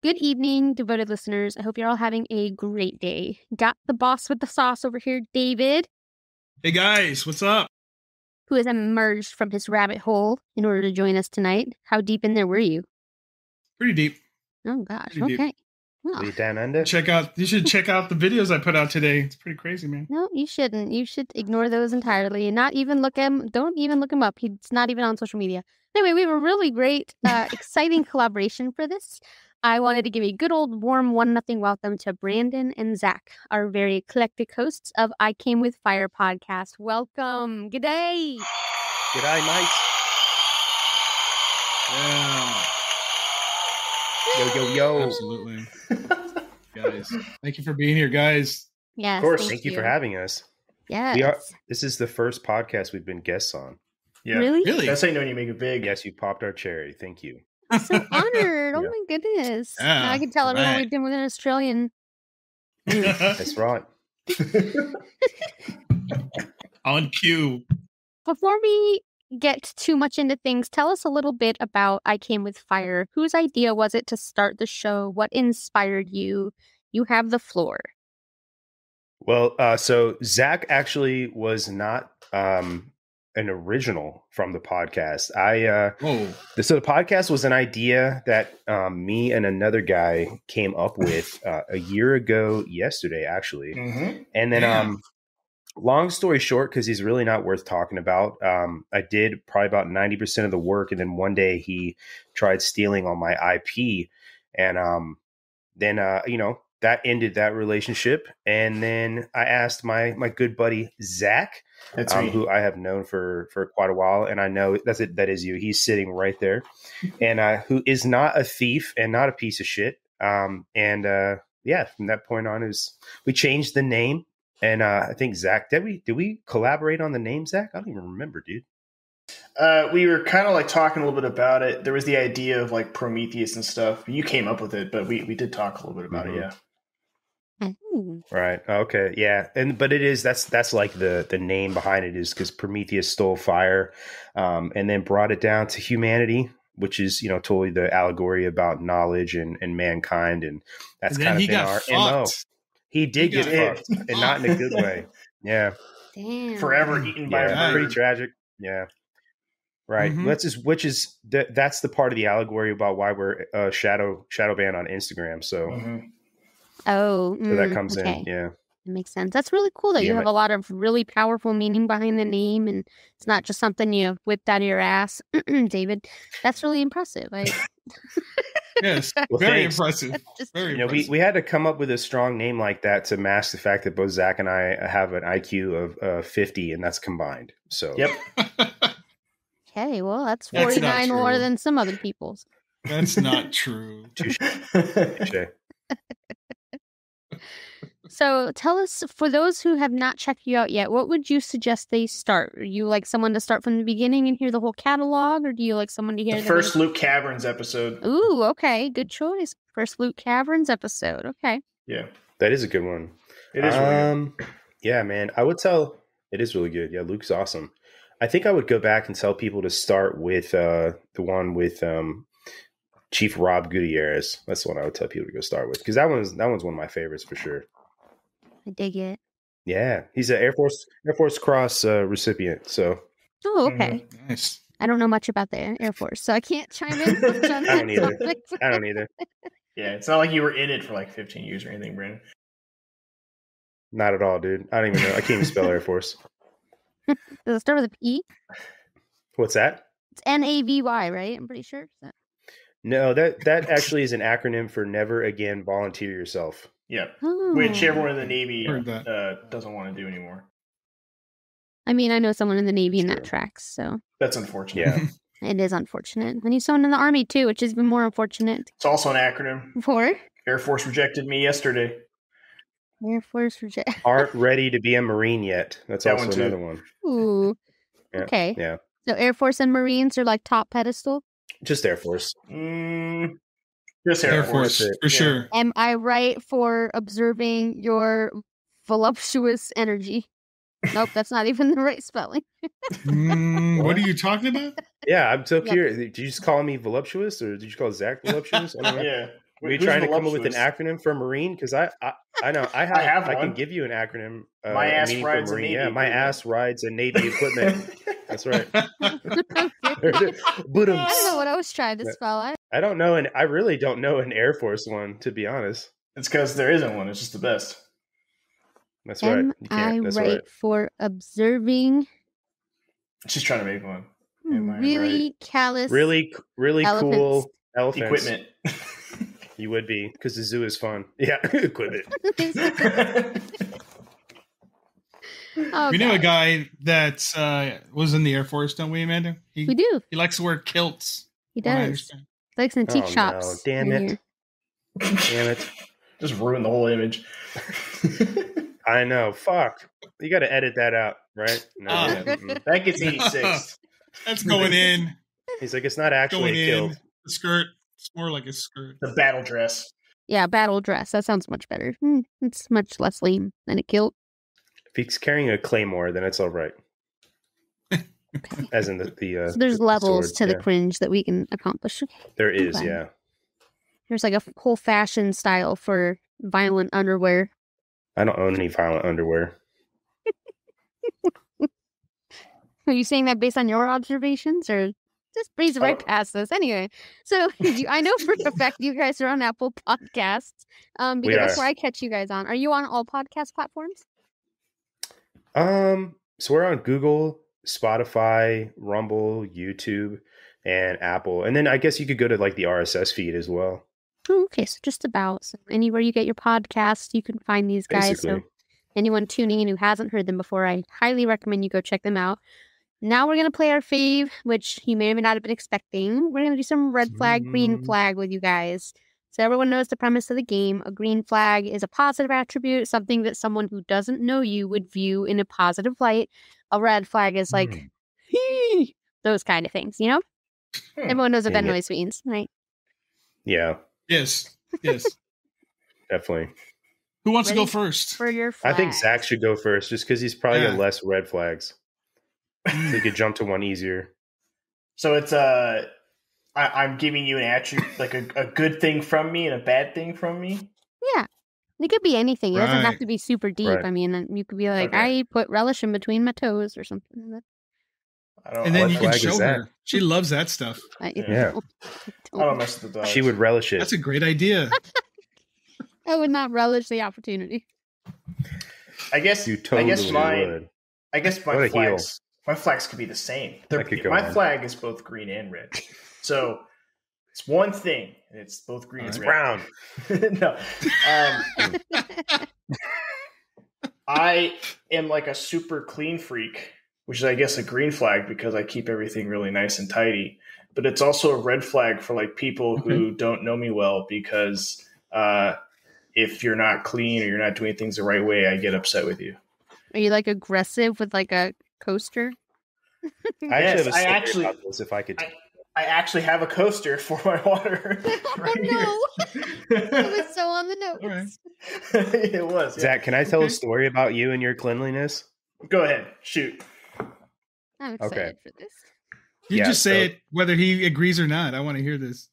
Good evening, devoted listeners. I hope you're all having a great day. Got the boss with the sauce over here, David. Hey guys, what's up? Who has emerged from his rabbit hole in order to join us tonight. How deep in there were you? Pretty deep. Oh gosh, Pretty okay. Well, down under. You should check out the videos I put out today. It's pretty crazy, man. No, you shouldn't. You should ignore those entirely and not even look him. Don't even look him up. He's not even on social media. Anyway, we have a really great, exciting collaboration for this. I wanted to give a good old warm 1-0 welcome to Brandon and Zach, our very eclectic hosts of I Came With Fire podcast. Welcome. Good day. Good day, mate. Yeah. Yo. Absolutely. Guys, thank you for being here, guys. Yes. Of course. Thank you for having us. Yes. This is the first podcast we've been guests on. Yeah. Really? That's how you know when you make it big. Yes, you popped our cherry. Thank you. I'm so honored. Oh my goodness. Yeah, Now I can tell everyone we've been with an Australian. That's right. On cue. Before we get too much into things, tell us a little bit about I Came With Fire. Whose idea was it to start the show? What inspired you? You have the floor. Well, so Zach actually was not an original from the podcast. So the podcast was an idea that me and another guy came up with a year ago yesterday, actually. Mm-hmm. And then long story short, because he's really not worth talking about, I did probably about 90% of the work. And then one day he tried stealing all my IP. And then, that ended that relationship. And then I asked my good buddy, Zach, who I have known for quite a while. And I know that is you. He's sitting right there. And who is not a thief and not a piece of shit. From that point on, we changed the name. And I think Zach, did we collaborate on the name, Zach? I don't even remember, dude. We were kind of like talking a little bit about it. There was the idea of like Prometheus and stuff. You came up with it, but we did talk a little bit about it. Yeah. Right. Okay. Yeah. But that's like the name behind it is because Prometheus stole fire, and then brought it down to humanity, which is, totally the allegory about knowledge and mankind. And that's kind of been our MO. He did get fucked, and not in a good way. Yeah. Damn. Forever eaten by a bird. Pretty tragic. Yeah. Right. Mm-hmm. That's the part of the allegory about why we're shadow banned on Instagram. So. Mm-hmm. So that comes in. Yeah. That makes sense. That's really cool that you have a lot of really powerful meaning behind the name, and it's not just something you whipped out of your ass, David. That's really impressive. Yes, very impressive. Very impressive. We had to come up with a strong name like that to mask the fact that both Zach and I have an IQ of 50, and that's combined. So yep. Okay, well, that's 49 more than some other people's. That's not true. Touche. So tell us, for those who have not checked you out yet, what would you suggest they start? Are you like someone to start from the beginning and hear the whole catalog, or do you like someone to hear the first Luke Caverns episode? Ooh, okay. Good choice. First Luke Caverns episode. Okay. Yeah. That is a good one. It is really good. Yeah, man. I would tell it is really good. Yeah, Luke's awesome. I think I would go back and tell people to start with the one with Chief Rob Gutierrez. That's the one I would tell people to go start with, because that one's one of my favorites for sure. I dig it. Yeah, he's an Air Force Cross recipient. So. Oh, okay. Nice. I don't know much about the Air Force, so I can't chime in. I don't either. Yeah, it's not like you were in it for like 15 years or anything, Brandon. Not at all, dude. I don't even know. I can't even spell Air Force. Does it start with a P? What's that? It's Navy, right? I'm pretty sure. No, that actually is an acronym for Never Again Volunteer Yourself. Yeah, which everyone in the Navy doesn't want to do anymore. I mean, I know someone in the Navy and that tracks, so. That's unfortunate. Yeah. It is unfortunate. I knew someone in the Army, too, which is even more unfortunate. It's also an acronym. For? Air Force rejected me yesterday. Air Force rejected. Aren't ready to be a Marine yet. That's also another one. Ooh. Yeah. Okay. Yeah. So Air Force and Marines are like top pedestal? Just Air Force. Just Air Force. For sure. Am I right for observing your voluptuous energy? Nope, that's not even the right spelling. What are you talking about? Yeah, I'm so curious. Did you just call me voluptuous, or did you call Zach voluptuous? I don't know. Yeah. Were you trying to come up with an acronym for Marine? Because I know I can give you an acronym. My ass rides for Marine. a Navy. Yeah, my ass rides a Navy equipment. That's right. I don't know what I was trying to spell. I don't know, and I really don't know an Air Force one, to be honest. It's because there isn't one. It's just the best. That's right. That's right. For observing. She's trying to make one. Really callous. Really cool elephants. Equipment. You would be, because the zoo is fun. Yeah, equipment. We know a guy that was in the Air Force, don't we, Amanda? We do. He likes to wear kilts. He does. He likes antique shops. No. Damn it. Damn it. Just ruin the whole image. I know. Fuck. You got to edit that out, right? No, that gets 86. That's going in. He's like, it's not actually a kilt. The skirt. It's more like a skirt. The battle dress. Yeah, battle dress. That sounds much better. It's much less lame than a kilt. If he's carrying a claymore, then it's all right. Okay. As in the so there's levels to the cringe that we can accomplish. There is, yeah. There's like a whole fashion style for violent underwear. I don't own any violent underwear. Are you saying that based on your observations, or just breeze right past this? Anyway, so I know for a fact you guys are on Apple Podcasts, because that's where I catch you guys on. Are you on all podcast platforms? So we're on Google, Spotify, Rumble, YouTube, and Apple. And then I guess you could go to like the RSS feed as well. Oh, okay, so just about. So anywhere you get your podcasts, you can find these guys. Basically. So anyone tuning in who hasn't heard them before, I highly recommend you go check them out. Now we're going to play our fave, which you may or may not have been expecting. We're going to do some red flag, green flag with you guys. So everyone knows the premise of the game. A green flag is a positive attribute, something that someone who doesn't know you would view in a positive light. A red flag is like, those kind of things, you know? Everyone knows what that noise means, right? Yeah. Yes. Definitely. Who wants to go first? For your flag. I think Zach should go first, just because he's probably got less red flags. So you could jump to one easier. So it's I'm giving you an attribute, like a good thing from me and a bad thing from me. Yeah, it could be anything. It doesn't have to be super deep. Right. I mean, you could be like, I put relish in between my toes or something. And then you can show her. She loves that stuff. I don't mess with the dogs. She would relish it. That's a great idea. I would not relish the opportunity. You totally would. I guess my flags could be the same. My flag is both green and red. So it's one thing, and it's both green and red. Brown. No. I am like a super clean freak, which is, I guess, a green flag because I keep everything really nice and tidy. But it's also a red flag for like people who don't know me well because if you're not clean or you're not doing things the right way, I get upset with you. Are you like aggressive with like a coaster? I actually have a coaster for my water. No. It was so on the nose. Right. It was. Zach, can I tell a story about you and your cleanliness? Go ahead. Shoot. I'm excited for this. You just say it whether he agrees or not. I want to hear this.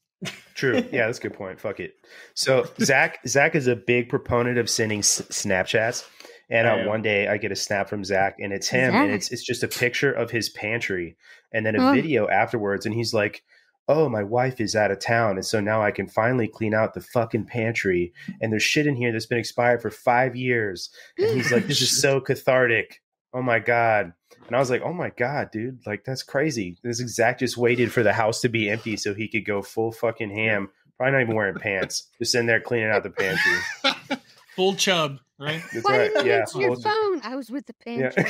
True. Yeah, that's a good point. Fuck it. So Zach is a big proponent of sending Snapchats. And one day I get a snap from Zach, and it's him, and it's just a picture of his pantry, and then a video afterwards, and he's like, "Oh, my wife is out of town, and so now I can finally clean out the fucking pantry, and there's shit in here that's been expired for 5 years." And he's like, "This is so cathartic. Oh my God." And I was like, "Oh my God, dude, like that's crazy." This Zach just waited for the house to be empty so he could go full fucking ham. Probably not even wearing pants, just in there cleaning out the pantry. Full chub. Right? That's Why right. didn't you answer your phone? I was with the pantry.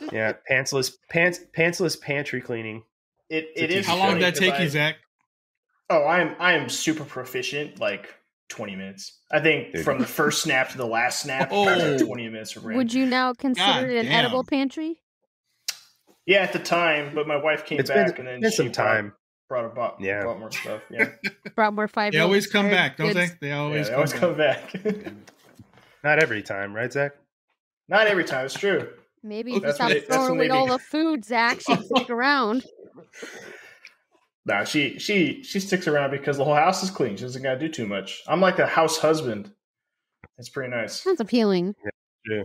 Yeah. Pantsless pantry cleaning. It is. How long did that take you, Zach? Oh, I am super proficient. Like 20 minutes. I think from the first snap to the last snap, 20 minutes. Would you now consider it an edible pantry? Yeah, at the time, but my wife came back and then some time. Brought more stuff. Yeah, brought more 5. They always come back, don't they? They always come back. Not every time, right, Zach? Not every time. It's true. Maybe if you stop throwing away all the food, Zach, she'd stick around. Nah, she sticks around because the whole house is clean. She doesn't got to do too much. I'm like a house husband. It's pretty nice. Sounds appealing. Yeah.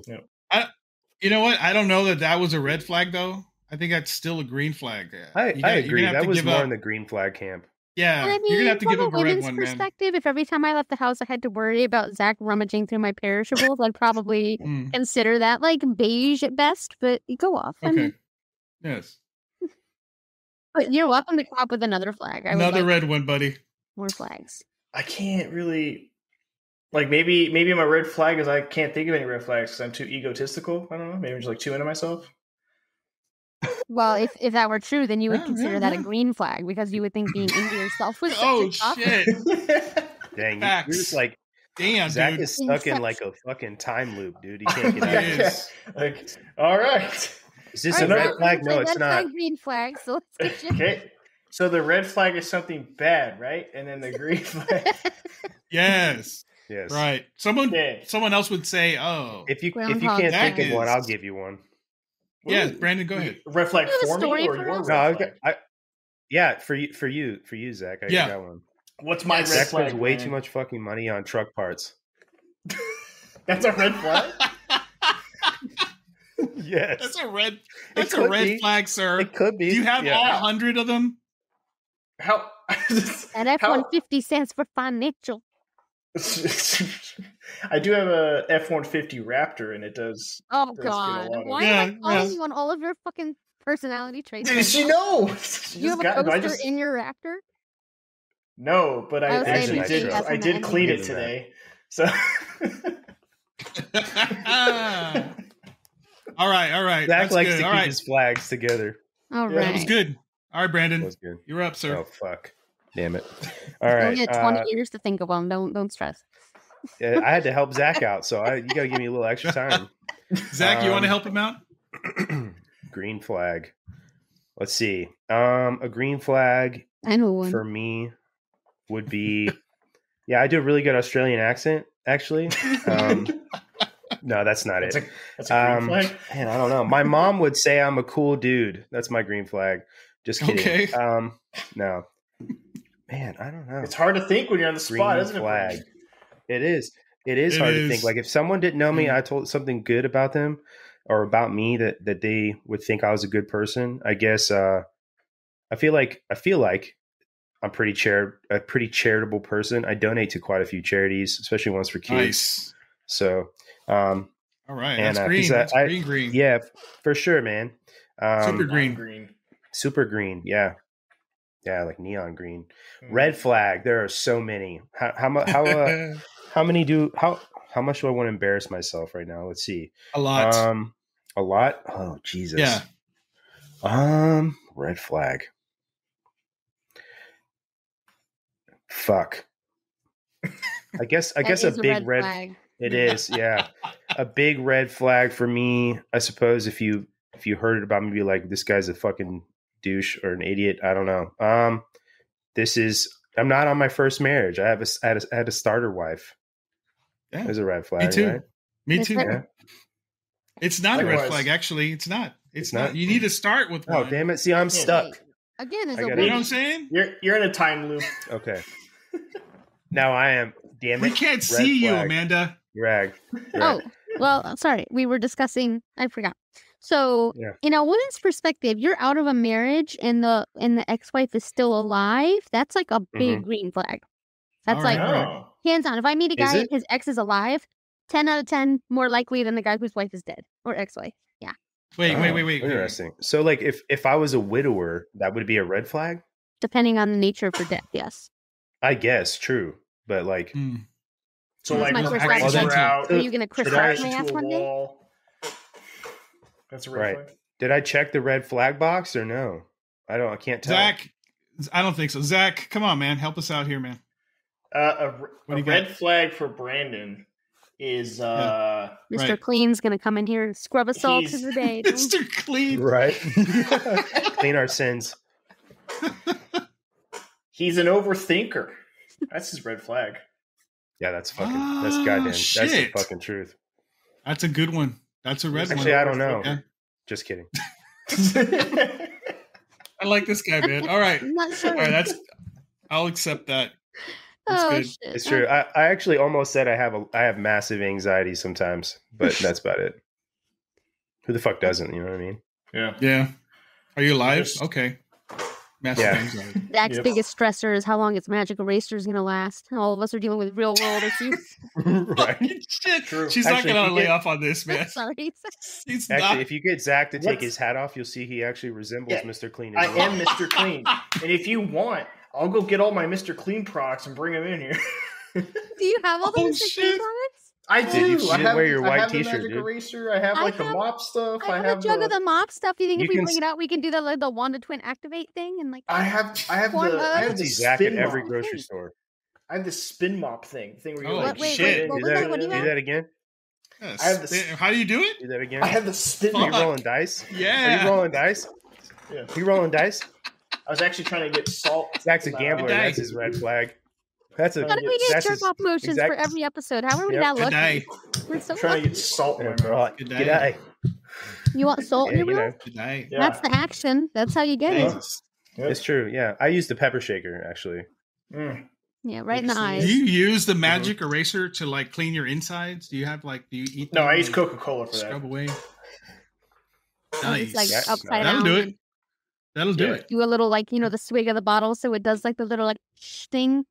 You know what? I don't know that was a red flag, though. I think that's still a green flag. I agree. That was more in the green flag camp. Yeah, I mean, you're gonna have to give up a red one, man. Perspective, if every time I left the house I had to worry about Zach rummaging through my perishables, I'd probably consider that like beige at best. But you go off. Okay. I mean, yes. But you're welcome to come up with another flag. Another red one, buddy. More flags. I can't really. Like maybe my red flag is I can't think of any red flags because I'm too egotistical. I don't know. Maybe I'm just like too into myself. Well, if that were true, then you would consider that a green flag because you would think being into yourself was shit. Dang, you're just like, damn, Zach dude. is stuck in like a fucking time loop, dude. He can't get out of this. Like, all right. Is this a red flag? No, it's not. Red green flag. So let's get okay. So the red flag is something bad, right? And then the green flag. Yes. Yes. Right. Someone else would say, "Oh, if you can't think of one, I'll give you one." Yeah, Brandon, go ahead. Red flag for me or your red flag? Yeah, for you, Zach. I got one. What's my red Zach flag? spends way too much fucking money on truck parts. That's a red flag. Yes, That's a red flag, sir. It could be. Do you have all 100 of them? How? And F-150 stands for financial. I do have a F-150 Raptor, and it does. Oh God! Why am I calling you on all of your fucking personality traits? Did she know? You have a coaster in your Raptor? No, but I did clean it today. So. All right. Zach likes to keep his flags together. All right. That was good. All right, Brandon. That was good. You're up, sir. Oh fuck. Damn it. All right. You had 20 years to think of one. Don't stress. I had to help Zach out, so you got to give me a little extra time. Zach, you want to help him out? Green flag. Let's see. A green flag I know one. For me would be, I do a really good Australian accent, actually. No, that's not it. That's a green flag? Man, I don't know. My mom would say I'm a cool dude. That's my green flag. Just kidding. Okay. No. Man, I don't know. It's hard to think when you're on the spot, isn't it? It is. It is hard to think. Like if someone didn't know me, I told something good about them or about me that they would think I was a good person. I guess I feel like I'm a pretty charitable person. I donate to quite a few charities, especially ones for kids. Nice. So, all right, and, that's green. That's green. Yeah, for sure, man. Super green. Super green. Yeah, like neon green. Red flag. There are so many. How much do I want to embarrass myself right now? Let's see. A lot. A lot. Oh Jesus. Yeah. Red flag. Fuck. I guess a big red flag. It is, yeah. A big red flag for me, I suppose, if you heard about me, be like, this guy's a fucking douche or an idiot. I don't know. I'm not on my first marriage. I had a starter wife. Yeah. There's a red flag. Me too. Right? Me too. Yeah. It's not a red flag, actually. It's not. It's not. You need to start with one. Oh, damn it. See, I'm stuck. Again, you know what I'm saying? You're in a time loop. Okay. Now I am. Damn it. We can't see you, Amanda. Rag. Oh, well, sorry. We were discussing. I forgot. So, in a woman's perspective, you're out of a marriage and the ex-wife is still alive. That's like a big green flag. That's hands on. If I meet a guy and his ex is alive, 10 out of 10 more likely than the guy whose wife is dead or ex-wife. Yeah. Wait. Interesting. So, like, if I was a widower, that would be a red flag? Depending on the nature of her death, yes. I guess, true. But, like... So, like, are you going to crisscross my ass one day? That's a red flag. Did I check the red flag box or no? I can't tell. Zach, I don't think so. Zach, come on, man. Help us out here, man. A red flag for Brandon is... Mr. Clean's going to come in here and scrub us all to the day. Mr. Clean. Right. Clean our sins. He's an overthinker. That's his red flag. Yeah, that's goddamn. Shit. That's the fucking truth. That's a good one. That's a red one. Actually, I don't know. Yeah. Just kidding. I like this guy, man. All right. I'm not sure. All right, I'll accept that. That's good. Shit. It's true. I actually almost said I have massive anxiety sometimes, but that's about it. Who the fuck doesn't? You know what I mean? Yeah. Are you alive? Okay. Massive anxiety. Zach's biggest stressor is how long its magic eraser is going to last. All of us are dealing with real world issues. Right. Shit. True. She's Actually, not going to lay off on this, man. Sorry. He's Actually, not. if you get Zach to take his hat off, you'll see he actually resembles Mr. Clean. I am Mr. Clean. And if you want, I'll go get all my Mr. Clean products and bring them in here. Do you have all the Mr. Clean products? I do. You I have, wear your white I have t-shirt, the magic dude. eraser. I have the mop stuff. I have a jug of the mop stuff. Do you think if we can bring it out, we can do the Wanda Twin activate thing and like? I have the Zach at spin every mop. grocery store. I have the spin mop thing where you Oh, wait, shit. what Do was that? What do you do have? that again. Yes. I have the- How do you do it? Do that again. I have the spin Are you mop. rolling dice? Yeah. Are you rolling dice? Yeah. Are you rolling dice? I was actually trying to get salt. Zach's a gambler. Day. That's his red flag. That's a. How do we get jerk off motions for every episode? How are we not Good lucky? day. We're so Trying to lucky. get salt in my Yeah, mouth. Good Good day. day. You want salt in Yeah, your you know, mouth? Good day. Yeah. That's the action. That's how you get it. Jesus. Yep. it's true. Yeah, I use the pepper shaker actually. Mm. Yeah, right in the Do eyes. you use the magic eraser to like clean your insides? Do you eat? No, them I use and Coca-Cola for that. Scrub away. It's like Yeah, upside That'll down. do and it. That'll do Yeah. it. Do a little like the swig of the bottle, so it does like the little like thing.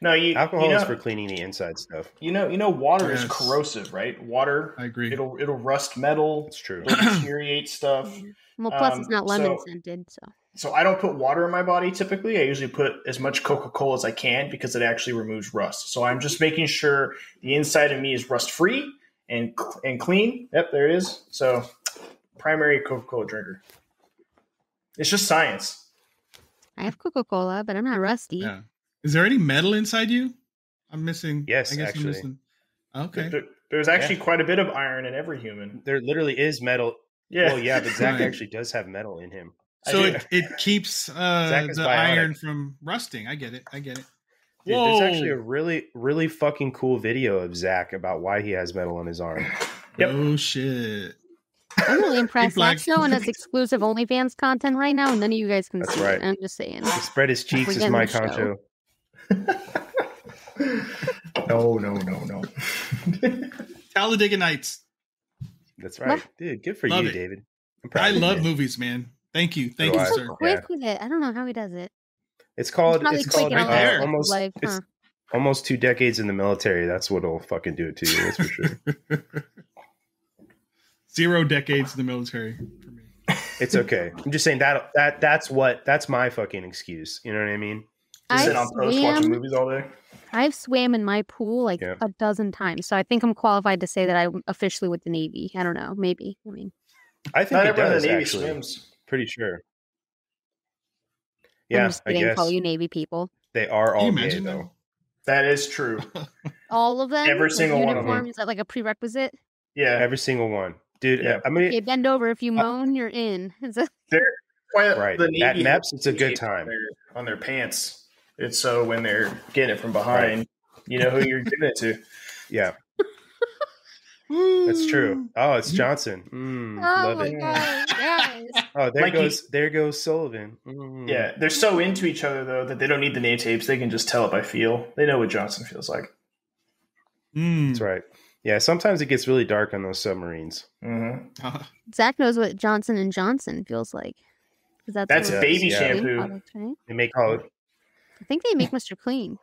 No, Alcohol is for cleaning the inside stuff. Water is Yes. corrosive, right? Water, I agree. it'll rust metal. That's true. It'll deteriorate stuff. Well, plus it's not lemon so- scented, so. So I don't put water in my body typically. I usually put as much Coca-Cola as I can because it actually removes rust. So I'm just making sure the inside of me is rust-free and clean. Yep, there it is. So primary Coca-Cola drinker. It's just science. I have Coca-Cola, but I'm not rusty. Yeah. Is there any metal inside you? I'm missing. Yes, I guess actually. I'm missing. Okay. There's actually quite a bit of iron in every human. There literally is metal. Yeah. Well, yeah, but Zach Right. actually does have metal in him. So I do. it keeps the is bionic. iron from rusting. I get it. Dude, Whoa. there's actually a really, really fucking cool video of Zach about why he has metal on his arm. Yep. Oh shit. I'm really impressed. Big flag. Zach's showing us exclusive OnlyFans content right now, and none of you guys can That's see right. it. I'm just saying. He spread his cheeks We're as getting my the show. concho. No. Talladega Nights. That's right. Dude, good for Love you, it. David. I'm proud I of you, love man. movies, man. Thank you. Thank So you, do I. He's sir. so quick Yeah. with it. I don't know how he does it. It's called Probably it's quick called in all right there. almost life, it's huh? almost 2 decades in the military. That's what'll fucking do it to you. That's for sure. 0 decades in the military for me. It's okay. I'm just saying that's my fucking excuse. You know what I mean? Just sit I on post watching swam. movies all day. I've swam in my pool like Yeah. a dozen times, so I think I'm qualified to say that I'm officially with the Navy. I don't know, maybe. I mean, I think Not it everyone in does the Navy actually. swims. Pretty sure. I'm Yeah, just I kidding. guess All you Navy people, they are Can you all gay imagine though. That is true. all of them. Every with single one of uniform, them. is that like a prerequisite? Yeah. Every single one, dude. Yeah. I mean, Okay, bend over. If you moan, you're in. It's a- Right. The At Navy MEPS, it's a good has time. on their pants. It's so when they're getting it from behind, you know who you're giving it to. yeah, that's true. Oh, it's Johnson. oh Love my it. god, guys! Oh, Like there goes Sullivan. Yeah, they're so into each other though that they don't need the name tapes. They can just tell it by feel. They know what Johnson feels like. That's right. Yeah, sometimes it gets really dark on those submarines. Mm-hmm. Zach knows what Johnson and Johnson feels like. 'Cause That's a baby yeah. shampoo. product, right? They make all. I think they make Mr. Clean.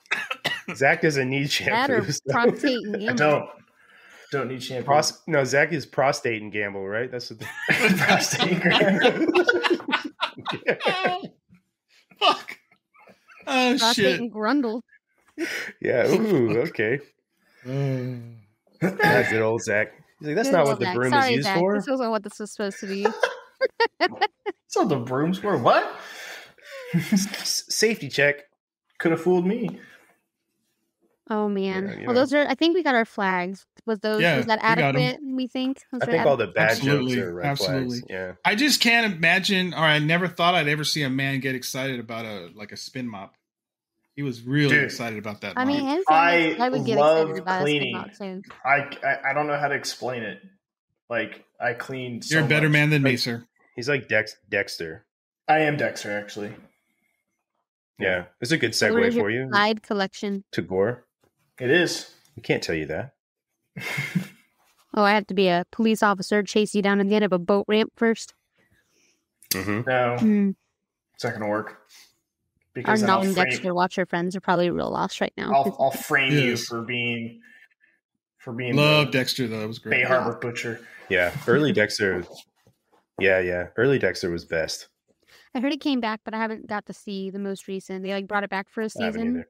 Zach doesn't need That or shampoo. so- prostate and I gamble. don't need shampoo. No, Zach is prostate and gamble, right? That's what. Prostate. Fuck. Oh Prostate shit. and grundle. Yeah. Ooh. Okay. That's good old Zach. He's like, that's Good not old what the Zach. broom Sorry, is used Zach. for. This wasn't what this was supposed to be. So the brooms were what? Safety check. Could have fooled me. Oh man. Yeah, you Well, know. those are. I think we got our flags. Was that Yeah, we got 'em. adequate? We think. Was I there think all the bad Absolutely, jokes are red absolutely. flags. Yeah. I just can't imagine, or I never thought I'd ever see a man get excited about a spin mop. He was really Dude. excited about that. I mean, mop. I would get love excited about cleaning. a spin mop soon. I don't know how to explain it. Like I cleaned. You're so a better much. man than me, Like- sir. He's like Dexter. I am Dexter, actually. Yeah, it's a good What segue is your for you side collection? to gore. It is. We can't tell you that. Oh, I have to be a police officer, chase you down at the end of a boat ramp first. Mm-hmm. No, it's not going to work. Our Because then non-Dexter Watcher friends are probably real lost right now. I'll frame you Yes. for being Love the Dexter though. It was great. Bay Harbor Butcher. Yeah, early Dexter. Yeah. Early Dexter was best. I heard it came back, but I haven't got to see the most recent. They brought it back for a I haven't season. either.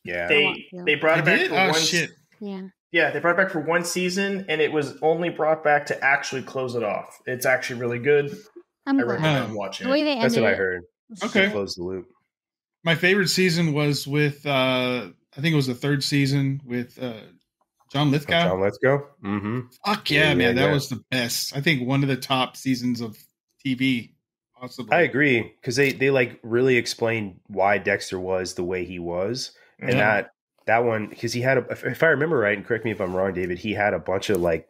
Yeah. They brought it back did? for Oh one. shit! Yeah. Yeah, they brought it back for one season, and it was only brought back to actually close it off. It's actually really good. I'm I glad. recommend The watching way it. they ended That's what I it heard. was Okay. Close the loop. My favorite season was with I think it was the third season with John Lithgow. John, let's go. Mm-hmm. Fuck yeah, Yeah, man, that yeah. was the best. I think one of the top seasons of TV, possibly. I agree because they like really explained why Dexter was the way he was, and Yeah. that one because he had if I remember right, and correct me if I'm wrong, David, he had a bunch of like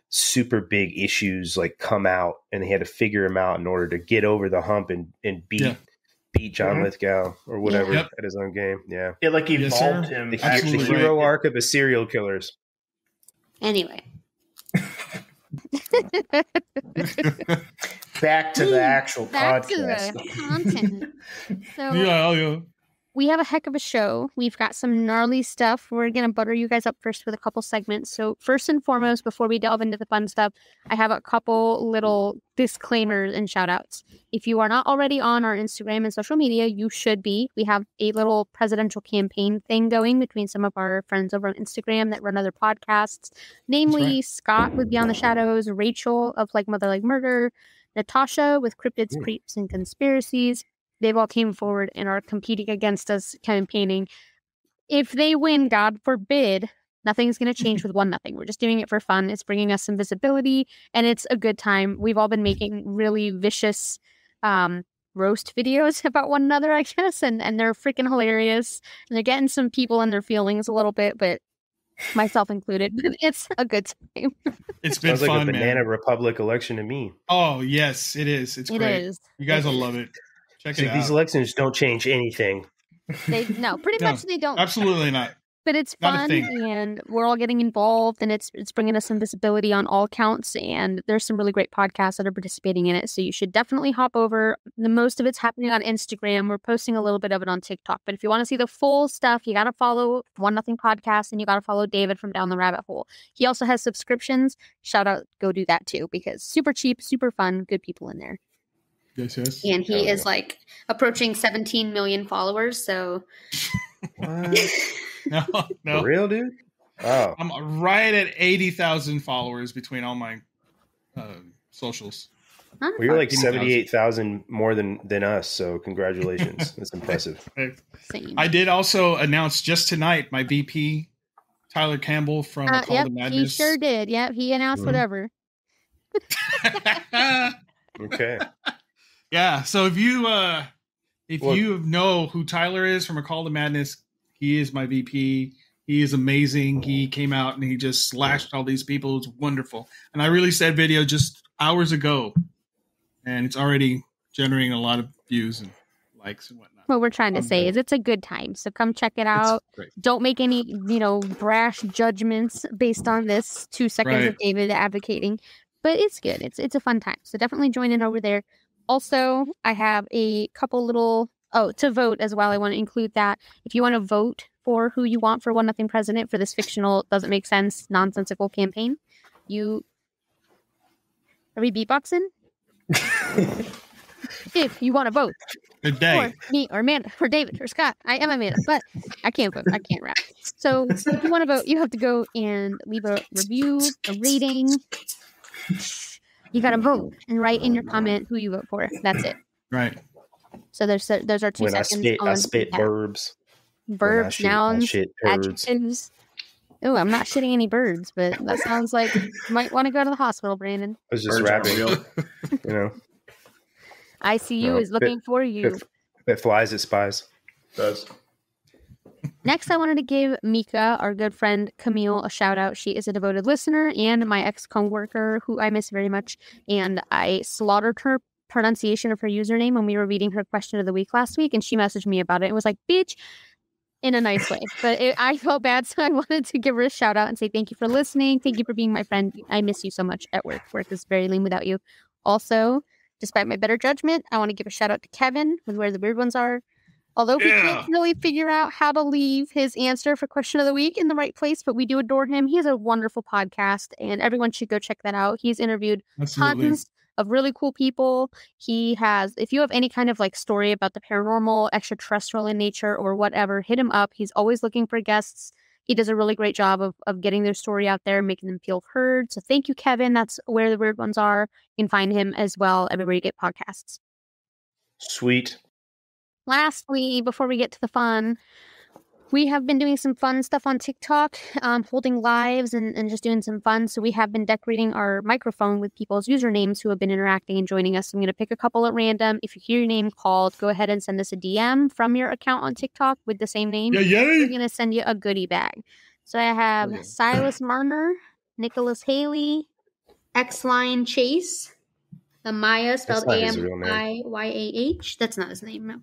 super big issues like come out, and he had to figure them out in order to get over the hump and beat John Lithgow or whatever Yep. at his own game. Yeah, It like Yes, evolved sir. him. the Absolutely hero right. arc of the serial killers. Anyway. Back to the actual Back to podcast. the content. So Yeah. we have a heck of a show. We've got some gnarly stuff. We're going to butter you guys up first with a couple segments. So first and foremost, before we delve into the fun stuff, I have a couple little disclaimers and shout outs. If you are not already on our Instagram and social media, you should be. We have a little presidential campaign thing going between some of our friends over on Instagram that run other podcasts. Namely, Scott with Beyond the Shadows, Rachel of Like Mother Like Murder, Natasha with Cryptids, Creeps, and Conspiracies. They've all came forward and are competing against us campaigning. If they win, God forbid, nothing's going to change with 1-0. We're just doing it for fun. It's bringing us some visibility, and it's a good time. We've all been making really vicious roast videos about one another, I guess, and they're freaking hilarious. And they're getting some people in their feelings a little bit, but myself included. It's a good time. It's been Sounds like fun, a Banana man. Republic election to me. Oh yes, it is. It's It great. is. You guys will love it. Check See, it these out. elections don't change anything. Pretty No, much they don't. Absolutely not. But it's Not a fun, thing. and we're all getting involved, and it's bringing us some visibility on all counts, and there's some really great podcasts that are participating in it, so you should definitely hop over. The most of it's happening on Instagram. We're posting a little bit of it on TikTok, but if you want to see the full stuff, you got to follow One Nothing Podcast, and you got to follow David from Down the Rabbit Hole. He also has subscriptions. Shout out, go do that too, because super cheap, super fun, good people in there. Yes. And he Hell is like approaching 17 million followers, so... What? No. For real, dude? Oh, I'm right at 80,000 followers between all my socials. Huh? well, you're like 80,000. 78,000 more than us, so congratulations. That's impressive. Same. I did also announce just tonight my VP, Tyler Campbell from A Call Yep, to he Madness. sure did. Yep, he announced Mhm. whatever. Okay. Yeah, so if you Well- you know who Tyler is from A Call to Madness, he is my VP. He is amazing. He came out and he just slashed all these people. It's wonderful. And I released that video just hours ago, and it's already generating a lot of views and likes and whatnot. What we're trying to say Okay. is it's a good time. So come check it It's out. great. Don't make any, brash judgments based on this 2 seconds of Right. David advocating. But it's good. It's a fun time. So definitely join in over there. Also, I have a couple little to vote as well. I want to include that. If you want to vote for who you want for One Nothing President for this fictional, doesn't make sense, nonsensical campaign, are we beatboxing? If you want to vote Good day. for me or Amanda or David or Scott, I am Amanda, but I can't vote. I can't rap. So if you want to vote, you have to go and leave a review, a rating. You got to vote and write in your comment who you vote for. That's it. Right. So there's our 2 When I seconds. spit verbs. When I verbs, shit, I nouns, shit turds. adjectives. Oh, I'm not shitting any birds, but that sounds like you might want to go to the hospital, Brandon. I was just Birds aren't rapping. real. You know, ICU No, is looking for you. if it flies, it spies. Does. Next, I wanted to give Mika, our good friend Camille, a shout out. She is a devoted listener and my ex-coworker who I miss very much. And I slaughtered her mispronunciation of her username when we were reading her question of the week last week, and she messaged me about it. It was like, bitch, in a nice way. But I felt bad, so I wanted to give her a shout out and say thank you for listening. Thank you for being my friend. I miss you so much at work. Work is very lame without you. Also, despite my better judgment, I want to give a shout out to Kevin with Where the Weird Ones Are. Although he can't really figure out how to leave his answer for question of the week in the right place, but we do adore him. He has a wonderful podcast, and everyone should go check that out. He's interviewed tons of really cool people. He has, if you have any kind of like story about the paranormal, extraterrestrial in nature, or whatever, hit him up. He's always looking for guests. He does a really great job of getting their story out there, making them feel heard. So thank you, Kevin. That's Where the Weird Ones Are. You can find him as well everywhere you get podcasts. Sweet. Lastly, before we get to the fun, we have been doing some fun stuff on TikTok, holding lives and just doing some fun. So we have been decorating our microphone with people's usernames who have been interacting and joining us. I'm going to pick a couple at random. If you hear your name called, go ahead and send us a DM from your account on TikTok with the same name. We're going to send you a goodie bag. So I have Silas Marner, Nicholas Haley, X-Line Chase, Amaya, spelled Amiyah. That's not his name, no.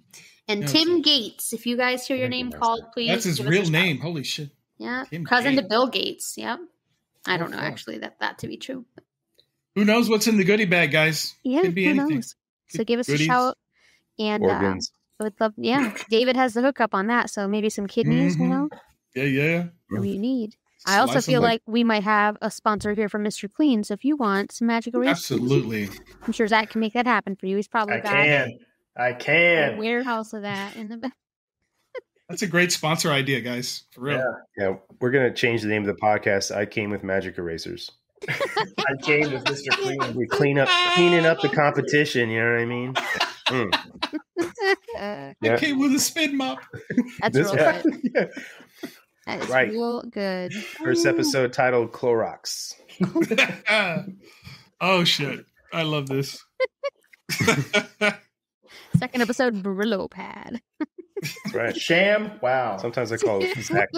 And Tim Gates. If you guys hear your name called, please. That's his real name. Holy shit. Yeah. Cousin to Bill Gates. Yep. I don't know, actually, that to be true. Who knows what's in the goodie bag, guys? Yeah, Could be anything. Knows? So give us a shout. And I would love, Dayvid has the hookup on that. So maybe some kidneys, you know? Yeah. What you need. I also feel like we might have a sponsor here from Mr. Clean. So if you want some magic erasers, absolutely. I'm sure Zach can make that happen for you. He's probably I can. A warehouse of that in the back. That's a great sponsor idea, guys. For real. Yeah. We're going to change the name of the podcast. I Came with Magic Erasers. I came with Mr. Clean. We're cleaning up the competition. You know what I mean? I came with a spin mop. That's real good. That is real good. First episode titled Clorox. Oh, shit. I love this. Second episode, Brillo Pad. That's right. Sham. Wow. Sometimes I call Zach.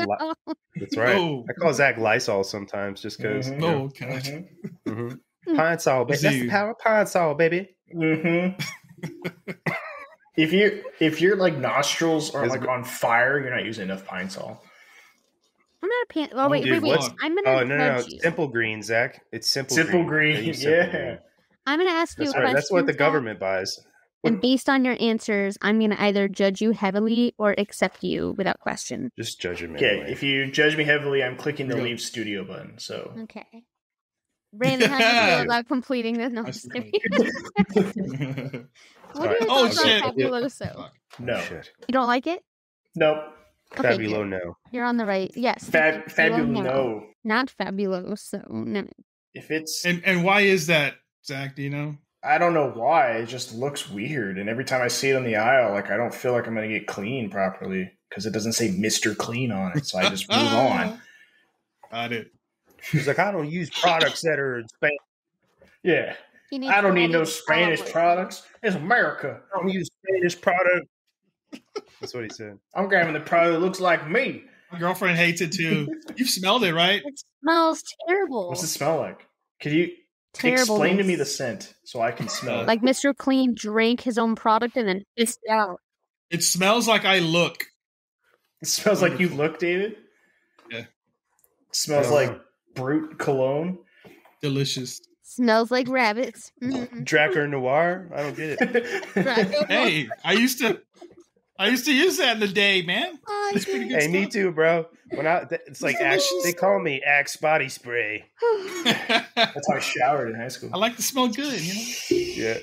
That's right. Oh. I call Zach Lysol sometimes just because. Oh, God. Pine Sol, baby. That's the power of Pine Sol, baby. If your like nostrils are like on fire, you're not using enough Pine Sol. I'm not a wait. I'm gonna. No. Simple Green, Zach. It's Simple Green. Yeah. I'm gonna ask you a question. That's what the government buys. And based on your answers, I'm going to either judge you heavily or accept you without question. Just judge me. Okay, if you judge me heavily, I'm clicking the leave studio button. So okay. Brandon, how do you feel about completing this? No, what are your thoughts on Fabuloso? No. Shit. You don't like it? Nope. Okay, Fabulo, no. You're on the right. Yes. Fabulo, no. Not Fabuloso, no. If it's and why is that, Zach? Do you know? I don't know why. It just looks weird. And every time I see it on the aisle, like I don't feel like I'm going to get clean properly because it doesn't say Mr. Clean on it. So I just move on. Got it. He's like, I don't use products that are in Spanish. Yeah. I don't need no Spanish products. It's America. I don't use Spanish product. That's what he said. I'm grabbing the product that looks like me. My girlfriend hates it too. You've smelled it, right? It smells terrible. What's it smell like? Could you explain to me the scent so I can smell it? Like Mr. Clean drank his own product and then pissed it out. It smells like I look. It smells like you look, David? Yeah. It smells like Brute cologne. Delicious. Smells like rabbits. Mm-hmm. Dracker Noir? I don't get it. Hey, I used to use that in the day, man. It's pretty good stuff. Me too, bro. It's like they call me Axe body spray. That's how I showered in high school. I like to smell good, you know. Yeah.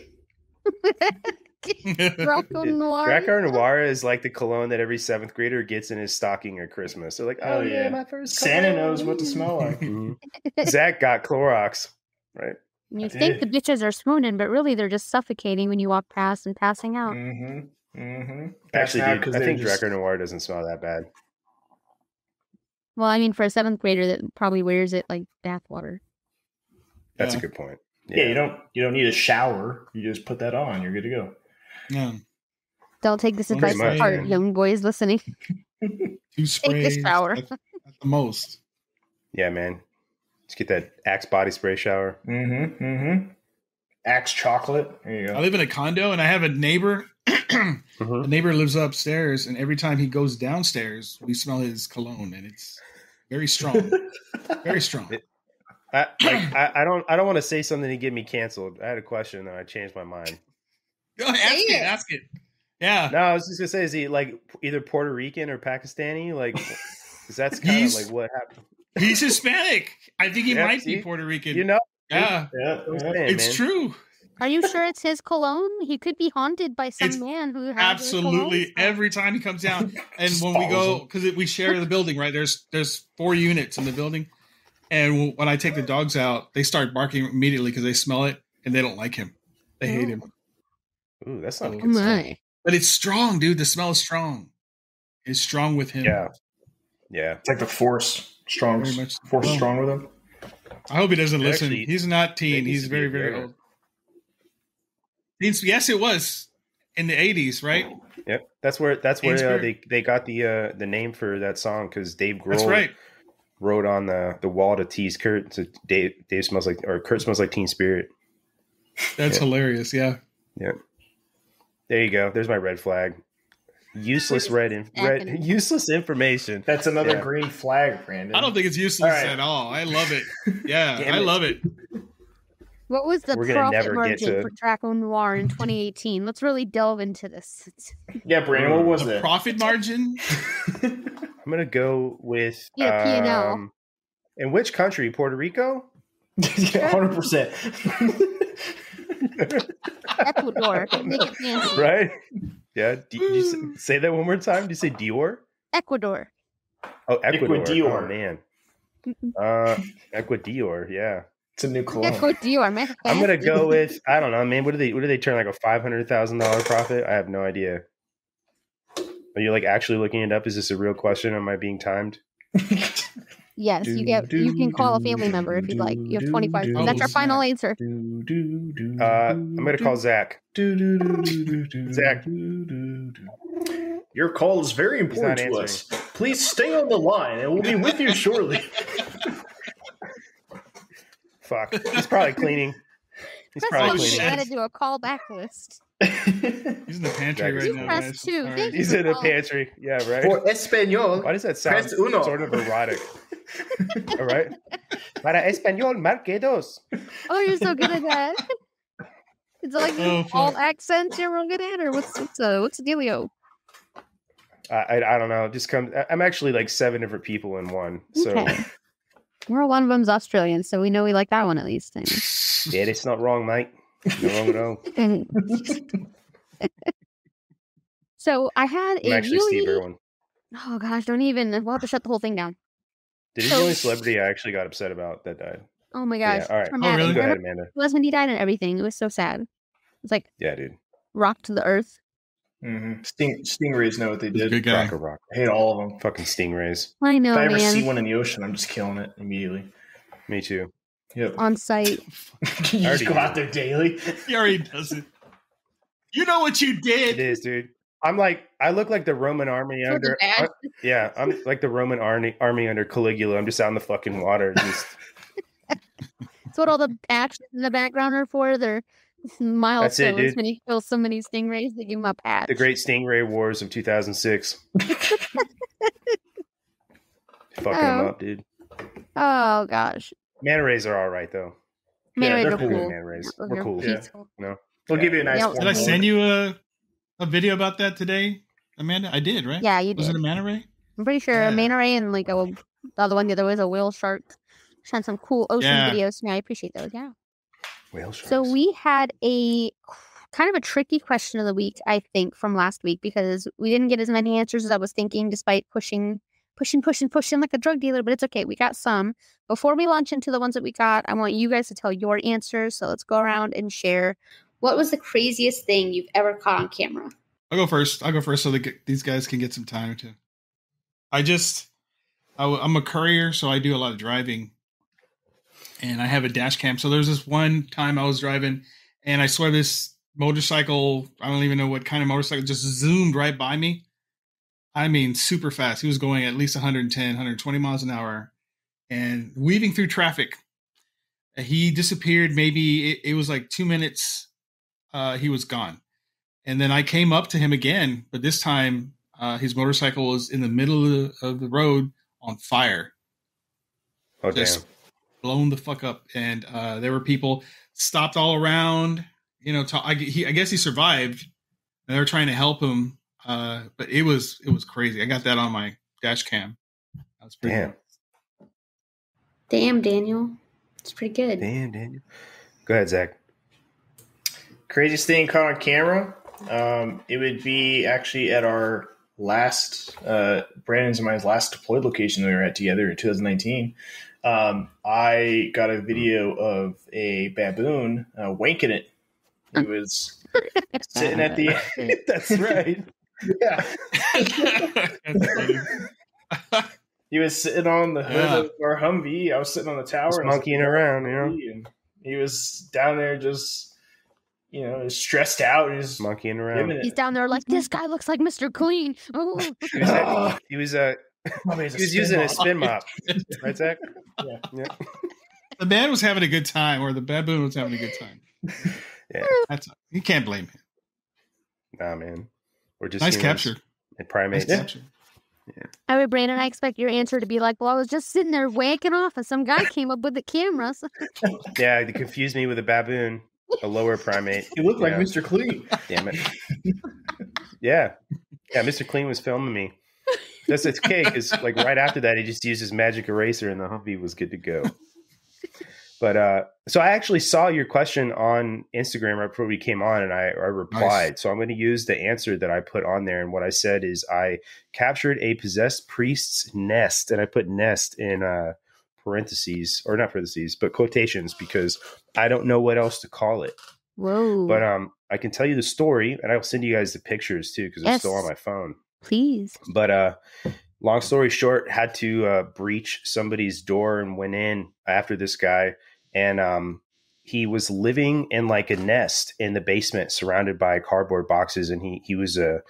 Dracar Noir is like the cologne that every 7th grader gets in his stocking at Christmas. They're like, oh yeah, my first Santa cologne. Knows what to smell like. Zach got Clorox, right? You think the bitches are swooning, but really they're just suffocating when you walk past and passing out. Actually, dude, I think Dracar Noir doesn't smell that bad. Well, I mean, for a 7th grader that probably wears it like bathwater. That's a good point. Yeah, you don't need a shower. You just put that on. You're good to go. Yeah. Don't take this advice to heart, young boys listening. 2 sprays. Take a shower. At the most. Yeah, man. Let's get that Axe body spray shower. Axe chocolate. There you go. I live in a condo, and I have a neighbor. The neighbor lives upstairs, and every time he goes downstairs, we smell his cologne, and it's very strong. Very strong. I don't want to say something to get me canceled. I had a question, and I changed my mind. Go ahead, ask it. Yeah. No, I was just gonna say, is he like either Puerto Rican or Pakistani? Like, because that's kind of like what happened. He's Hispanic. I think he might be Puerto Rican. You know? Yeah. It's true. Are you sure it's his cologne? He could be haunted by some man who has absolutely every time he comes down. And when we go, because we share the building, right? There's 4 units in the building, and when I take the dogs out, they start barking immediately because they smell it and they don't like him. They hate him. Ooh, that's not good stuff. But it's strong, dude. The smell is strong. It's strong with him. Yeah. It's like the force strong. Force strong with him. I hope he doesn't listen. He's not teen. He's very, very old. Yes, it was in the 80s, right? Yep. That's where they got the name for that song, because Dave Grohl wrote on the wall to tease Kurt. So Dave smells like, or Kurt smells like Teen Spirit. That's hilarious. Yeah. Yep. There you go. There's my red flag. Useless useless information. That's another green flag, Brandon. I don't think it's useless at all. I love it. Yeah, I love it. What was the profit margin for Draco Noir in 2018? Let's really delve into this. Yeah, Brandon, what was it? Profit margin? I'm going to go with P&L. In which country? Puerto Rico? 100%. Ecuador. Make it fancy. Right? Yeah. Did you say that one more time? Did you say Dior? Ecuador. Oh, Ecuador. Ecuador. Oh, man. Ecuador, yeah. It's a new cologne. Ecuador, man. I'm going to go with, I don't know, man. What do they turn, like a $500,000 profit? I have no idea. Are you like actually looking it up? Is this a real question? Am I being timed? Yes, you can call a family member if you'd like. You have 25. That's your final answer. I'm going to call Zach. Zach. Your call is very important to us. Please stay on the line and we'll be with you shortly. Fuck. He's probably cleaning. He's got to do a callback list. He's in the pantry right now. Press 2. Right. He's in the pantry. Yeah, right. For Espanol. Why does that sound sort of erotic? All right. Para Espanol, marque dos. Oh, you're so good at that. Is it like all accents you're real good at, or what's the dealio? I don't know. Just come. I'm actually like 7 different people in one. So well, one of them's Australian, so we know we like that one at least. Yeah, it's not wrong, mate. Not wrong at all. So I had I'm actually Steve Irwin. Oh gosh, don't even. We'll have to shut the whole thing down. Dude, he's the only celebrity I actually got upset about that died. Oh my gosh. Yeah, all right. Traumatic. Oh, really? Go ahead, Amanda. It was when he died and everything. It was so sad. It's like, yeah, dude. Rock to the earth. Mm-hmm. Stingrays know what they did. Good guy. Rock. I hate all of them. Fucking stingrays. I know, if I ever man. see one in the ocean, I'm just killing it immediately. Me too. Yep. On site. You just go out there daily. He already does it. You know what you did. It is, dude. I look like the Roman army under. I'm like the Roman army under Caligula. I'm just out in the fucking water. Just. That's what all the patches in the background are for. They're milestones when he kills so many stingrays. They give him a patch. The Great Stingray Wars of 2006. Fucking them up, dude. Oh gosh. Manta rays are all right though. Manta rays are cool. cool. Manta rays. We're cool. Yeah. No, we'll give you a nice. Did I send you a video about that today, Amanda? I did, right? Yeah, you did. Was it a manta ray? I'm pretty sure a manta ray and like the other one. The other was a whale shark. Sent some cool ocean videos to me. I appreciate those. Yeah. Whale sharks. So we had a kind of a tricky question of the week, I think, from last week because we didn't get as many answers as I was thinking, despite pushing like a drug dealer. But it's okay. We got some. Before we launch into the ones that we got, I want you guys to tell your answers. So let's go around and share. What was the craziest thing you've ever caught on camera? I'll go first so these guys can get some time to. I'm a courier, so I do a lot of driving. And I have a dash cam. So there's this one time I was driving, and I swear this motorcycle, I don't even know what kind of motorcycle, just zoomed right by me. I mean, super fast. He was going at least 110, 120 miles an hour and weaving through traffic. he disappeared. Maybe it was like 2 minutes. He was gone. And then I came up to him again, but this time his motorcycle was in the middle of the road on fire. Oh, just damn. blown the fuck up. And there were people stopped all around. You know, I guess he survived. And they were trying to help him. But it was crazy. I got that on my dash cam. That was pretty Damn. cool. Damn, Daniel. It's pretty good. Damn, Daniel. Go ahead, Zach. Craziest thing caught on camera. It would be actually at our last, Brandon's and my last deployed location we were at together in 2019. I got a video of a baboon wanking it. He was sitting at the end. That's right. Yeah. He was sitting on the hood of our Humvee. I was sitting on the tower. Just monkeying around, you know. And he was down there just, you know, stressed out. Just monkeying around. He's down there like, this guy looks like Mr. Clean. Oh. He was using a spin mop. Right, Zach? Yeah. The man was having a good time, or the baboon was having a good time. Yeah. You can't blame him. Nah, man. We're just nice capture. And primates. Nice capture. Yeah. All right, Brandon, I expect your answer to be like, well, I was just sitting there wanking off and some guy came up with the cameras. Yeah, they confused me with a baboon, a lower primate. He looked like Mr. Clean. Damn it. Yeah, Mr. Clean was filming me. That's okay, because like right after that, he just used his magic eraser and the Humvee was good to go. But so I actually saw your question on Instagram right before we came on, and I replied. Nice. So I'm going to use the answer that I put on there. And what I said is I captured a possessed priest's nest, and I put nest in parentheses, or not parentheses, but quotations, because I don't know what else to call it. Whoa. But I can tell you the story, and I'll send you guys the pictures too, because they're still on my phone. Please. But long story short, had to breach somebody's door and went in after this guy. And he was living in like a nest in the basement surrounded by cardboard boxes. And he was an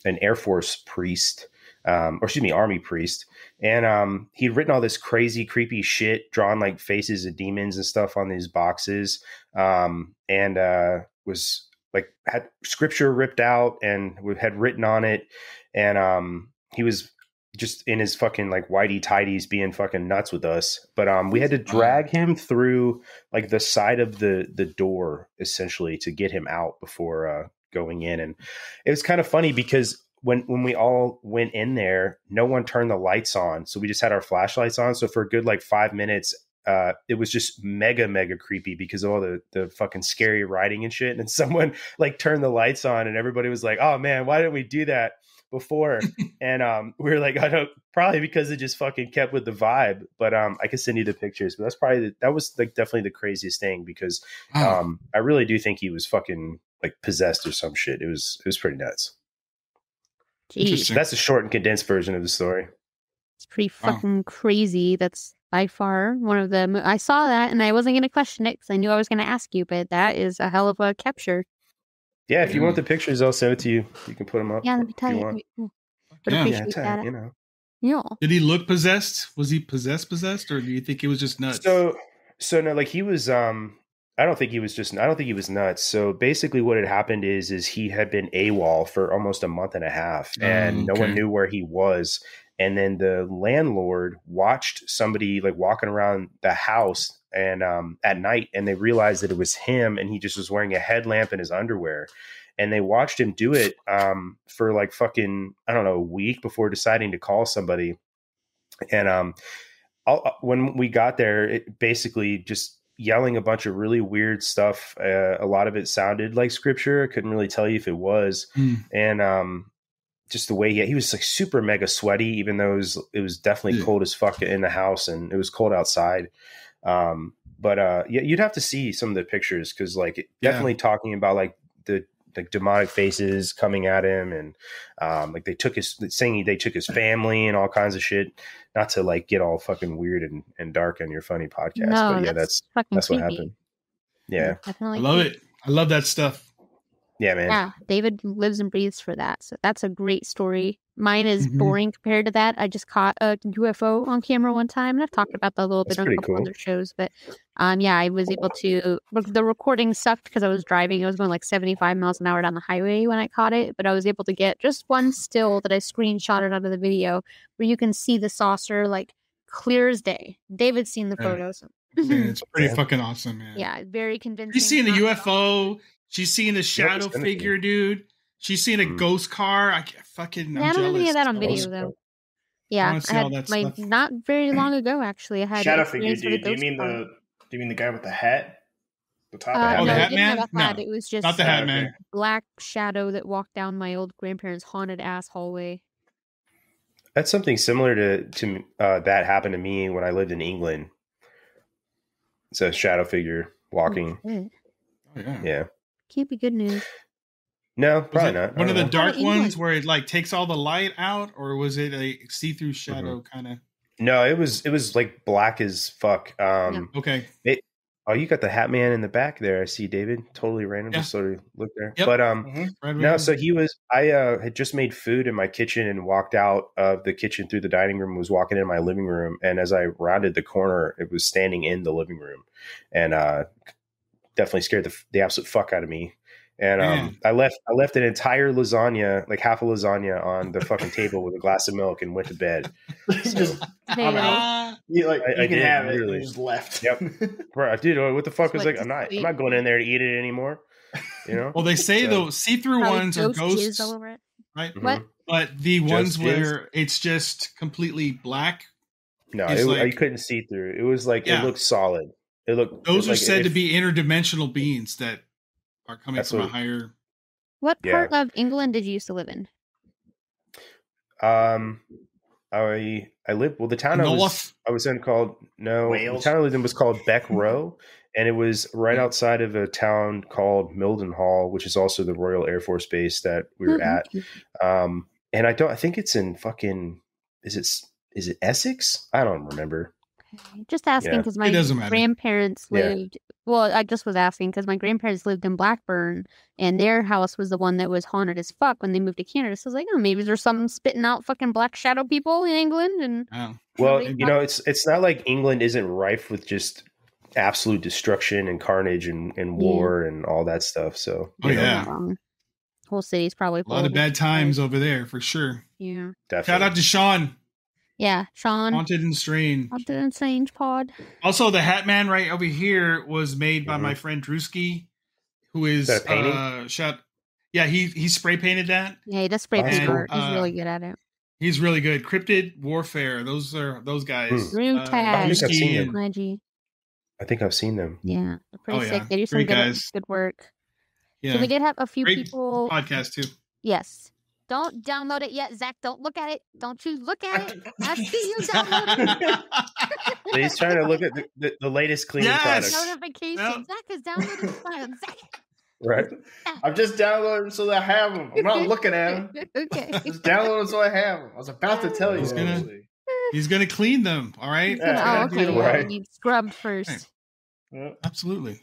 Air Force priest, Army priest. And he'd written all this crazy, creepy shit, drawn like faces of demons and stuff on these boxes. And was like had scripture ripped out and had written on it. And he was just in his fucking like whitey tidies being fucking nuts with us. But we had to drag him through like the side of the door essentially to get him out before going in. And it was kind of funny because when we all went in there, no one turned the lights on. So we just had our flashlights on. So for a good like 5 minutes, it was just mega creepy because of all the fucking scary writing and shit. And someone like turned the lights on and everybody was like, oh man, why didn't we do that before? And we were like, probably because it just fucking kept with the vibe. But I could send you the pictures, but that was like definitely the craziest thing because I really do think he was fucking like possessed or some shit. It was pretty nuts. Jeez. That's a short and condensed version of the story. It's pretty fucking crazy. That's by far one of them. I saw that and I wasn't going to question it because I knew I was going to ask you, but that is a hell of a capture. Yeah, if you want the pictures, I'll send it to you. You can put them up. Yeah, that'd be tight. Would appreciate that. You know. Yeah. Did he look possessed? Was he possessed, or do you think it was just nuts? So no, like he was. I don't think he was nuts. So basically, what had happened is he had been AWOL for almost a month and a half, and no one knew where he was. And then the landlord watched somebody like walking around the house and at night, and they realized that it was him, and he just was wearing a headlamp and his underwear. And they watched him do it for like fucking, I don't know, a week before deciding to call somebody. And when we got there, it basically just yelling a bunch of really weird stuff. A lot of it sounded like scripture. I couldn't really tell you if it was. And just the way he was like super mega sweaty, even though it was definitely cold as fuck in the house and it was cold outside. But you'd have to see some of the pictures because like definitely talking about like the like demonic faces coming at him and like they took his family and all kinds of shit. Not to like get all fucking weird and dark on your funny podcast, but yeah, that's what happened. Yeah, definitely. I love it. I love that stuff. Yeah, man. Yeah, Dayvid lives and breathes for that. So that's a great story. Mine is boring compared to that. I just caught a UFO on camera one time, and I've talked about that a little bit on a couple other shows. But yeah, I was able to. The recording sucked because I was driving. I was going like 75 miles an hour down the highway when I caught it, but I was able to get just one still that I screenshotted out of the video where you can see the saucer like clear as day. David's seen the photos. Yeah, it's pretty fucking awesome, man. Yeah, very convincing. She's seeing a UFO. She's seeing a shadow figure, dude. She's seeing a ghost car. I can't fucking. I don't have any of that on video though. Yeah, I had not very long ago actually. I had shadow figure. Do you mean the guy with the hat? The top hat? No, the it Hat didn't Man? have a hat. It was just not the Hat Man. Black shadow that walked down my old grandparents' haunted ass hallway. That's something similar to that happened to me when I lived in England. It's a shadow figure walking. Oh, yeah. Can't be good news. No, probably not. One of the dark ones where it like takes all the light out, or was it a see-through shadow kind of? No, it was like black as fuck. Okay. You got the Hat Man in the back there. I see David. Totally random. Just sort of look there. Yep. But no, so I had just made food in my kitchen and walked out of the kitchen through the dining room, was walking in my living room, and as I rounded the corner, it was standing in the living room, and definitely scared the absolute fuck out of me. And I left an entire lasagna, like half a lasagna, on the fucking table with a glass of milk and went to bed. So, I'm out. You can have it. Literally. You just left. Yep. Bro, dude, what the fuck was like? I'm not going in there to eat it anymore. You know. Well, they say those see-through ones are ghosts, all over it. Right? What? But the ones where it's just completely black. No, you couldn't see through. It was like it looked solid. Those are said to be interdimensional beings that are coming from a higher. What part of England did you used to live in? I lived the town I was in called Wales. The town I lived in was called Beck Row, and it was right outside of a town called Mildenhall, which is also the Royal Air Force Base that we were at. And I think it's in fucking is it Essex? I don't remember. Just asking because my grandparents lived. Well, I just was asking because my grandparents lived in Blackburn, and their house was the one that was haunted as fuck when they moved to Canada. So I was like, maybe there's some spitting out fucking black shadow people in England. And well, it's not like England isn't rife with just absolute destruction and carnage and war and all that stuff. So whole city's probably a lot of bad times over there for sure. Yeah, definitely. Shout out to Sean. Yeah, Sean. Haunted and Strange. Haunted and Strange pod. Also, the Hat Man right over here was made by my friend Drewski, who is that a painting? Yeah, he spray painted that. Yeah, he does spray paint art. He's really good at it. He's really good. Cryptid Warfare. Those guys. Room Tag. I think I've seen them. Yeah, they're pretty sick. They do some good work. Yeah. So we did have a few people. Podcast too. Yes. Don't download it yet, Zach. Don't look at it. Don't you look at it. I see you download it. He's trying to look at the latest cleaning products. Notification. Zach is downloading the file. Zach. Right. I'm just downloading them so that I have them. I'm not looking at them. Okay. Just download them so I have them. I was about to tell you. He's gonna clean them. All right. Okay. Right. You scrubbed first. Right. Absolutely.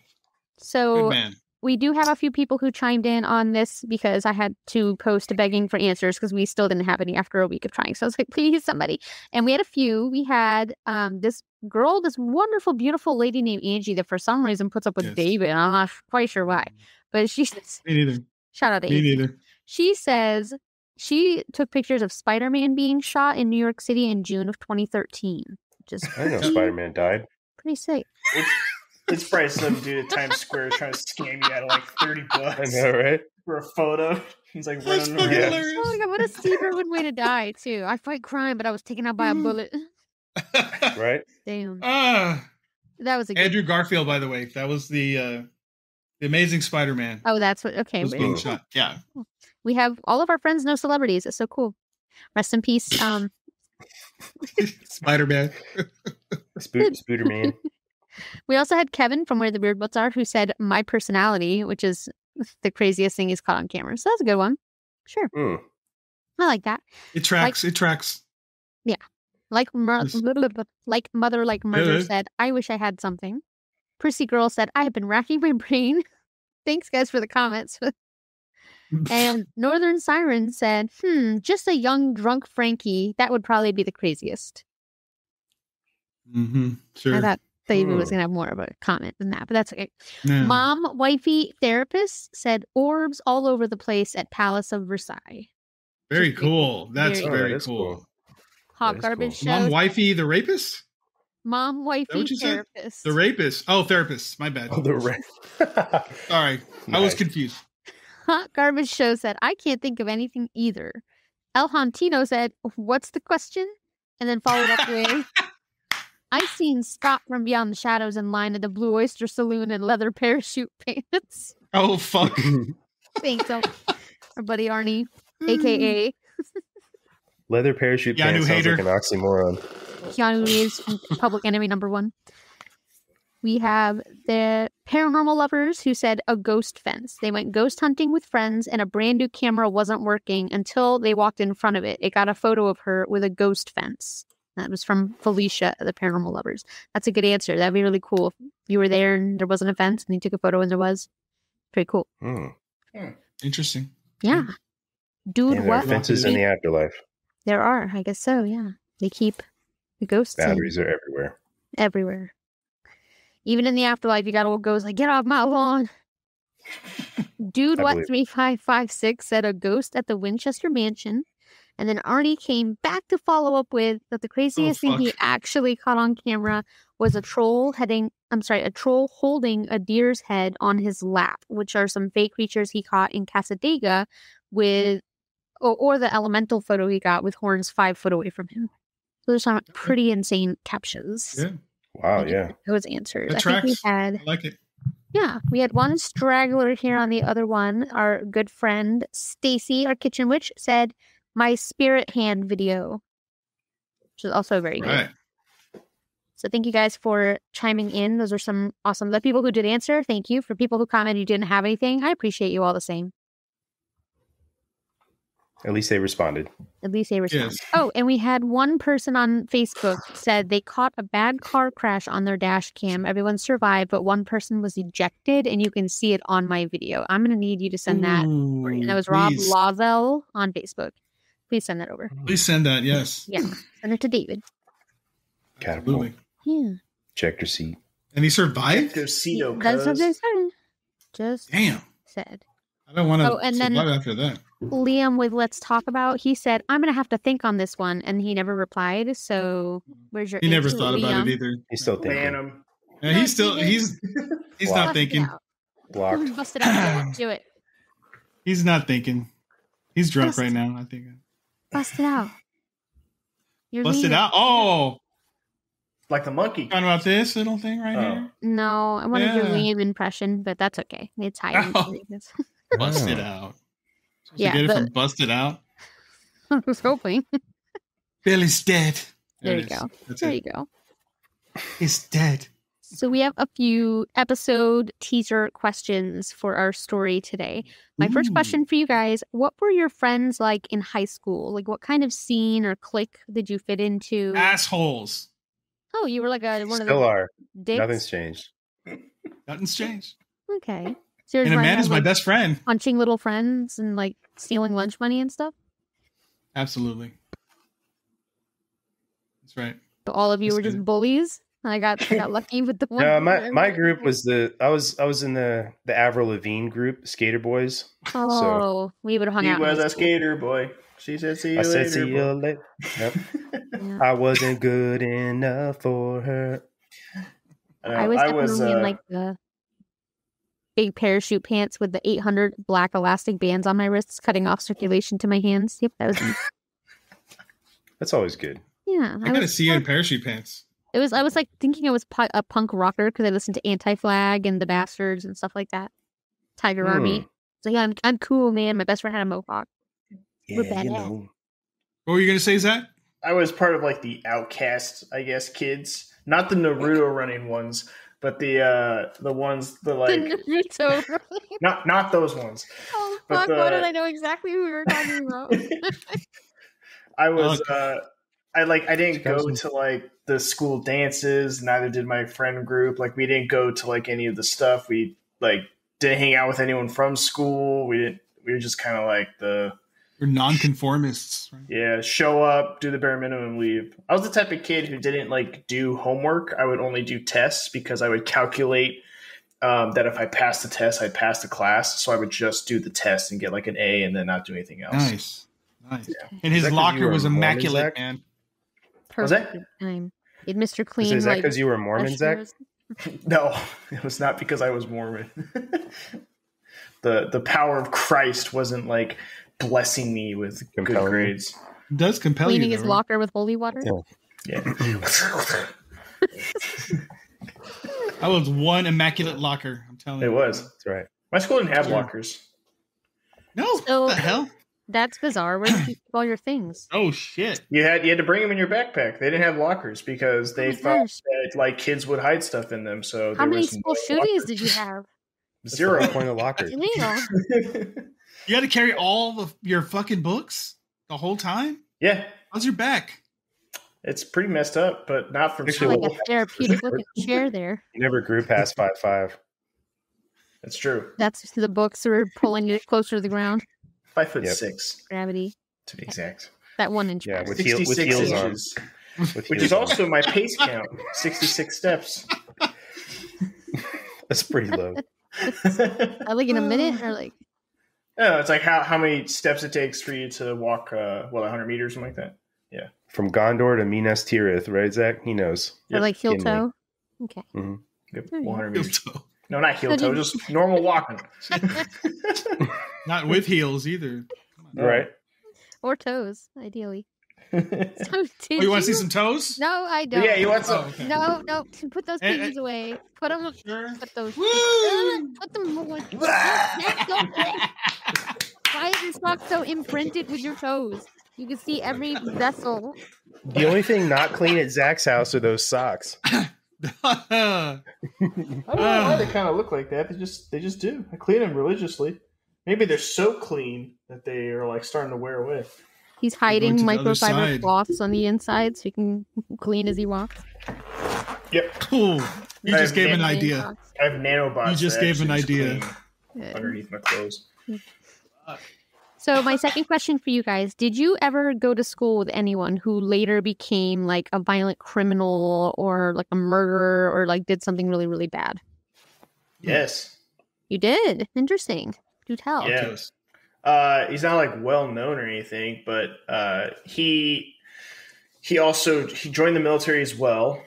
So. Good man. We do have a few people who chimed in on this because I had to post begging for answers because we still didn't have any after a week of trying. So I was like, please, somebody. And we had a few. We had this wonderful, beautiful lady named Angie that for some reason puts up with David. I'm not quite sure why. But she says, me neither. Shout out to Angie. Me neither. She says she took pictures of Spider-Man being shot in New York City in June of 2013. I know Spider-Man died. Pretty sick. It's probably some dude at Times Square trying to scam you out of like $30. I know, right? For a photo. He's like running around. Oh my God, what a Steve Irwin way to die, too. I fight crime, but I was taken out by a bullet. Right? Damn. That was a good Andrew Garfield, by the way. That was the Amazing Spider-Man. Oh, that's what. Okay. Was being shot. Yeah. We have all of our friends know celebrities. It's so cool. Rest in peace. Spider-Man. Spooderman. We also had Kevin from Where the Weird Butts Are who said my personality, which is the craziest thing he's caught on camera. So that's a good one. Sure. I like that. It tracks. Yeah. Like Mother said, I wish I had something. Prissy Girl said, I have been racking my brain. Thanks, guys, for the comments. And Northern Siren said, just a young drunk Frankie. That would probably be the craziest. Sure. I thought Dayvid was going to have more of a comment than that, but that's okay. Yeah. Mom, wifey, therapist said orbs all over the place at Palace of Versailles. Very cool. That's very cool. Hot Garbage Show. Mom, wifey, the rapist? Mom, wifey, therapist. The rapist. Oh, therapist. My bad. Oh, the Sorry. Nice. I was confused. Hot Garbage Show said, I can't think of anything either. El Hantino said, what's the question? And then followed up with, I seen Scott from Beyond the Shadows in line at the Blue Oyster Saloon in leather parachute pants. Oh, fuck. Thanks, our buddy Arnie, a.k.a. Leather parachute pants sounds like an oxymoron. Keanu Reeves from Public Enemy #1. We have the Paranormal Lovers who said a ghost fence. They went ghost hunting with friends and a brand new camera wasn't working until they walked in front of it. It got a photo of her with a ghost fence. That was from Felicia, the Paranormal Lovers. That's a good answer. That'd be really cool. If you were there and there wasn't a fence and you took a photo and there was. Pretty cool. Interesting. Yeah. Dude, there are fences in the afterlife. There are. I guess so, yeah. They keep the ghosts Batteries are everywhere. Everywhere. Even in the afterlife, you got old ghosts like, get off my lawn. Dude, what 3556 said a ghost at the Winchester Mansion. And then Arnie came back to follow up with that the craziest thing he actually caught on camera was a troll holding a deer's head on his lap, which are some fake creatures he caught in Casadega with, or the elemental photo he got with horns 5 foot away from him. So there's some pretty insane captions. Yeah. Wow, yeah. Those answers. That tracks. I like it. Yeah, we had one straggler here on the other one. Our good friend Stacy, our kitchen witch, said, my spirit hand video, which is also very good. So thank you guys for chiming in. Those are some awesome. The people who did answer, thank you. For people who commented you didn't have anything, I appreciate you all the same. At least they responded. Yes. Oh, and we had one person on Facebook said they caught a bad car crash on their dash cam. Everyone survived, but one person was ejected, and you can see it on my video. I'm going to need you to send that. And that was Rob Lavel on Facebook. Please send that over. Please send that, yes. Yeah, send it to Dayvid. Catapult. Yeah. Checked your seat. And he survived? That's what they said. Just said. I don't want to survive after that. Liam with Let's Talk About, he said, I'm going to have to think on this one. And he never replied. So where's your He never thought about it either. He's still thinking. Yeah, he's not thinking. Blocked. Bust it out. Do it. He's not thinking. He's drunk right now, I think. Bust it out. Bust it out? Oh! Like the monkey. Talking about this little thing right here? No, I wanted your Liam impression, but that's okay. It's high. Bust it out. Yeah, get it from Bust It Out? I was hoping. Billy's dead. There you go. There you go. He's dead. So we have a few episode teaser questions for our story today. My first question for you guys, what were your friends like in high school? Like what kind of scene or clique did you fit into? Assholes. Oh, you were like one of the Still are. dicks? Nothing's changed. Nothing's changed. Okay. So and Amanda's my best friend. Punching little friends and like stealing lunch money and stuff? Absolutely. That's right. So all of you were just bullies? I got lucky with the one. No, my group was I was in the Avril Lavigne group, Skater Boys. Oh, so we would have hung out. He was a skater boy. She said, "See you later." I said, "See you later." Yep. Yeah. I wasn't good enough for her. I was definitely in like the big parachute pants with the 800 black elastic bands on my wrists, cutting off circulation to my hands. Yep, that was me. That's always good. Yeah, I gotta see you in parachute pants. I was like thinking I was a punk rocker because I listened to Anti-Flag and the Bastards and stuff like that. Tiger Army. So yeah, I'm cool, man. My best friend had a mohawk. Yeah, you know. What were you gonna say, Zach? I was part of like the outcast, I guess, kids. Not the Naruto running ones, but the ones the like Naruto. not those ones. Oh fuck! Why did I know exactly who we were talking about? I was I didn't go to like the school dances, neither did my friend group. Like we didn't go to like any of the stuff. We like didn't hang out with anyone from school. We We were just kind of like We're nonconformists. Right? Yeah, show up, do the bare minimum, leave. I was the type of kid who didn't like do homework. I would only do tests because I would calculate that if I passed the test, I'd pass the class. So I would just do the test and get like an A and then not do anything else. Nice. Yeah. And his locker was Mormon, immaculate, Zach? man. Perfect time. It Mr. Clean. Is that like, because you were Mormon, Zach? No, it was not because I was Mormon. The power of Christ wasn't like blessing me with good grades. It does compel Cleaning you. his locker with holy water. Yeah. That was one immaculate locker. I'm telling you. It was. That's right. My school didn't have lockers. No, So- what the hell? That's bizarre. Where did you keep all your things? Oh shit! You had to bring them in your backpack. They didn't have lockers because they my thought gosh. that like kids would hide stuff in them. So How there many was school no shootings lockers. did you have? That's Zero. the whole point of lockers. Illegal. You had to carry all of your fucking books the whole time. Yeah, How's your back? it's pretty messed up, but not from Actually, Like school. a therapeutic looking chair there. You never grew past 5'5". It's true. That's the books were pulling it closer to the ground. 5'6" Yep. Gravity. to be exact. That 1 inch. Yeah, pass. with 66 heels on. inches, With which heels is on. also my pace count. 66 steps. That's pretty low. Like in a minute or like No, it's like how many steps it takes for you to walk, 100 meters, something like that. From Gondor to Minas Tirith, right, Zach? He knows. or like heel Give me. toe. Okay. Yep, There you go. 100 meters. No, not heel toe, just normal walking. Not with heels either. Right. Or toes, ideally. Yeah, So Oh, you want to see some toes? No, I don't. you want some? Oh, okay. No. Put those Hey, pinkies away. Put them. Sure. Put those. Woo! Put them away. Why is your sock so imprinted with your toes? You can see every vessel. The only thing not clean at Zach's house are those socks. I don't know why they kind of look like that. They just do. I clean them religiously. Maybe they're so clean that they are like starting to wear away. He's hiding Going to the other microfiber side. cloths on the inside so he can clean as he walks. Yep, Cool. You just gave an idea. I have nanobots. You just that gave an actually idea. just clean Good. underneath my clothes. So my second question for you guys, did you ever go to school with anyone who later became like a violent criminal or like a murderer or like did something really, really bad? Yes. You did? Interesting. Do tell. Yeah. He's not like well known or anything, but he joined the military as well,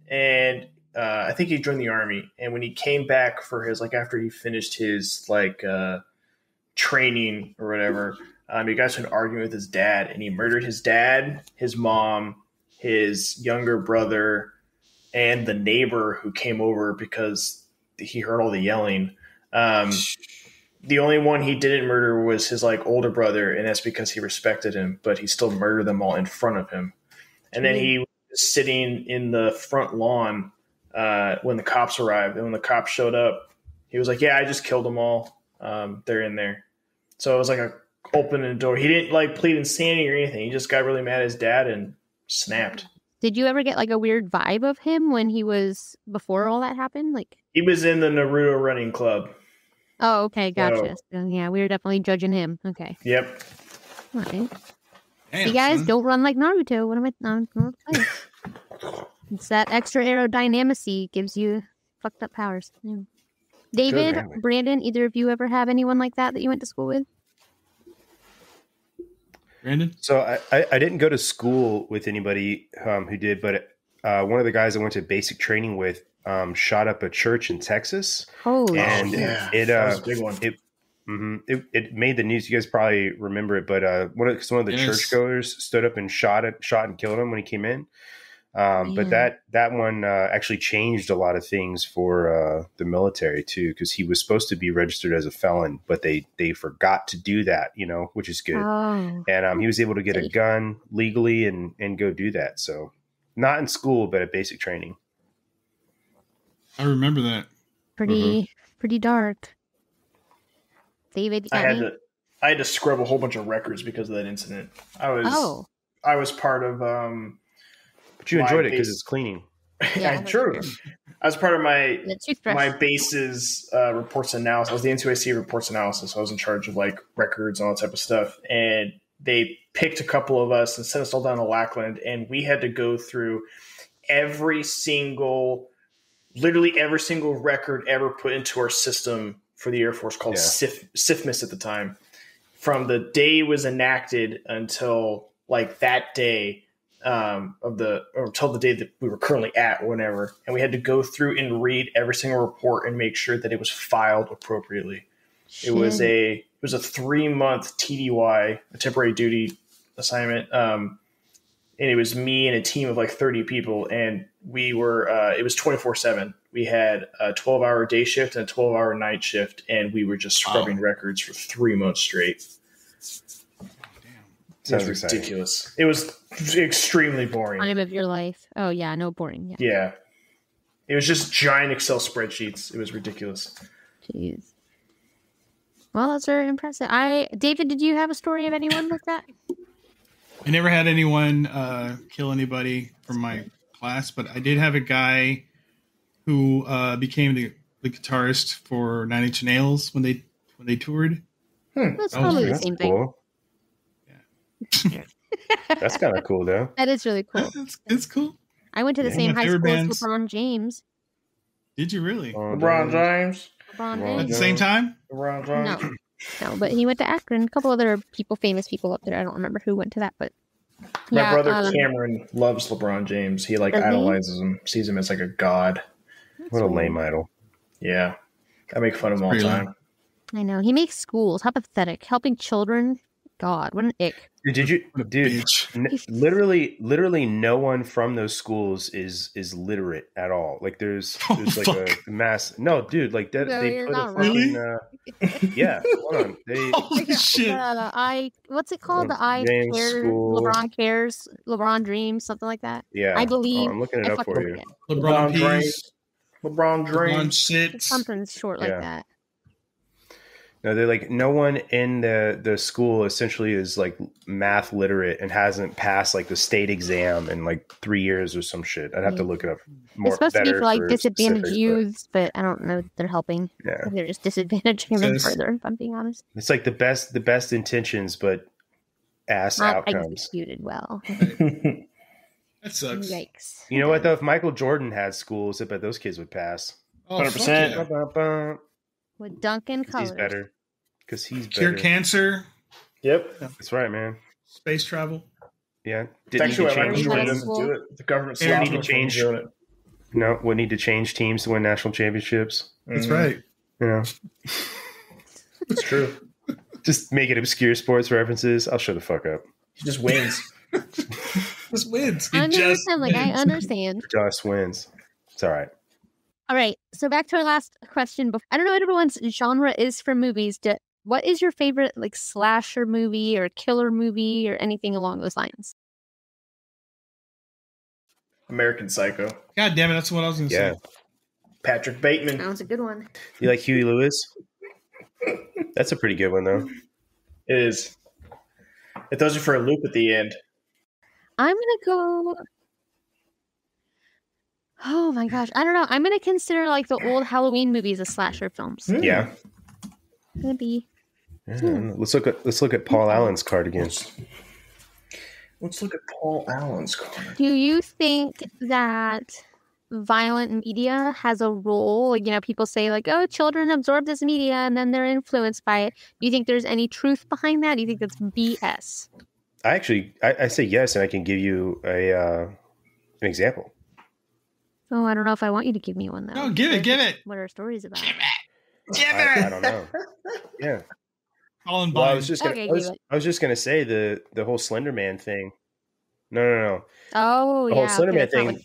and I think he joined the army. And when he came back for his after he finished his training or whatever, he got into an argument with his dad, and he murdered his dad, his mom, his younger brother, and the neighbor who came over because he heard all the yelling. The only one he didn't murder was his older brother, and that's because he respected him, but he still murdered them all in front of him. And then he was sitting in the front lawn when the cops arrived. And when the cops showed up, he was like, "Yeah, I just killed them all. They're in there." So it was like opening the door. He didn't plead insanity or anything. He just got really mad at his dad and snapped. Did you ever get like a weird vibe of him when he was before all that happened? He was in the Naruto running club. Oh, okay, gotcha. So, yeah, we were definitely judging him. Okay. Yep. All right. Damn, You guys son. don't run like Naruto. What am I? It's that extra aerodynamicy gives you fucked up powers. Yeah. David, Good. Brandon, either of you ever have anyone like that you went to school with? Brandon? So I didn't go to school with anybody who did, but one of the guys I went to basic training with shot up a church in Texas. Holy And shit. that was a big one. It made the news. You guys probably remember it, but one of the Yes. churchgoers stood up and shot and killed him when he came in. But Man. that one actually changed a lot of things for the military too, because he was supposed to be registered as a felon, but they forgot to do that, which is good. Oh, And he was able to get a Safe. gun legally and go do that. So not in school, but at basic training. I remember that. pretty dark. David, you I got had any? I had to scrub a whole bunch of records because of that incident. I was Oh, I was part of But you Live enjoyed it because base- it's cleaning. Yeah, True. I was part of my toothbrush. base's reports analysis. I was the N2AC reports analysis. So I was in charge of like records and all that type of stuff. And they picked a couple of us and sent us all down to Lackland, and we had to go through literally every single record ever put into our system for the Air Force called SIFMIS at the time. From the day it was enacted until like that day until the day that we were currently at, whenever. And we had to go through and read every single report and make sure that it was filed appropriately. Shit. It was a 3-month TDY, a temporary duty assignment. And it was me and a team of like 30 people. And we were, it was 24/7. We had a 12-hour day shift and a 12-hour night shift. And we were just scrubbing records for 3 months straight. It was ridiculous. It was extremely boring. Time of your life. Oh, yeah. No, boring. Yeah. It was just giant Excel spreadsheets. It was ridiculous. Jeez. Well, that's very impressive. David, did you have a story of anyone like that? I never had anyone kill anybody from my class, but I did have a guy who became the guitarist for Nine Inch Nails when they toured. That's probably the same thing. Cool. Yeah. That's kind of cool, though. That is really cool. It's cool. I went to the same high school as LeBron James. Did you really? LeBron James? At the same time? LeBron James? No, but he went to Akron. A couple other famous people up there. I don't remember who went to that, but my brother Cameron loves LeBron James. He idolizes him, sees him as like a god. What a lame idol. Yeah. I make fun of him all the time. I know. He makes schools. How pathetic. Helping children. God, what an ick. Literally no one from those schools is literate at all. Like there's like a mass. No, dude, like that. No, they put a fucking, yeah, hold on. Holy shit. What's it called? LeBron cares, LeBron dreams, something like that. Yeah. I believe. I'm looking it up for you. LeBron dreams. LeBron dreams. Shit. Something short like that. No, they're like no one in the school essentially is like math literate and hasn't passed like the state exam in like 3 years or some shit. I'd have to look it up more. It's supposed to be for like disadvantaged youths, but I don't know if they're helping. Yeah, they're just disadvantaging them further. If I'm being honest, it's like the best intentions, but ass not outcomes. Executed well. That sucks. Yikes! You know what though? If Michael Jordan had schools, I bet those kids would pass. 100%. With Duncan colors. He's better. Because he's better. Cure cancer. Yep. That's right, man. Space travel. Yeah. Actually, Michael Jordan doesn't do it. The government need to change. Doing it. No, we need to change teams to win national championships. That's right. Yeah. It's true. Just make it obscure sports references. I'll shut the fuck up. He just wins. Just wins. I understand. Just wins. It's all right. All right, so back to our last question. I don't know what everyone's genre is for movies. What is your favorite like slasher movie or killer movie or anything along those lines? American Psycho. God damn it, that's what I was going to say. Patrick Bateman. That was a good one. You like Huey Lewis? That's a pretty good one, though. It is. It throws you for a loop at the end. I'm going to go... Oh my gosh, I don't know. I'm gonna consider like the old Halloween movies as slasher films. Yeah, maybe. Yeah. Let's look at Paul Allen's card again. Let's look at Paul Allen's card. Do you think that violent media has a role? Like, people say like, "Oh, children absorb this media and then they're influenced by it." Do you think there's any truth behind that? Do you think that's BS? I say yes, and I can give you an example. Oh, I don't know if I want you to give me one, though. No, give it. What are stories about? Give it. I don't know. Yeah. I was just going to say the whole Slender Man thing. No. Oh, the whole Slender Man thing.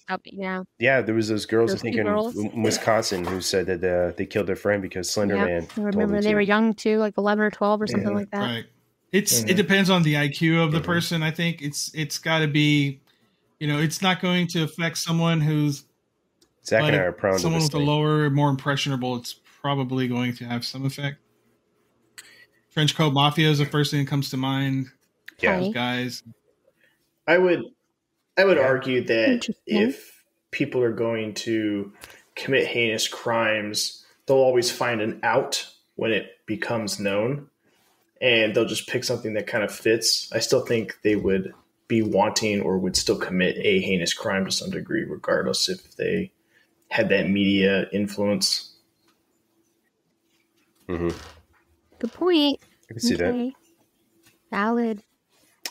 Yeah, there was those girls, those I think, in Wisconsin who said that they killed their friend because Slender Man. I remember they were young, too, like 11 or 12 or something like that. Right. It depends on the IQ of the person, I think. It's got to be, it's not going to affect someone who's Zach and I are prone someone to with a lower, more impressionable. It's probably going to have some effect. Trench coat mafia is the first thing that comes to mind. Yeah, those guys. I would argue that if people are going to commit heinous crimes, they'll always find an out when it becomes known, and they'll just pick something that kind of fits. I still think they would be wanting or would still commit a heinous crime to some degree, regardless if they had that media influence. Mm-hmm. Good point. I can see that. Valid.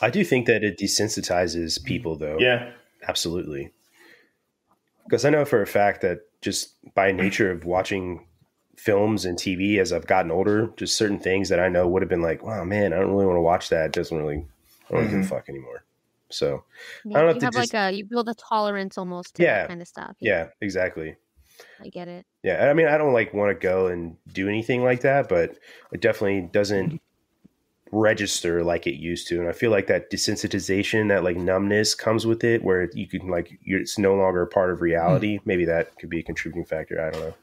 I do think that it desensitizes people, though. Yeah. Absolutely. Because I know for a fact that just by nature of watching films and TV as I've gotten older, just certain things that I know would have been like, wow, man, I don't really want to watch that. It doesn't really, I don't give a fuck anymore. So yeah, I don't you have you build a tolerance almost to that kind of stuff. Yeah, exactly. I get it. Yeah. I mean, I don't want to go and do anything like that, but it definitely doesn't register like it used to. And I feel like that desensitization, that like numbness comes with it, where you can it's no longer a part of reality. Maybe that could be a contributing factor. I don't know.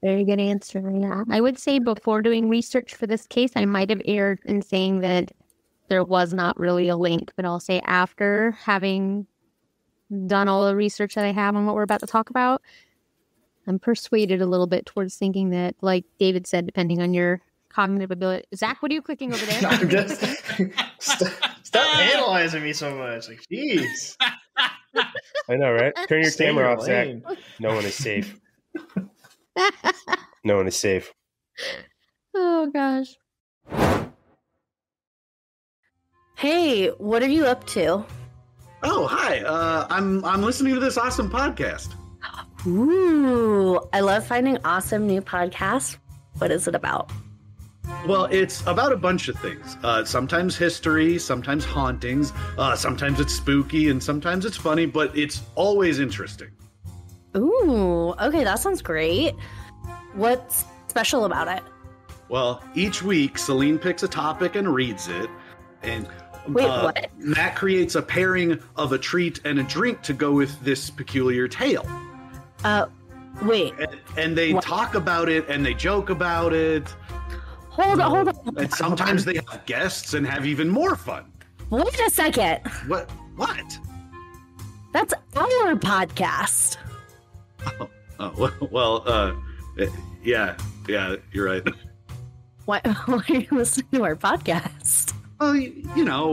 Very good answer. Yeah. I would say before doing research for this case, I might have erred in saying that there was not really a link, but I'll say after having done all the research that I have on what we're about to talk about, I'm persuaded a little bit towards thinking that, like David said, depending on your cognitive ability. Zach, what are you clicking over there? I'm just stop analyzing me so much. Like, jeez. I know, right? Turn your Stay in camera your off, Zach. lane. No one is safe. No one is safe. Oh gosh. Hey, what are you up to? Oh, hi. I'm listening to this awesome podcast. Ooh, I love finding awesome new podcasts. What is it about? Well, it's about a bunch of things. Sometimes history, sometimes hauntings, sometimes it's spooky, and sometimes it's funny, but it's always interesting. Ooh, okay, that sounds great. What's special about it? Well, each week, Celine picks a topic and reads it, and Wait, what? Matt creates a pairing of a treat and a drink to go with this peculiar tale. Wait. And they talk about it, and they joke about it. Hold on. And sometimes they have guests and have even more fun. Wait a second. What? That's our podcast. Yeah, you're right. Why are you listening to our podcast? Well, you know,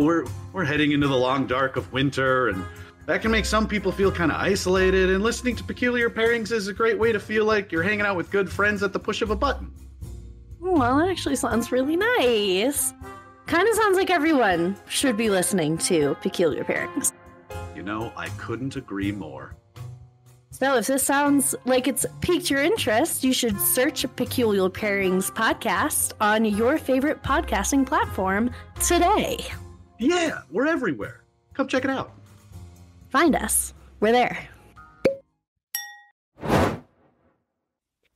we're heading into the long dark of winter, and that can make some people feel kind of isolated, and listening to Peculiar Pairings is a great way to feel like you're hanging out with good friends at the push of a button. Well, that actually sounds really nice. Kind of sounds like everyone should be listening to Peculiar Pairings. You know, I couldn't agree more. So if this sounds like it's piqued your interest, you should search Peculiar Pairings podcast on your favorite podcasting platform today. Yeah, we're everywhere. Come check it out. Find us. We're there.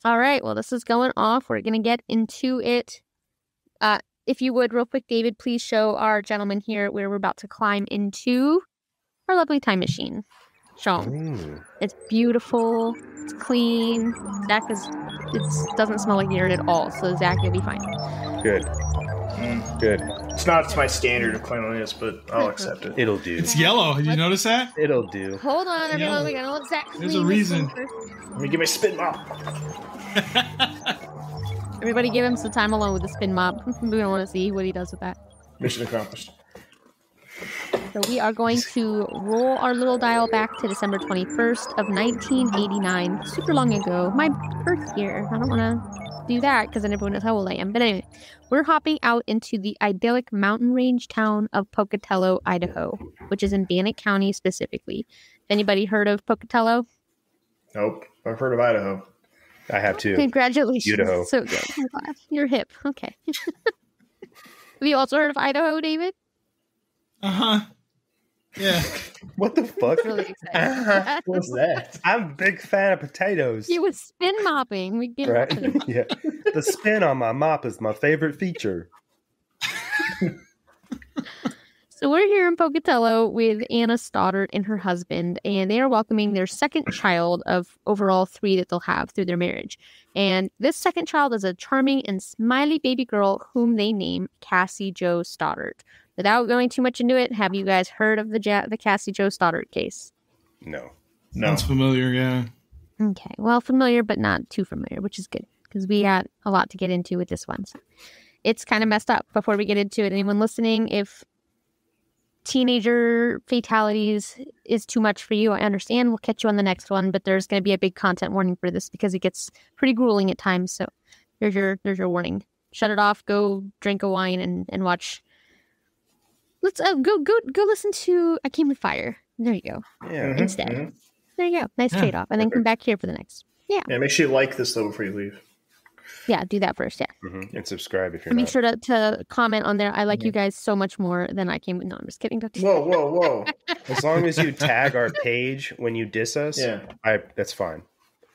All right. Well, this is going off. We're going to get into it. If you would, real quick, David, please show our gentleman here where we're about to climb into our lovely time machine. Show him. It's beautiful. It's clean. Zach it doesn't smell like urine at all. So Zach, you'll be fine. Good. Good. It's not my standard of cleanliness, but I'll accept it. It'll do. It's yellow. Did you notice that? It'll do. Hold on, everyone. We gotta let Zach clean. There's a reason. Let me get my spit mop. Everybody give him some time alone with the spin mop. We don't want to see what he does with that. Mission accomplished. So we are going to roll our little dial back to December 21st of 1989. Super long ago. My birth year. I don't want to do that because then everyone knows how old I am. But anyway, we're hopping out into the idyllic mountain range town of Pocatello, Idaho, which is in Bannock County specifically. Anybody heard of Pocatello? Nope. I've heard of Idaho. I have too. Congratulations. Idaho. So good. I'm glad. You're hip. Okay. Have you also heard of Idaho, David? Uh-huh. Yeah. What the fuck? Really excited. What's that? I'm a big fan of potatoes. He was spin mopping. We get Right? into it. Yeah. The spin on my mop is my favorite feature. So we're here in Pocatello with Anna Stoddart and her husband, and they are welcoming their second child of overall 3 that they'll have through their marriage. And this second child is a charming and smiley baby girl whom they name Cassie Jo Stoddart. Without going too much into it, have you guys heard of the Cassie Jo Stoddart case? No. No. Sounds familiar, yeah. Okay. Well, familiar, but not too familiar, which is good because we got a lot to get into with this one. So it's kind of messed up. Before we get into it, anyone listening, if teenager fatalities is too much for you, I understand. We'll catch you on the next one, but there's going to be a big content warning for this because it gets pretty grueling at times. So there's your warning. Shut it off. Go drink a wine and watch. Let's go listen to I Came with Fire. There you go. Yeah. Instead. Mhm. There you go. Nice trade-off. And then come back here for the next. Yeah. Yeah, make sure you like this, though, before you leave. Yeah, do that first. Yeah. Mm-hmm. And subscribe if you're And make not. sure to comment on there. I like you guys so much more than I came with. No, I'm just kidding. Whoa. As long as you tag our page when you diss us, Yeah. that's fine.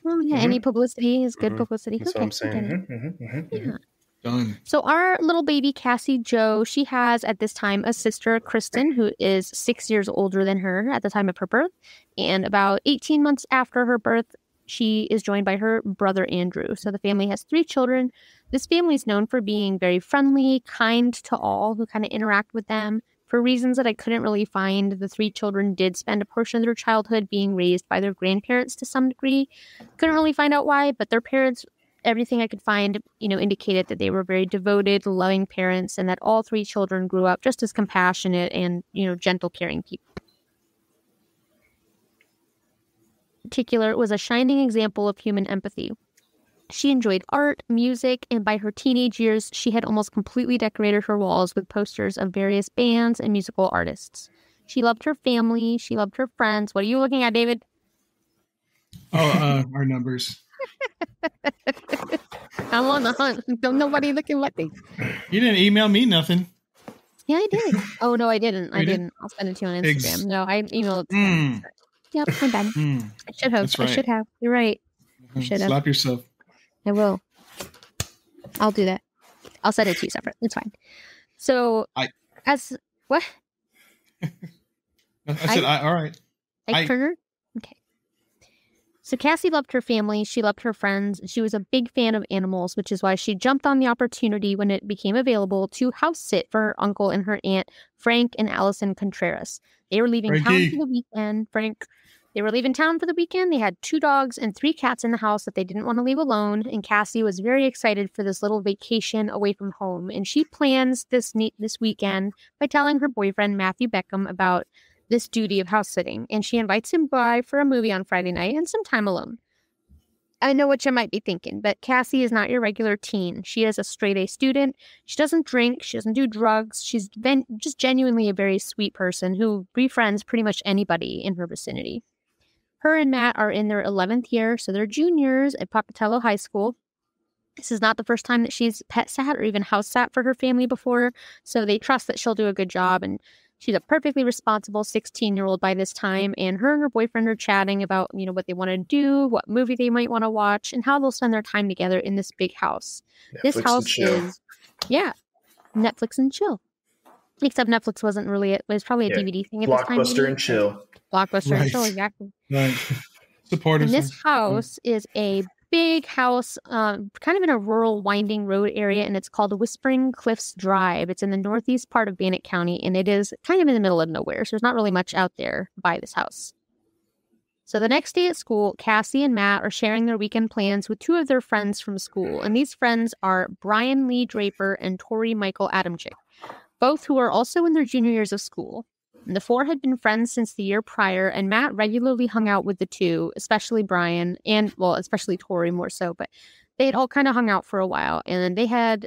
Well, yeah, any publicity is good publicity. That's what I'm saying. Yeah. Done. So our little baby, Cassie Jo, she has at this time a sister, Kristen, who is 6 years older than her at the time of her birth. And about 18 months after her birth, she is joined by her brother, Andrew. So the family has 3 children. This family is known for being very friendly, kind to all who kind of interact with them. For reasons that I couldn't really find, the 3 children did spend a portion of their childhood being raised by their grandparents to some degree. Couldn't really find out why, but their parents, everything I could find, indicated that they were very devoted, loving parents, and that all 3 children grew up just as compassionate and, gentle, caring people. In particular, was a shining example of human empathy. She enjoyed art, music, and by her teenage years, she had almost completely decorated her walls with posters of various bands and musical artists. She loved her family. She loved her friends. What are you looking at, David? Oh, our numbers. I'm on the hunt. Don't nobody looking at me. You didn't email me nothing. Yeah, I did. Oh, no, I didn't. I You did? didn't. I'll send it to you on Instagram. No, I emailed it to Mm. them. Yep, my bad. Mm. I should have. That's right. I should have. You're right. I should have. Slap yourself. I will. I'll do that. I'll send it to you separate. It's fine. So, what? I said, all right. Ike Turner? Okay. So Cassie loved her family. She loved her friends. She was a big fan of animals, which is why she jumped on the opportunity when it became available to house sit for her uncle and her aunt, Frank and Allison Contreras. They were leaving town for the weekend. They were leaving town for the weekend. They had 2 dogs and 3 cats in the house that they didn't want to leave alone. And Cassie was very excited for this little vacation away from home. And she plans this weekend by telling her boyfriend, Matthew Beckham, about this duty of house sitting. And she invites him by for a movie on Friday night and some time alone. I know what you might be thinking, but Cassie is not your regular teen. She is a straight-A student. She doesn't drink. She doesn't do drugs. She's been just genuinely a very sweet person who befriends pretty much anybody in her vicinity. Her and Matt are in their 11th year, so they're juniors at Pocatello High School. This is not the first time that she's pet sat or even house sat for her family before, so they trust that she'll do a good job, and she's a perfectly responsible 16-year-old by this time, and her boyfriend are chatting about, what they want to do, what movie they might want to watch, and how they'll spend their time together in this big house. This house is, Netflix and chill. Except Netflix wasn't really it. It was probably a DVD thing at this time. Blockbuster and chill. Blockbuster and chill, exactly. Right. Supportive. And this house is a big house, kind of in a rural winding road area, and it's called Whispering Cliffs Drive. It's in the northeast part of Bannock County, and it is kind of in the middle of nowhere, so there's not really much out there by this house. So the next day at school, Cassie and Matt are sharing their weekend plans with 2 of their friends from school, and these friends are Brian Lee Draper and Tori Michael Adamczyk, both who are also in their junior years of school. And the 4 had been friends since the year prior, and Matt regularly hung out with the 2, especially Brian, and, well, especially Tori more so, but they had all kind of hung out for a while, and they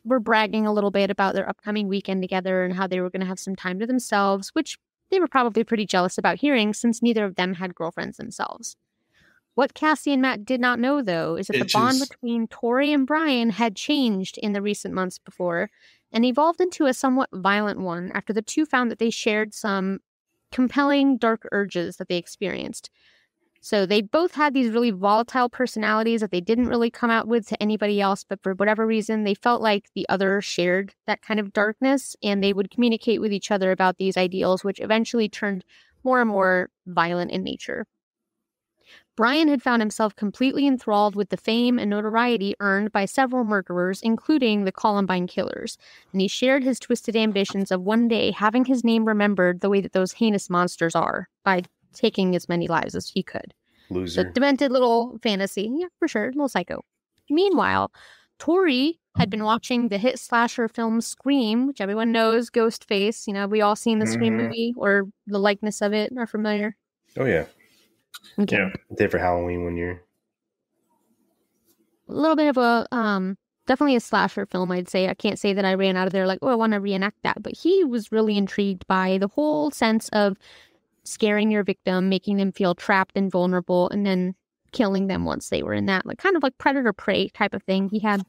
were bragging a little bit about their upcoming weekend together and how they were going to have some time to themselves, which they were probably pretty jealous about hearing since neither of them had girlfriends themselves. What Cassie and Matt did not know, though, is that the bond between Tori and Brian had changed in the recent months before, and evolved into a somewhat violent one after the 2 found that they shared some compelling dark urges that they experienced. So they both had these really volatile personalities that they didn't really come out with to anybody else, but for whatever reason, they felt like the other shared that kind of darkness, and they would communicate with each other about these ideals, which eventually turned more and more violent in nature. Brian had found himself completely enthralled with the fame and notoriety earned by several murderers, including the Columbine killers, and he shared his twisted ambitions of one day having his name remembered the way that those heinous monsters are by taking as many lives as he could. Loser. The demented little fantasy. Yeah, for sure. Little psycho. Meanwhile, Tori had been watching the hit slasher film Scream, which everyone knows, Ghostface. We all seen the Scream movie or the likeness of it are familiar. Oh, yeah. Okay. Yeah. I did for Halloween one year. A little bit of a, definitely a slasher film, I'd say. I can't say that I ran out of there like, oh, I want to reenact that. But he was really intrigued by the whole sense of scaring your victim, making them feel trapped and vulnerable, and then killing them once they were in that, like kind of like predator prey type of thing. He had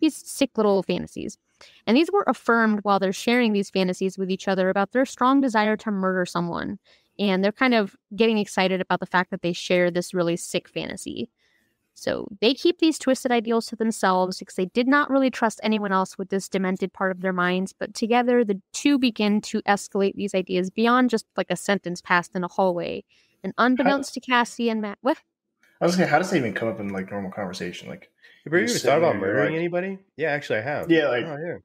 these sick little fantasies. And these were affirmed while they're sharing these fantasies with each other about their strong desire to murder someone. And they're kind of getting excited about the fact that they share this really sick fantasy. So they keep these twisted ideals to themselves because they did not really trust anyone else with this demented part of their minds. But together, the two begin to escalate these ideas beyond just like a sentence passed in a hallway. And unbeknownst to Cassie and Matt, what? I was gonna say, how does that even come up in like normal conversation? Like, Have you ever just thought about sitting there, murdering like- anybody? Yeah, actually, I have. Yeah, like- oh, yeah.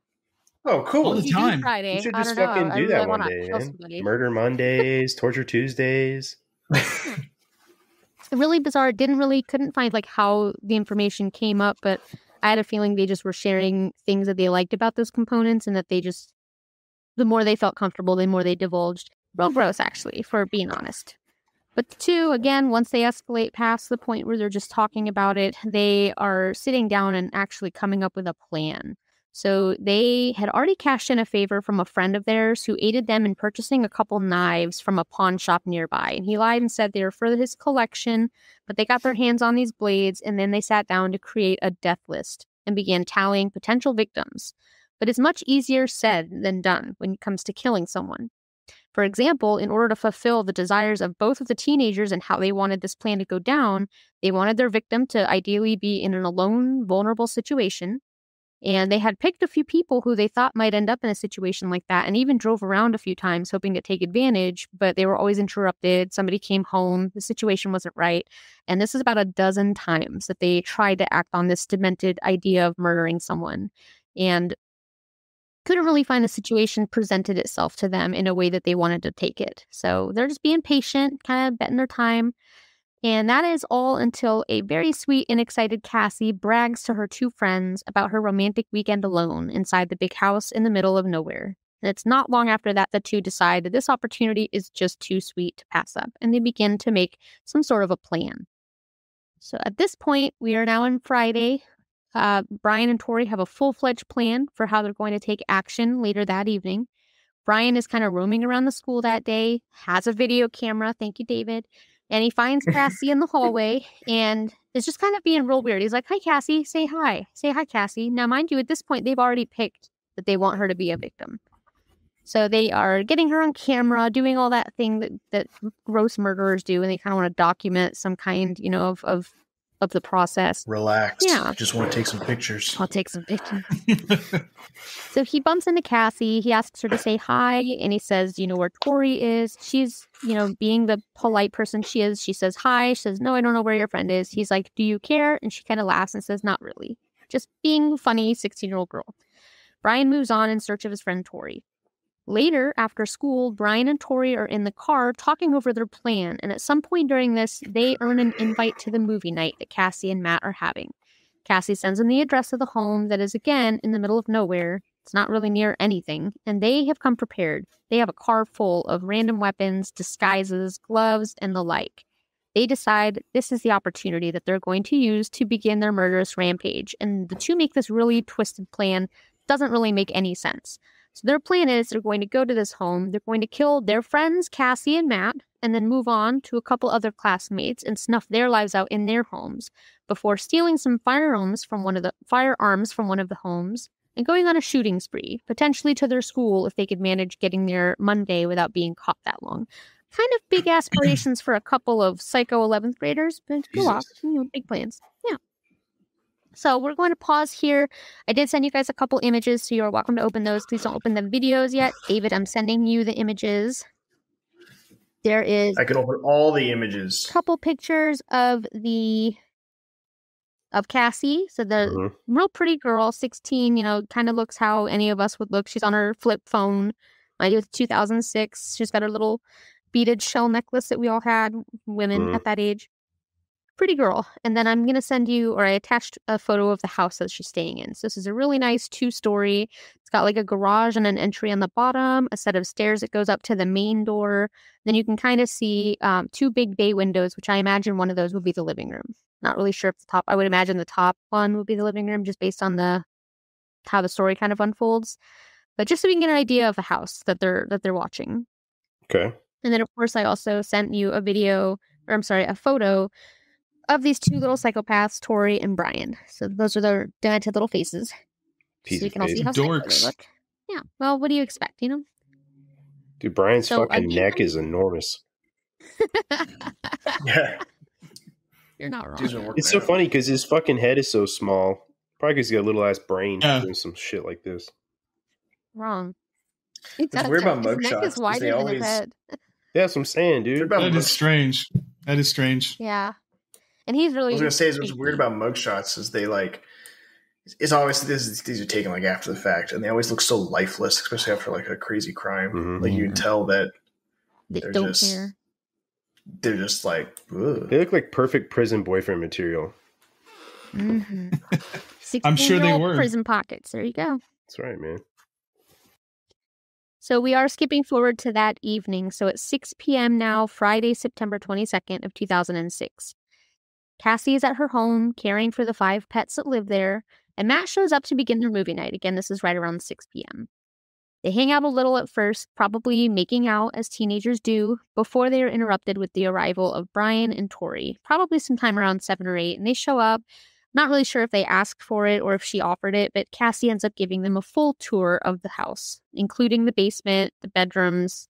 oh, cool. All the You do time. Friday. You should I just don't know. fucking I do really that one wanna day, kill man. somebody. Murder Mondays, Torture Tuesdays. Really bizarre. Couldn't find like how the information came up, but I had a feeling they just were sharing things that they liked about those components, and that they just, the more they felt comfortable, the more they divulged. Real gross, actually, for being honest. But the two, again, once they escalate past the point where they're just talking about it, they are sitting down and actually coming up with a plan. So they had already cashed in a favor from a friend of theirs who aided them in purchasing a couple knives from a pawn shop nearby. And he lied and said they were for his collection, but they got their hands on these blades, and then they sat down to create a death list and began tallying potential victims. But it's much easier said than done when it comes to killing someone. For example, in order to fulfill the desires of both of the teenagers and how they wanted this plan to go down, they wanted their victim to ideally be in an alone, vulnerable situation. And they had picked a few people who they thought might end up in a situation like that, and even drove around a few times hoping to take advantage, but they were always interrupted. Somebody came home, the situation wasn't right. And this is about a dozen times that they tried to act on this demented idea of murdering someone. And couldn't really find a situation presented itself to them in a way that they wanted to take it. So they're just being patient, kind of betting their time. And that is all until a very sweet and excited Cassie brags to her two friends about her romantic weekend alone inside the big house in the middle of nowhere. And it's not long after that the two decide that this opportunity is just too sweet to pass up, and they begin to make some sort of a plan. So at this point, we are now on Friday. Brian and Tori have a full-fledged plan for how they're going to take action later that evening. Brian is kind of roaming around the school that day, has a video camera, thank you, David, and he finds Cassie in the hallway and is just kind of being real weird. He's like, hi, Cassie, say hi. Say hi, Cassie. Now, mind you, at this point, they've already picked that they want her to be a victim. So they are getting her on camera, doing all that thing that gross murderers do, and they kind of want to document some kind, of the process. Relax. Yeah. Just want to take some pictures. I'll take some pictures. So he bumps into Cassie. He asks her to say hi, and he says, where Tori is. She's, being the polite person she is. She says hi. She says, no, I don't know where your friend is. He's like, do you care? And she kind of laughs and says, not really. Just being funny 16-year-old girl. Brian moves on in search of his friend Tori. Later, after school, Brian and Tori are in the car talking over their plan, and at some point during this, they earn an invite to the movie night that Cassie and Matt are having. Cassie sends them the address of the home that is, again, in the middle of nowhere. It's not really near anything, and they have come prepared. They have a car full of random weapons, disguises, gloves, and the like. They decide this is the opportunity that they're going to use to begin their murderous rampage, and the two make this really twisted plan. Doesn't really make any sense. So their plan is they're going to go to this home, they're going to kill their friends, Cassie and Matt, and then move on to a couple other classmates and snuff their lives out in their homes before stealing some firearms from one of the homes and going on a shooting spree, potentially to their school if they could manage getting there Monday without being caught that long. Kind of big aspirations for a couple of psycho 11th graders, but go off, big plans. Yeah. So we're going to pause here. I did send you guys a couple images, so you're welcome to open those. Please don't open the videos yet. David, I'm sending you the images. There is I can open all the images. a couple pictures of Cassie. So the real pretty girl, 16, kind of looks how any of us would look. She's on her flip phone. Mind you, it's 2006. She's got her little beaded shell necklace that we all had, women at that age. Pretty girl. And then I'm going to send you, or I attached a photo of the house that she's staying in. So this is a really nice 2-story. It's got like a garage and an entry on the bottom, a set of stairs that goes up to the main door. Then you can kind of see 2 big bay windows, which I imagine one of those would be the living room. Not really sure if the top, I would imagine the top one would be the living room just based on how the story kind of unfolds. But just so we can get an idea of the house that they're watching. Okay. And then of course I also sent you a photo of these 2 little psychopaths, Tori and Brian. So those are their demented little faces. So you can all see how psycho they look. Yeah. Well, what do you expect, you know? Dude, Brian's fucking neck is enormous. Yeah. You're not wrong. It's so funny because his fucking head is so small. Probably because he's got a little ass brain doing some shit like this. Wrong. It's weird about mugshots. His neck is wider than his head. Yeah, that's what I'm saying, dude. That is strange. That is strange. Yeah. And he's really... I was going to say, what's weird about mugshots is they like... It's always... These are taken like after the fact, and they always look so lifeless, especially after like a crazy crime. Mm-hmm. Like you can tell that they don't care. They're just like... Ugh. They look like perfect prison boyfriend material. Mm-hmm. I'm sure they were. Prison pockets. There you go. That's right, man. So we are skipping forward to that evening. So it's 6 p.m. now, Friday, September 22nd of 2006. Cassie is at her home, caring for the 5 pets that live there, and Matt shows up to begin their movie night. Again, this is right around 6 p.m. They hang out a little at first, probably making out as teenagers do, before they are interrupted with the arrival of Brian and Tori, probably sometime around 7 or 8, and they show up. Not really sure if they asked for it or if she offered it, but Cassie ends up giving them a full tour of the house, including the basement, the bedrooms,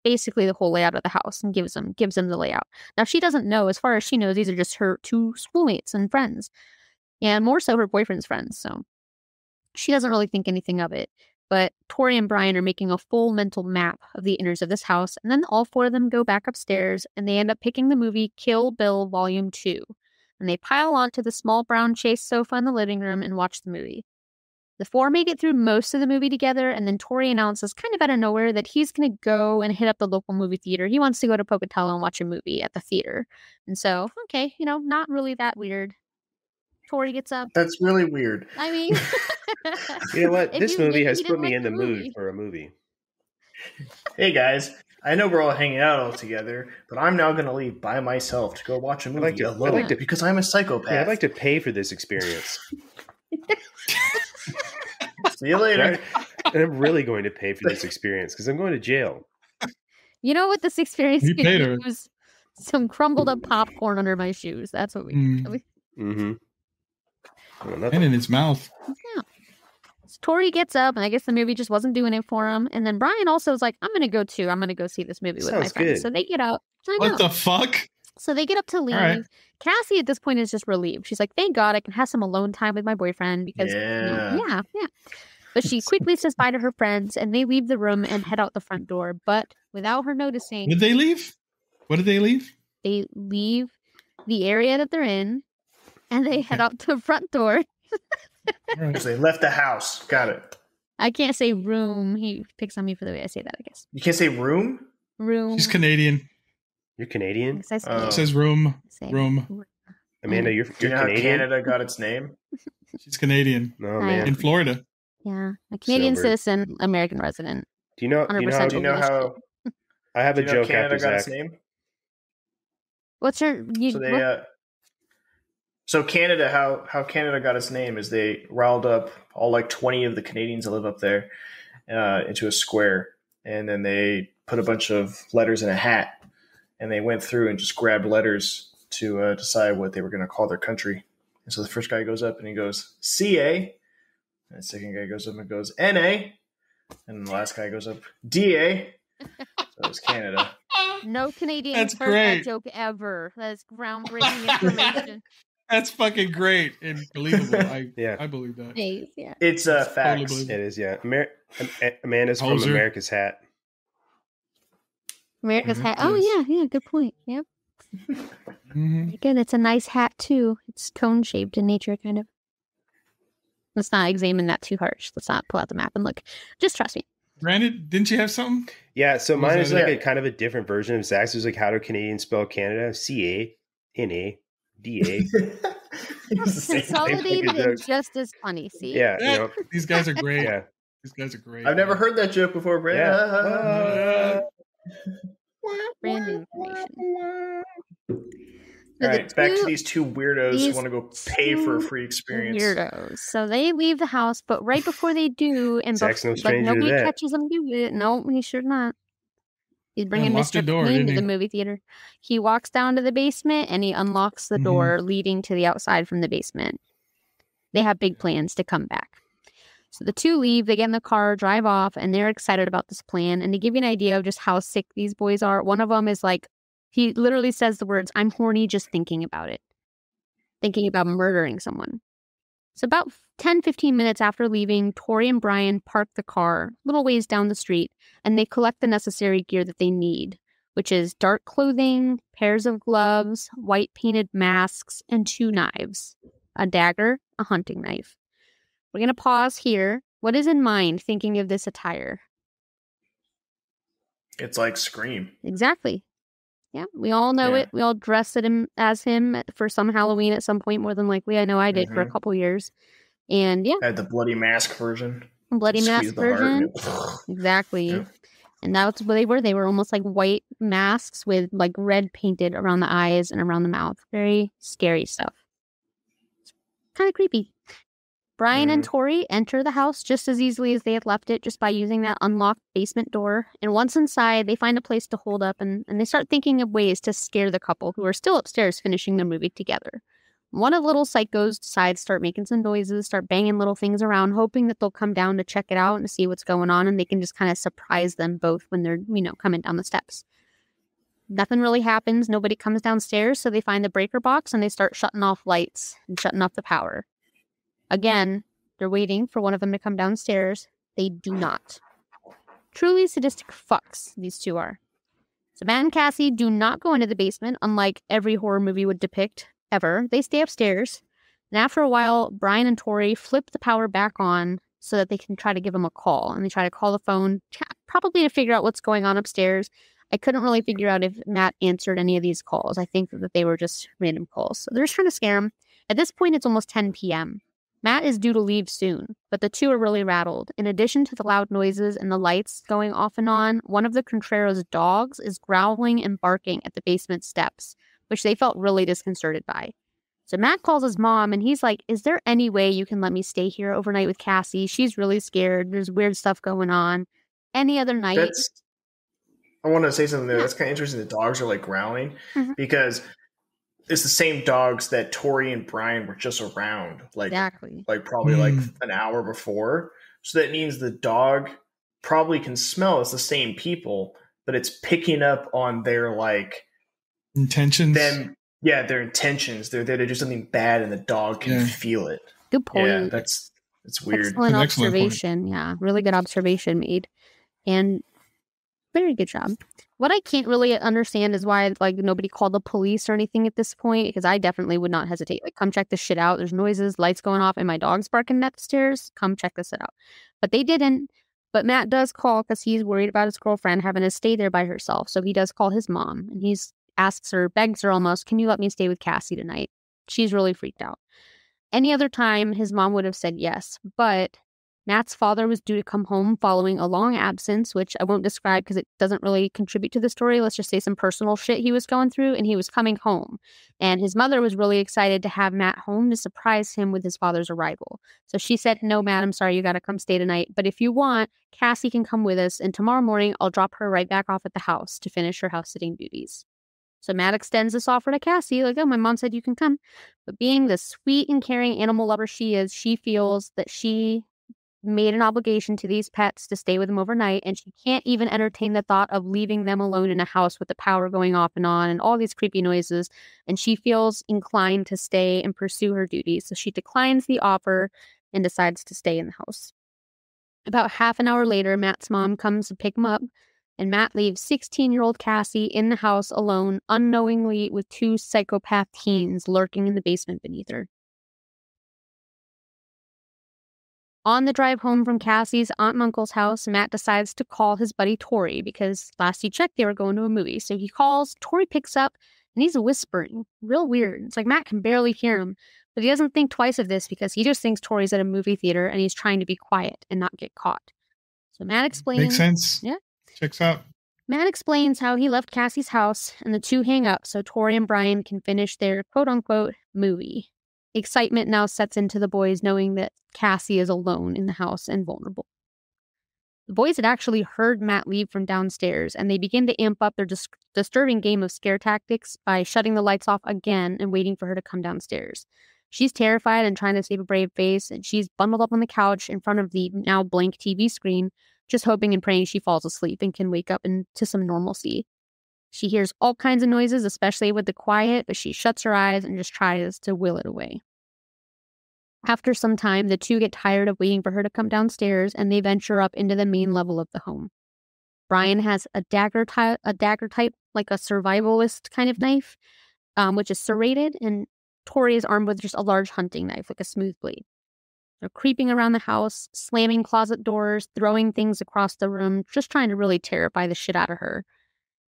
basically the whole layout of the house, and gives them the layout. Now, she doesn't know. As far as she knows, these are just her 2 schoolmates and friends, and more so her boyfriend's friends, so she doesn't really think anything of it. But Tori and Brian are making a full mental map of the innards of this house, and then all 4 of them go back upstairs, and they end up picking the movie Kill Bill Volume 2. And they pile onto the small brown chaise sofa in the living room and watch the movie. The 4 make it through most of the movie together, and then Tori announces kind of out of nowhere that he's going to go and hit up the local movie theater. He wants to go to Pocatello and watch a movie at the theater. And so, okay, not really that weird. Tori gets up. That's really weird. I mean... You know what? This movie has put me in the mood for a movie. Hey, guys. I know we're all hanging out all together, but I'm now going to leave by myself to go watch a movie alone because I'm a psychopath. Yeah, I'd like to pay for this experience. See you later. And I'm really going to pay for this experience because I'm going to jail. You know what this experience could use? Some crumbled up popcorn under my shoes. That's what we do. Mm-hmm. And in his mouth. Yeah. So Tori gets up, and I guess the movie just wasn't doing it for him. And then Brian also was like, I'm going to go too. I'm going to go see this movie with my friends. So they get up. What the fuck? So they get up to leave. Right. Cassie at this point is just relieved. She's like, thank God I can have some alone time with my boyfriend because, yeah. But she quickly says bye to her friends, and they leave the room and head out the front door. But without her noticing. Did they leave? What did they leave? They leave the area that they're in, and they head out the front door. Because they left the house. Got it. I can't say room. He picks on me for the way I say that, I guess. You can't say room? Room. She's Canadian. You're Canadian? It says room. Room. Amanda, you're Do you know Canadian? how Canada got its name? She's Canadian. No, man. In Florida. Yeah. A Canadian citizen, American resident. Do you know how I have a joke Canada after got Zach. its name? What's your... So Canada, how Canada got its name is they riled up all like 20 of the Canadians that live up there into a square, and then they put a bunch of letters in a hat, and they went through and just grabbed letters to decide what they were going to call their country. And so the first guy goes up and he goes CA, and the second guy goes up and goes NA, and the last guy goes up DA. So it's Canada. No Canadians heard that joke ever. That is groundbreaking information. That's fucking great and believable. I believe that. Yeah. It's facts. It is, yeah. Amanda's from America's Hat. America's Hat. Oh, yeah. Good point. Yep. Again, it's a nice hat, too. It's cone-shaped in nature, kind of. Let's not examine that too harsh. Let's not pull out the map and look. Just trust me. Brandon, didn't you have something? Yeah, so What was mine is that? like a kind of a different version of Zach's. It was like, how do Canadians spell Canada? CANADA. Consolidated and just as funny. See? Yeah, Yeah, these guys are great. Yeah. These guys are great. I've never heard that joke before, Brandon. Brand information. All right, back to these two weirdos who want to go pay for a free experience. Weirdos. So they leave the house, but right before they do, and Zach's no like stranger to nobody that. catches them do it. No, he sure not. He's bringing locked the Mr. door, Clean didn't to he? the movie theater. He walks down to the basement and he unlocks the Mhm. door leading to the outside from the basement. They have big plans to come back. So the two leave, they get in the car, drive off, and they're excited about this plan. And to give you an idea of just how sick these boys are, one of them is like, he literally says the words, "I'm horny just thinking about it." Thinking about murdering someone. So about 10-15 minutes after leaving, Tori and Brian park the car a little ways down the street, and they collect the necessary gear that they need, which is dark clothing, pairs of gloves, white painted masks, and 2 knives, a dagger, a hunting knife. We're going to pause here. What is in mind thinking of this attire? It's like Scream. Exactly. Yeah, we all know it. We all dressed as him for some Halloween at some point, more than likely. I know I did for a couple years. And yeah. I had the bloody mask version. Bloody mask version. Exactly. Yeah. And that's what they were. They were almost like white masks with like red painted around the eyes and around the mouth. Very scary stuff. Kind of creepy. Brian and Tori enter the house just as easily as they had left it, just by using that unlocked basement door. And once inside, they find a place to hold up, and they start thinking of ways to scare the couple who are still upstairs finishing their movie together. One of the little psychos decides to start making some noises, start banging little things around, hoping that they'll come down to check it out and see what's going on, and they can just kind of surprise them both when they're, coming down the steps. Nothing really happens. Nobody comes downstairs, so they find the breaker box and they start shutting off lights and shutting off the power. Again, they're waiting for one of them to come downstairs. They do not. Truly sadistic fucks, these two are. So Matt and Cassie do not go into the basement, unlike every horror movie would depict, ever. They stay upstairs. And after a while, Brian and Tori flip the power back on so that they can try to give them a call. And they try to call the phone, probably to figure out what's going on upstairs. I couldn't really figure out if Matt answered any of these calls. I think that they were just random calls. So they're just trying to scare him. At this point, it's almost 10 p.m. Matt is due to leave soon, but the two are really rattled. In addition to the loud noises and the lights going off and on, one of the Contreras' dogs is growling and barking at the basement steps, which they felt really disconcerted by. So Matt calls his mom, and he's like, "Is there any way you can let me stay here overnight with Cassie? She's really scared. There's weird stuff going on. Any other night?" I want to say something there. That's kind of interesting. The dogs are like growling because it's the same dogs that Tori and Brian were just around, like probably like an hour before. So that means the dog probably can smell it's the same people, but it's picking up on their like intentions. Their intentions. They're there to do something bad, and the dog can feel it. Good point. Yeah, that's weird. Excellent observation. Yeah, really good observation made, and very good job. What I can't really understand is why nobody called the police or anything at this point, because I definitely would not hesitate. Come check this shit out. There's noises, lights going off, and my dog's barking at the stairs. Come check this out. But they didn't. But Matt does call because he's worried about his girlfriend having to stay there by herself. So he does call his mom, and asks her, begs her almost, "Can you let me stay with Cassie tonight?" She's really freaked out. Any other time, his mom would have said yes, but Matt's father was due to come home following a long absence, which I won't describe because it doesn't really contribute to the story. Let's just say some personal shit he was going through, and he was coming home. And his mother was really excited to have Matt home to surprise him with his father's arrival. So she said, "No, Matt, I'm sorry, you got to come stay tonight. But if you want, Cassie can come with us, and tomorrow morning I'll drop her right back off at the house to finish her house-sitting duties." So Matt extends this offer to Cassie, like, "Oh, my mom said you can come." But being the sweet and caring animal lover she is, she feels that she made an obligation to these pets to stay with them overnight, and she can't even entertain the thought of leaving them alone in a house with the power going off and on and all these creepy noises, and she feels inclined to stay and pursue her duties. So she declines the offer and decides to stay in the house. About half an hour later, Matt's mom comes to pick him up, and Matt leaves 16-year-old Cassie in the house alone, unknowingly, with 2 psychopath teens lurking in the basement beneath her. On the drive home from Cassie's aunt and uncle's house, Matt decides to call his buddy Tori because last he checked, they were going to a movie. So he calls, Tori picks up, and he's whispering. Real weird. It's like Matt can barely hear him, but he doesn't think twice of this because he just thinks Tori's at a movie theater and he's trying to be quiet and not get caught. So Matt explains. Makes sense. Yeah. Checks out. Matt explains how he left Cassie's house and the two hang up so Tori and Brian can finish their quote-unquote movie. Excitement now sets into the boys knowing that Cassie is alone in the house and vulnerable. The boys had actually heard Matt leave from downstairs, and they begin to amp up their disturbing game of scare tactics by shutting the lights off again and waiting for her to come downstairs. She's terrified and trying to save a brave face, and she's bundled up on the couch in front of the now blank TV screen, just hoping and praying she falls asleep and can wake up into some normalcy. She hears all kinds of noises, especially with the quiet, but she shuts her eyes and just tries to will it away. After some time, the two get tired of waiting for her to come downstairs, and they venture up into the main level of the home. Brian has a dagger type, like a survivalist kind of knife, which is serrated, and Tori is armed with just a large hunting knife, like a smooth blade. They're creeping around the house, slamming closet doors, throwing things across the room, just trying to really terrify the shit out of her.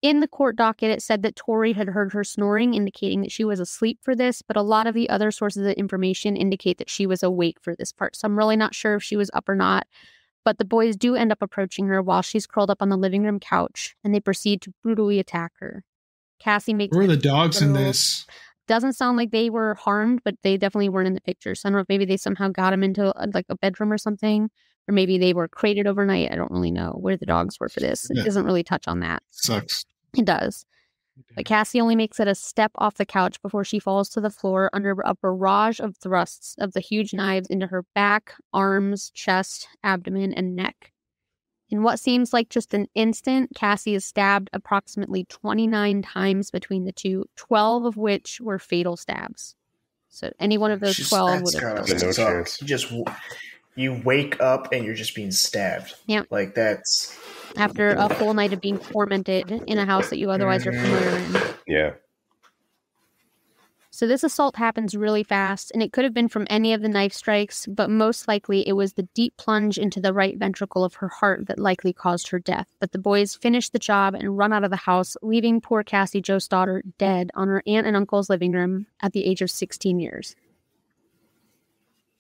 In the court docket, it said that Tori had heard her snoring, indicating that she was asleep for this, but a lot of the other sources of information indicate that she was awake for this part, so I'm really not sure if she was up or not. But the boys do end up approaching her while she's curled up on the living room couch, and they proceed to brutally attack her. Cassie makes... Where are the dogs in this? Doesn't sound like they were harmed, but they definitely weren't in the picture. So I don't know if maybe they somehow got them into a bedroom or something, or maybe they were crated overnight. I don't really know where the dogs were for this. It doesn't really touch on that. Sucks. It does. But Cassie only makes it a step off the couch before she falls to the floor under a barrage of thrusts of the huge knives into her back, arms, chest, abdomen, and neck. In what seems like just an instant, Cassie is stabbed approximately 29 times between the two, 12 of which were fatal stabs. So any one of those 12 would have killed her. No chance. You wake up and you're just being stabbed. Yeah. Like that's... After a full night of being tormented in a house that you otherwise are familiar in. Yeah. So this assault happens really fast, and it could have been from any of the knife strikes, but most likely it was the deep plunge into the right ventricle of her heart that likely caused her death. But the boys finish the job and run out of the house, leaving poor Cassie Jo Stoddart dead on her aunt and uncle's living room at the age of 16 years.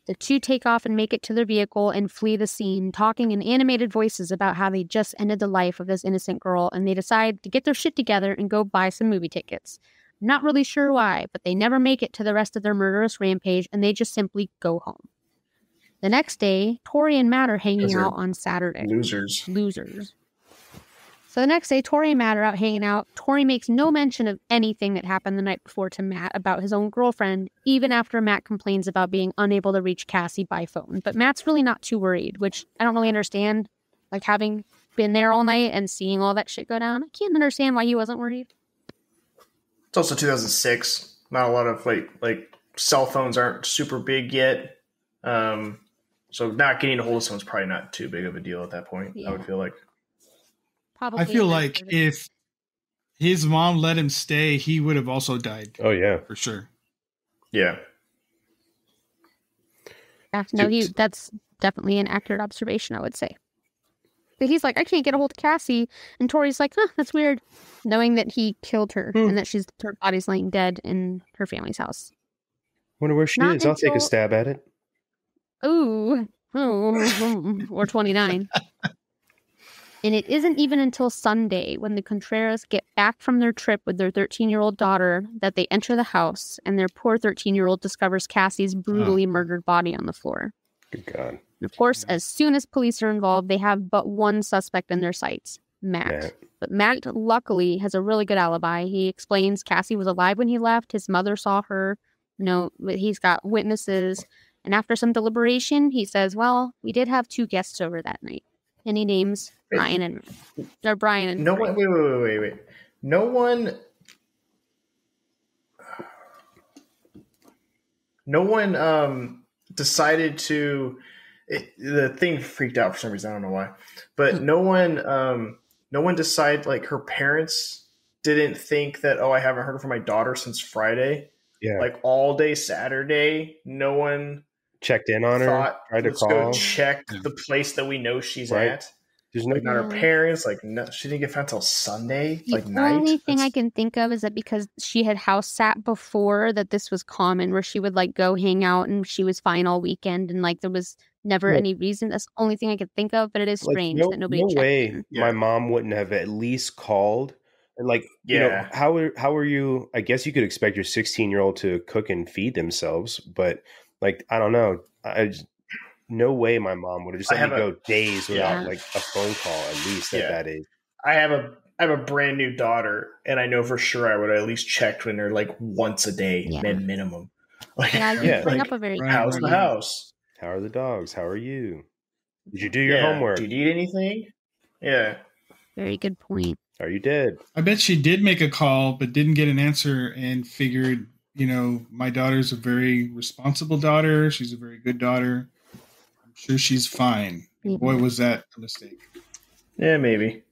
The two take off and make it to their vehicle and flee the scene, talking in animated voices about how they just ended the life of this innocent girl, and they decide to get their shit together and go buy some movie tickets. Not really sure why, but they never make it to the rest of their murderous rampage, and they just simply go home. The next day, Tori and Matt are hanging out on Saturday. Losers. So the next day, Tori and Matt are out hanging out. Tori makes no mention of anything that happened the night before to Matt about his own girlfriend, even after Matt complains about being unable to reach Cassie by phone. But Matt's really not too worried, which I don't really understand. Like, having been there all night and seeing all that shit go down, I can't understand why he wasn't worried. It's also 2006. Not a lot of like cell phones aren't super big yet. So not getting a hold of someone's probably not too big of a deal at that point. Yeah. I would feel like. Probably I feel like if his mom let him stay, he would have also died. Oh yeah, for sure. Yeah. No, that's definitely an accurate observation, I would say. But he's like, I can't get a hold of Cassie. And Tori's like, that's weird. Knowing that he killed her and that her body's laying dead in her family's house. Wonder where she is. I'll take a stab at it. Ooh. Or 29. And it isn't even until Sunday, when the Contreras get back from their trip with their 13-year-old daughter, that they enter the house, and their poor 13-year-old discovers Cassie's brutally murdered body on the floor. Good God. And of course, as soon as police are involved, they have but one suspect in their sights, Matt. But Matt, luckily, has a really good alibi. He explains Cassie was alive when he left. His mother saw her. He's got witnesses. And after some deliberation, he says, well, we did have 2 guests over that night. And he names Brian and no one. Wait. No one decided to. The thing freaked out for some reason. I don't know why, but no one decided. Like, her parents didn't think that. Oh, I haven't heard from my daughter since Friday. Yeah, like all day Saturday. No one checked in on her, thought, tried to let's call. go check the place that we know she's at. There's no, like not her parents. Like no, she didn't get found until Sunday. The only thing I can think of is that because she had house sat before, that this was common, where she would like go hang out and she was fine all weekend, and like there was never any reason. That's the only thing I could think of, but it is strange that nobody checked in. My mom wouldn't have at least called. And like, you know, how are you? I guess you could expect your 16-year-old to cook and feed themselves, but like, I don't know. No way my mom would have just let me go days without like a phone call at least at that age. I have a brand new daughter, and I know for sure I would have at least checked with her like once a day, minimum. Like, bring up a very how's the house? How are the dogs? How are you? Did you do your homework? Did you eat anything? Yeah. Very good point. Are you dead? I bet she did make a call, but didn't get an answer and figured, you know, my daughter's a very responsible daughter. She's a very good daughter. Sure, she's fine. Boy, was that a mistake. Yeah, maybe.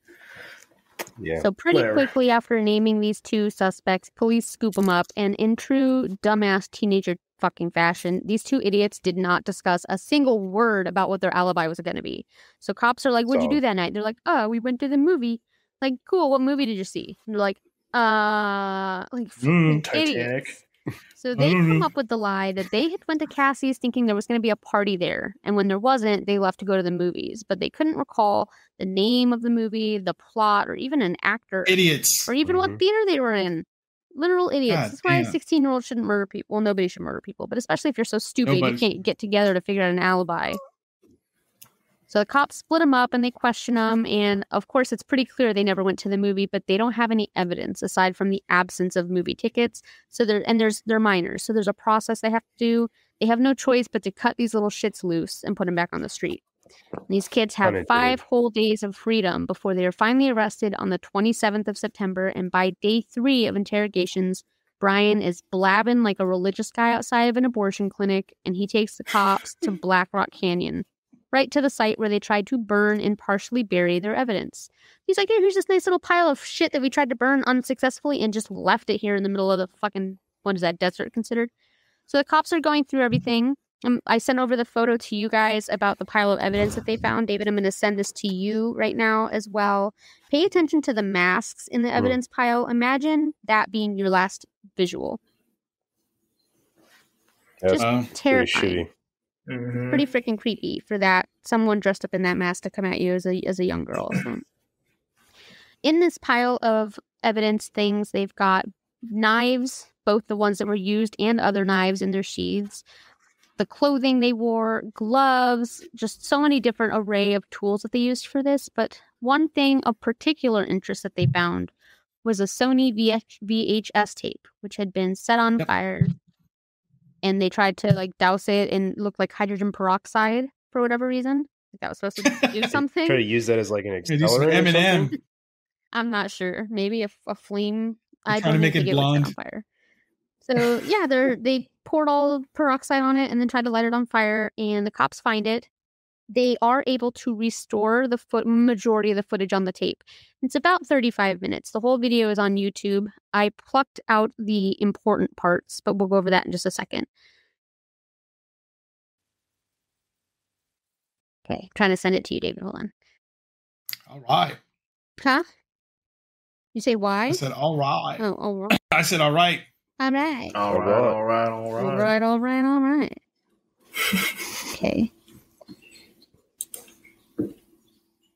Yeah. So pretty quickly after naming these two suspects, police scoop them up, and in true dumbass teenager fucking fashion, these two idiots did not discuss a single word about what their alibi was going to be. So cops are like, "What'd you do that night?" They're like, "Oh, we went to the movie." Like, cool. What movie did you see? And they're like, Titanic. Idiots. So they come up with the lie that they had went to Cassie's thinking there was going to be a party there. And when there wasn't, they left to go to the movies. But they couldn't recall the name of the movie, the plot, or even an actor. Idiots. Or even what theater they were in. Literal idiots. That's why a 16-year-old shouldn't murder people. Well, nobody should murder people. But especially if you're so stupid, you can't get together to figure out an alibi. So the cops split them up and they question them. And of course, it's pretty clear they never went to the movie, but they don't have any evidence aside from the absence of movie tickets. So they're minors. So there's a process they have to do. They have no choice but to cut these little shits loose and put them back on the street. And these kids have 5 whole days of freedom before they are finally arrested on the 27th of September. And by day 3 of interrogations, Brian is blabbing like a religious guy outside of an abortion clinic. And he takes the cops to Black Rock Canyon, right to the site where they tried to burn and partially bury their evidence. He's like, hey, here's this nice little pile of shit that we tried to burn unsuccessfully and just left it here in the middle of the fucking, what is that, desert considered? So the cops are going through everything. I sent over the photo to you guys about the pile of evidence that they found. David, I'm going to send this to you right now as well. Pay attention to the masks in the evidence pile. Imagine that being your last visual. That's just terrifying. Pretty freaking creepy for that someone dressed up in that mask to come at you as a young girl. So. In this pile of evidence things, they've got knives, both the ones that were used and other knives in their sheaths, the clothing they wore, gloves, just so many different array of tools that they used for this. But one thing of particular interest that they found was a Sony VHS tape, which had been set on fire. And they tried to like douse it and look like hydrogen peroxide for whatever reason. Like that was supposed to do something. Try to use that as like an accelerator. M&M. I'm not sure. Maybe a flame. I don't think it blonde. On fire. So yeah, they poured all the peroxide on it and then tried to light it on fire. And the cops find it. They are able to restore the majority of the footage on the tape. It's about 35 minutes. The whole video is on YouTube. I plucked out the important parts, but we'll go over that in just a second. Okay, trying to send it to you, David. Hold on. All right. Huh? You say why? I said all right. Oh, all right. I said all right. All right. All right. All right. All right. All right. All right. All right. Okay.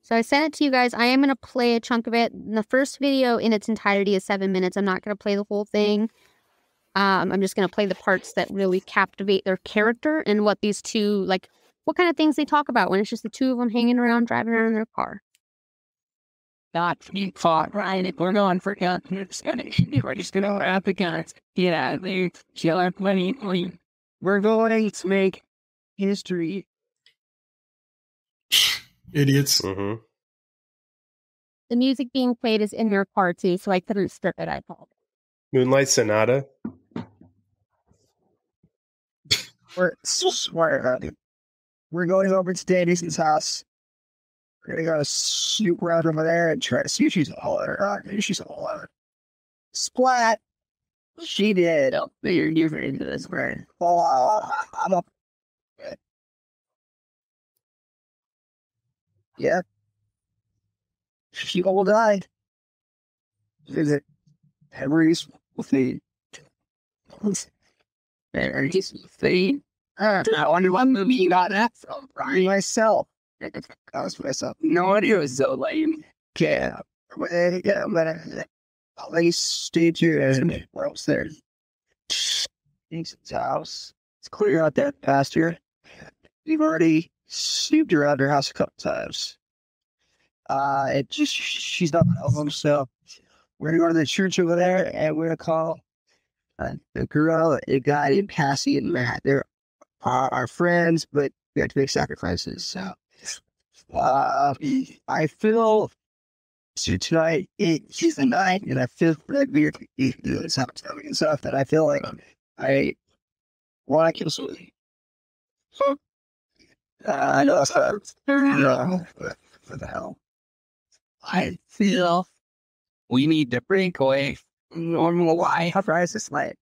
So I sent it to you guys. I am going to play a chunk of it. The first video in its entirety is 7 minutes. I'm not going to play the whole thing. I'm just going to play the parts that really captivate their character and what these two, like, what kind of things they talk about when it's just the two of them hanging around, driving around in their car. Not fought, right? We're going for guns. We're just gonna have the guns. Get out of there. Chill out, money. We're going to make history. Idiots. Mm-hmm. The music being played is in your car too, so I couldn't strip it. I apologize. Moonlight Sonata. We're going over to Davison's house. We're gonna go snoop around over there and try to see if she's a whole other. She's a whole other. Splat. She did. You're into this, right? Yeah. She all died. Visit memories with the memories with the. I wonder what movie you got that from. Brian myself. I was myself. No idea. It was so lame. Yeah. Yeah, but please stay tuned. We're upstairs. Jason's house. It's clear out that pasture. We've already snooped around her house a couple times. It just she's not home, so we're gonna go to the church over there, and we're gonna call the girl, the guy named Cassie and Matt. They're our friends, but we have to make sacrifices. So, I feel so tonight is the night, and I feel like we're doing something and stuff that I feel like I want to kill somebody. I know that's what the hell. I feel we need to break away from normal life. How far is this light?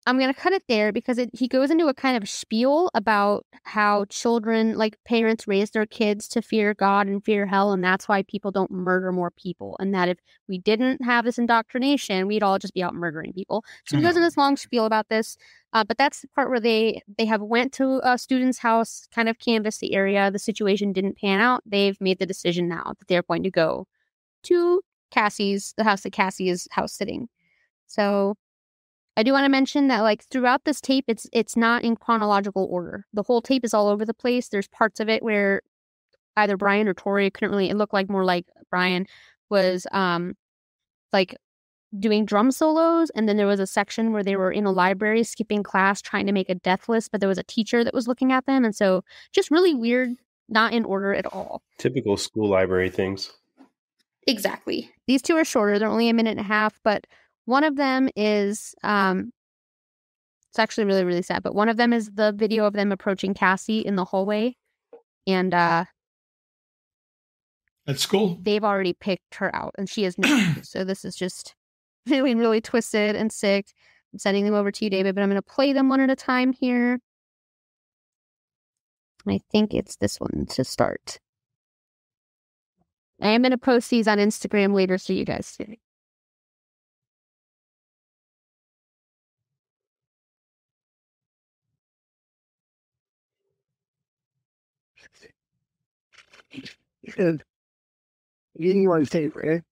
I'm going to cut it there because he goes into a kind of spiel about how children, like parents, raise their kids to fear God and fear hell, and that's why people don't murder more people. And that if we didn't have this indoctrination, we'd all just be out murdering people. So he goes into this long spiel about this. But that's the part where they have went to a student's house, kind of canvassed the area. The situation didn't pan out. They've made the decision now that they're going to go to the house that Cassie is house sitting. So I do want to mention that, like, throughout this tape, it's not in chronological order. The whole tape is all over the place. There's parts of it where either Brian or Tori it looked like more like Brian was like doing drum solos, and then there was a section where they were in a library skipping class trying to make a death list, but there was a teacher that was looking at them, and so just really weird, not in order at all. Typical school library things. Exactly. These two are shorter. They're only a minute and a half, but one of them is, it's actually really, really sad, but one of them is the video of them approaching Cassie in the hallway. And At school? They've already picked her out, and she is not. So this is just really, really twisted and sick. I'm sending them over to you, David, but I'm going to play them one at a time here. I think it's this one to start. I am going to post these on Instagram later so you guys see. You want to take it,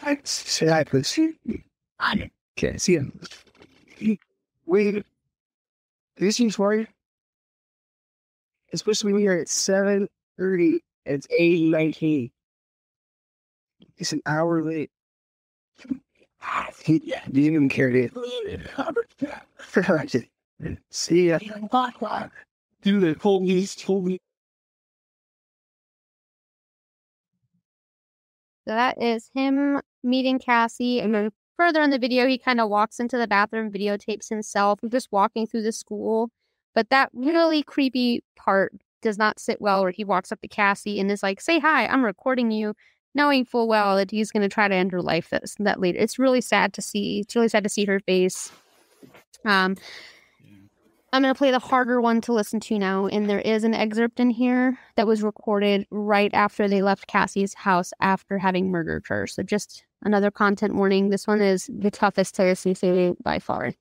I say I could see. I can't see him. Wait, this is for you. It's supposed to be here at 7:30, and it's 8:19. It's an hour late. He didn't even care to see ya. Do the police told me. So that is him meeting Cassie. And then further in the video, he kind of walks into the bathroom, videotapes himself, just walking through the school. But that really creepy part does not sit well, where he walks up to Cassie and is like, say hi, I'm recording you, knowing full well that he's going to try to end her life that later. It's really sad to see. It's really sad to see her face. I'm going to play the harder one to listen to now, and there is an excerpt in here that was recorded right after they left Cassie's house after having murdered her. So just another content warning. This one is the toughest to listen to by far.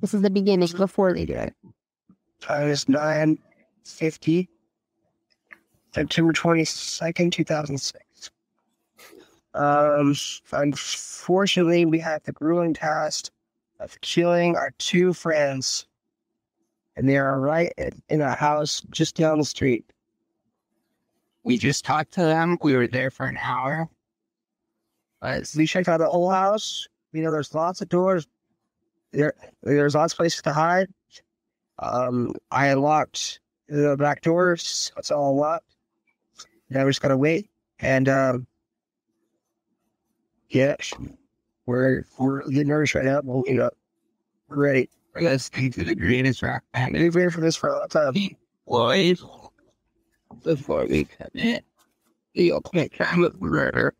This is the beginning before they do it. Time is 9:50, September 22nd, 2006. Unfortunately, we had the grueling task of killing our two friends. And they are right in a house just down the street. We just talked to them. We were there for an hour. We checked out the whole house. You know, there's lots of doors. There's lots of places to hide. I unlocked the back doors. So it's all locked. Now we just gotta wait. And yeah, we're getting nervous right now. But, you know, we're ready. Let's take to the greatest rock. I've been waiting for this for a long time. Why? Before we come in, you'll take time of murder.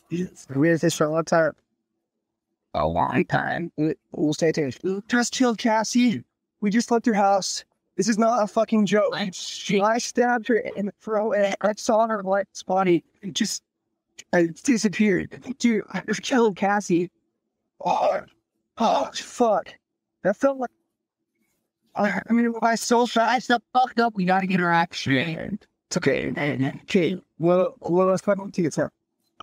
We've been waiting for this for a long time. A long time. We'll stay tuned. Just chill, Cassie. We just left your house. This is not a fucking joke. I stabbed her in the throat and I saw her body and just disappeared. Dude, I just killed Cassie. Oh, fuck. That felt like... I mean, my soul tries to fucked up. We gotta get her action. It's okay. Okay. Well, let's fucking take it, sir.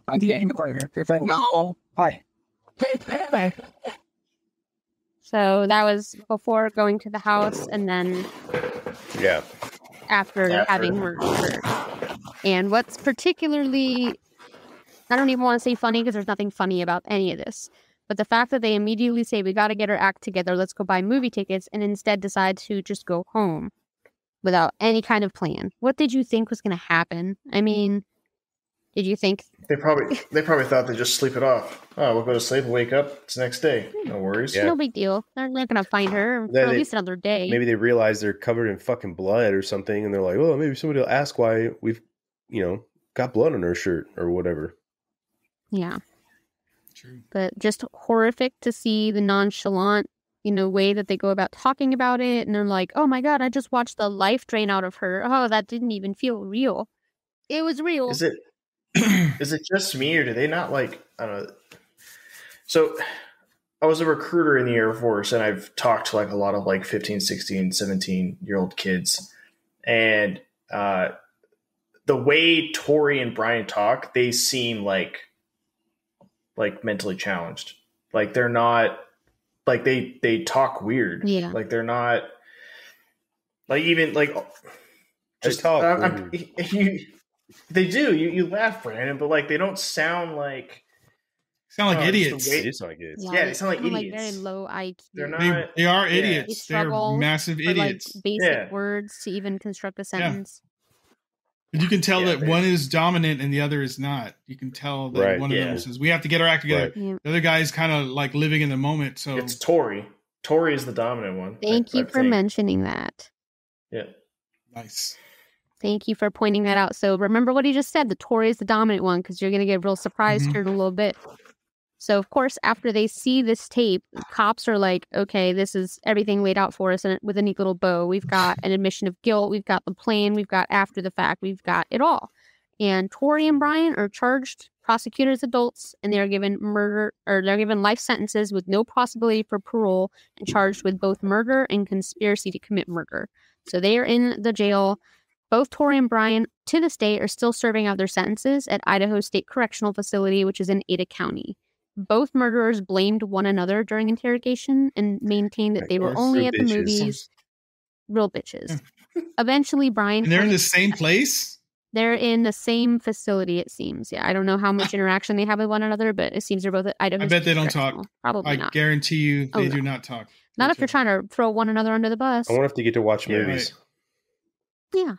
I need to inquire. No. Hi. So that was before going to the house, and then after having murdered her. And what's particularly, I don't even want to say funny because there's nothing funny about any of this, but the fact that they immediately say, we got to get our act together, let's go buy movie tickets, and instead decide to just go home without any kind of plan. What did you think was going to happen? I mean, did you think... They probably thought they'd just sleep it off. Oh, we'll go to sleep and wake up. It's the next day. No worries. No big deal. They're not going to find her for at least another day. Maybe they realize they're covered in fucking blood or something, and they're like, oh, maybe somebody will ask why we've, got blood on our shirt or whatever. Yeah. True. But just horrific to see the nonchalant, way that they go about talking about it. And they're like, oh my God, I just watched the life drain out of her. Oh, that didn't even feel real. It was real. Is it just me, or do they not I don't know. So I was a recruiter in the Air Force, and I've talked to a lot of 15, 16, 17-year-old kids. And the way Tori and Brian talk, they seem like mentally challenged. They're not they talk weird. Yeah. They're not even just talk. They do. You laugh, Brandon, but they don't sound like... Sound like idiots. They sound like idiots. Yeah, they sound like idiots. Very low IQ. They're not. They are idiots. They They're massive idiots. Basic words to even construct a sentence. But you can tell that one is dominant and the other is not. You can tell that one of them says, "We have to get our act together." Right. The other guy is kind of living in the moment. So it's Tori. Tori is the dominant one. Thank you for mentioning that. Yeah. Nice. Thank you for pointing that out. So remember what he just said, the Tori is the dominant one, because you're going to get real surprised here in a little bit. So, of course, after they see this tape, the cops are like, okay, this is everything laid out for us with a neat little bow. We've got an admission of guilt. We've got the plan. We've got after the fact. We've got it all. And Tori and Brian are charged, prosecuted as adults, and they're given life sentences with no possibility for parole and charged with both murder and conspiracy to commit murder. So they are in the jail. Both Tori and Brian, to this day, are still serving out their sentences at Idaho State Correctional Facility, which is in Ada County. Both murderers blamed one another during interrogation and maintained that they were only at the movies. Real bitches. Eventually, Brian... And they're in the same place? They're in the same facility, it seems. Yeah, I don't know how much interaction they have with one another, but it seems they're both at Idaho State. I bet they don't talk. Probably not. I guarantee you they do not talk. Not if you're trying to throw one another under the bus. I wonder if they get to watch movies. Right. Yeah.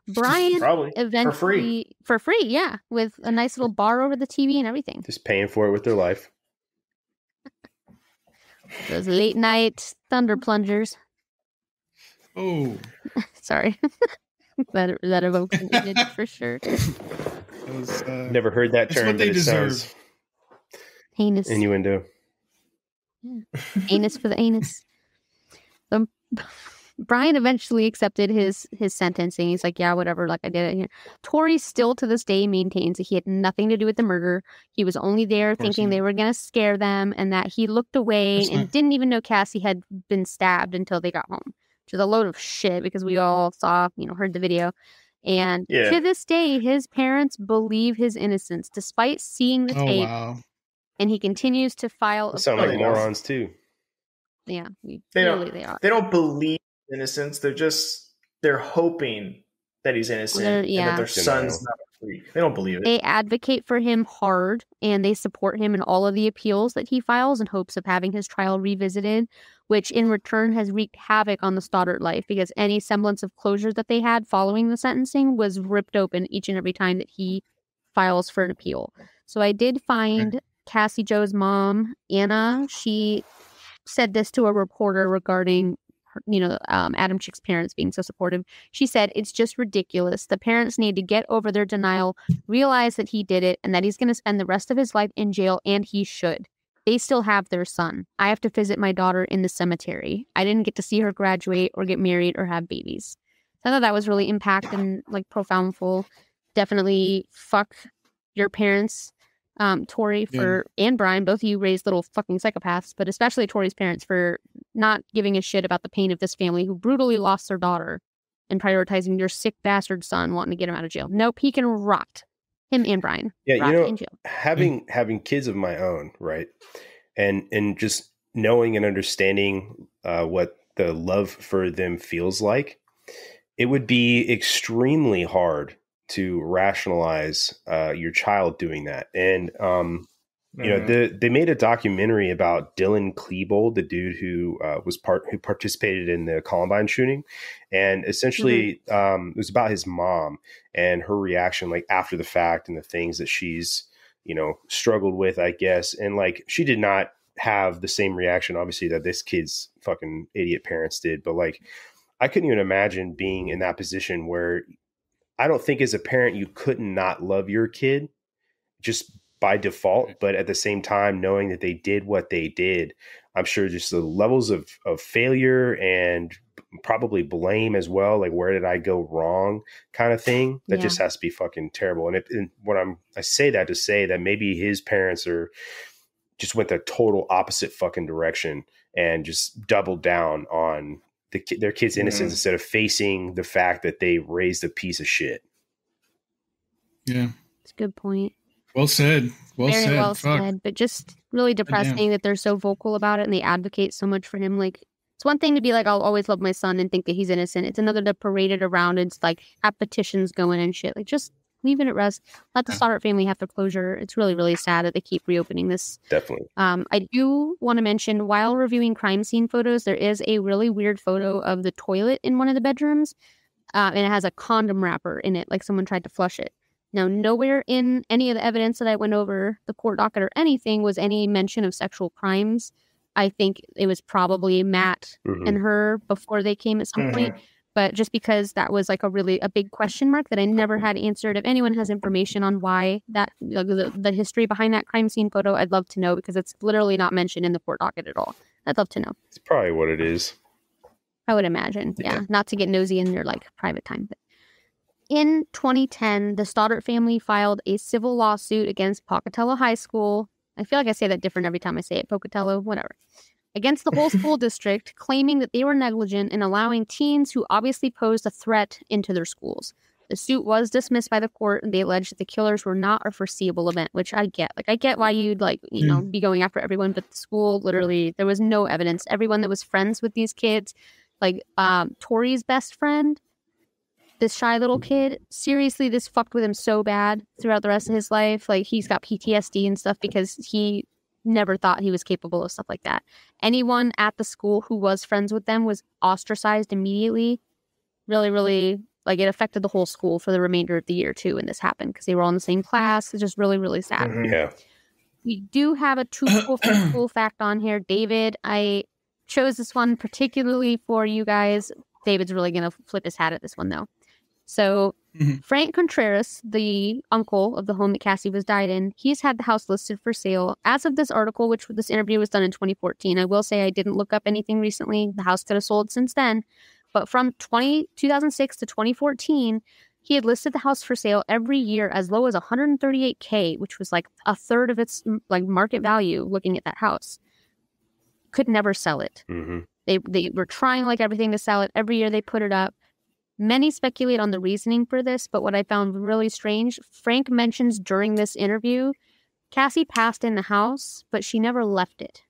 Brian probably eventually for free, yeah, with a nice little bar over the TV and everything. Just paying for it with their life. Those late night thunder plungers. Oh, sorry, that evokes an image for sure. Never heard that term. What they deserve. Heinous innuendo. Yeah. Anus for the anus. Brian eventually accepted his sentencing. He's like, yeah, whatever, I did it here. Tori still to this day maintains that he had nothing to do with the murder. He was only there thinking they were going to scare them, and that he looked away and didn't even know Cassie had been stabbed until they got home, which is a load of shit because we all saw, heard the video. And to this day, his parents believe his innocence despite seeing the tape. Wow. And he continues to file. Sound like morons too. Yeah, they don't believe innocence. They're hoping that he's innocent and that their son's not a freak. They don't believe it. They advocate for him hard, and they support him in all of the appeals that he files in hopes of having his trial revisited, which in return has wreaked havoc on the Stoddart life because any semblance of closure that they had following the sentencing was ripped open each and every time that he files for an appeal. So I did find Cassie Jo's mom, Anna. She said this to a reporter regarding Adam Chick's parents being so supportive. She said, it's just ridiculous. The parents need to get over their denial, realize that he did it, and that he's going to spend the rest of his life in jail, and he should. They still have their son. I have to visit my daughter in the cemetery. I didn't get to see her graduate or get married or have babies. So I thought that was really impact and like profoundful. Definitely fuck your parents, Tori and Brian. Both of you raised little fucking psychopaths, but especially Tori's parents for not giving a shit about the pain of this family who brutally lost their daughter and prioritizing your sick bastard son wanting to get him out of jail. Nope, he can rot. Him and Brian. Yeah, having kids of my own, right? And just knowing and understanding what the love for them feels like, it would be extremely hard to rationalize your child doing that. And they made a documentary about Dylan Klebold, the dude who who participated in the Columbine shooting, and essentially it was about his mom and her reaction, like after the fact, and the things that she's struggled with, I guess, and like she did not have the same reaction, obviously, that this kid's fucking idiot parents did, but like I couldn't even imagine being in that position where I don't think as a parent you could not love your kid just by default, but at the same time, knowing that they did what they did, I'm sure just the levels of failure and probably blame as well, like where did I go wrong kind of thing, that just has to be fucking terrible. And I say that to say that maybe his parents just went the total opposite fucking direction and just doubled down on their kid's innocence instead of facing the fact that they raised a piece of shit. Yeah. It's a good point. Well said. Very well said. But just really depressing that they're so vocal about it and they advocate so much for him. Like, it's one thing to be like, I'll always love my son and think that he's innocent. It's another to parade it around and it's like have petitions going and shit. Like, just leave it at rest. Let the Stoddart family have their closure. It's really, really sad that they keep reopening this. Definitely. I do want to mention, while reviewing crime scene photos, there is a really weird photo of the toilet in one of the bedrooms. And it has a condom wrapper in it, like someone tried to flush it. Now, nowhere in any of the evidence that I went over, the court docket or anything, was any mention of sexual crimes. I think it was probably Matt and her before they came at some point. But just because that was like a big question mark that I never had answered. If anyone has information on why that, the history behind that crime scene photo, I'd love to know, because it's literally not mentioned in the court docket at all. I'd love to know. It's probably what it is. I would imagine. Yeah. Not to get nosy in your like private time, but. In 2010, the Stoddart family filed a civil lawsuit against Pocatello High School. I feel like I say that different every time I say it. Pocatello, whatever. Against the whole school district, claiming that they were negligent in allowing teens who obviously posed a threat into their schools. The suit was dismissed by the court, and they alleged that the killers were not a foreseeable event, which I get. Like, I get why you'd be going after everyone, but the school, literally, there was no evidence. Everyone that was friends with these kids, like Tori's best friend, this shy little kid, seriously, this fucked with him so bad throughout the rest of his life. Like, he's got PTSD and stuff because he never thought he was capable of stuff like that. Anyone at the school who was friends with them was ostracized immediately. Really, really, like, it affected the whole school for the remainder of the year, too, when this happened, because they were all in the same class. It's just really, really sad. Yeah. We do have a cool fact on here. David, I chose this one particularly for you guys. David's really going to flip his hat at this one, though. So Frank Contreras, the uncle of the home that Cassie was died in, he's had the house listed for sale. As of this article, which this interview was done in 2014, I will say I didn't look up anything recently. The house could have sold since then. But from 2006 to 2014, he had listed the house for sale every year as low as $138K, which was like a third of its like market value looking at that house. Could never sell it. They were trying like everything to sell it. Every year they put it up. Many speculate on the reasoning for this, but what I found really strange, Frank mentions during this interview, Cassie passed in the house, but she never left it.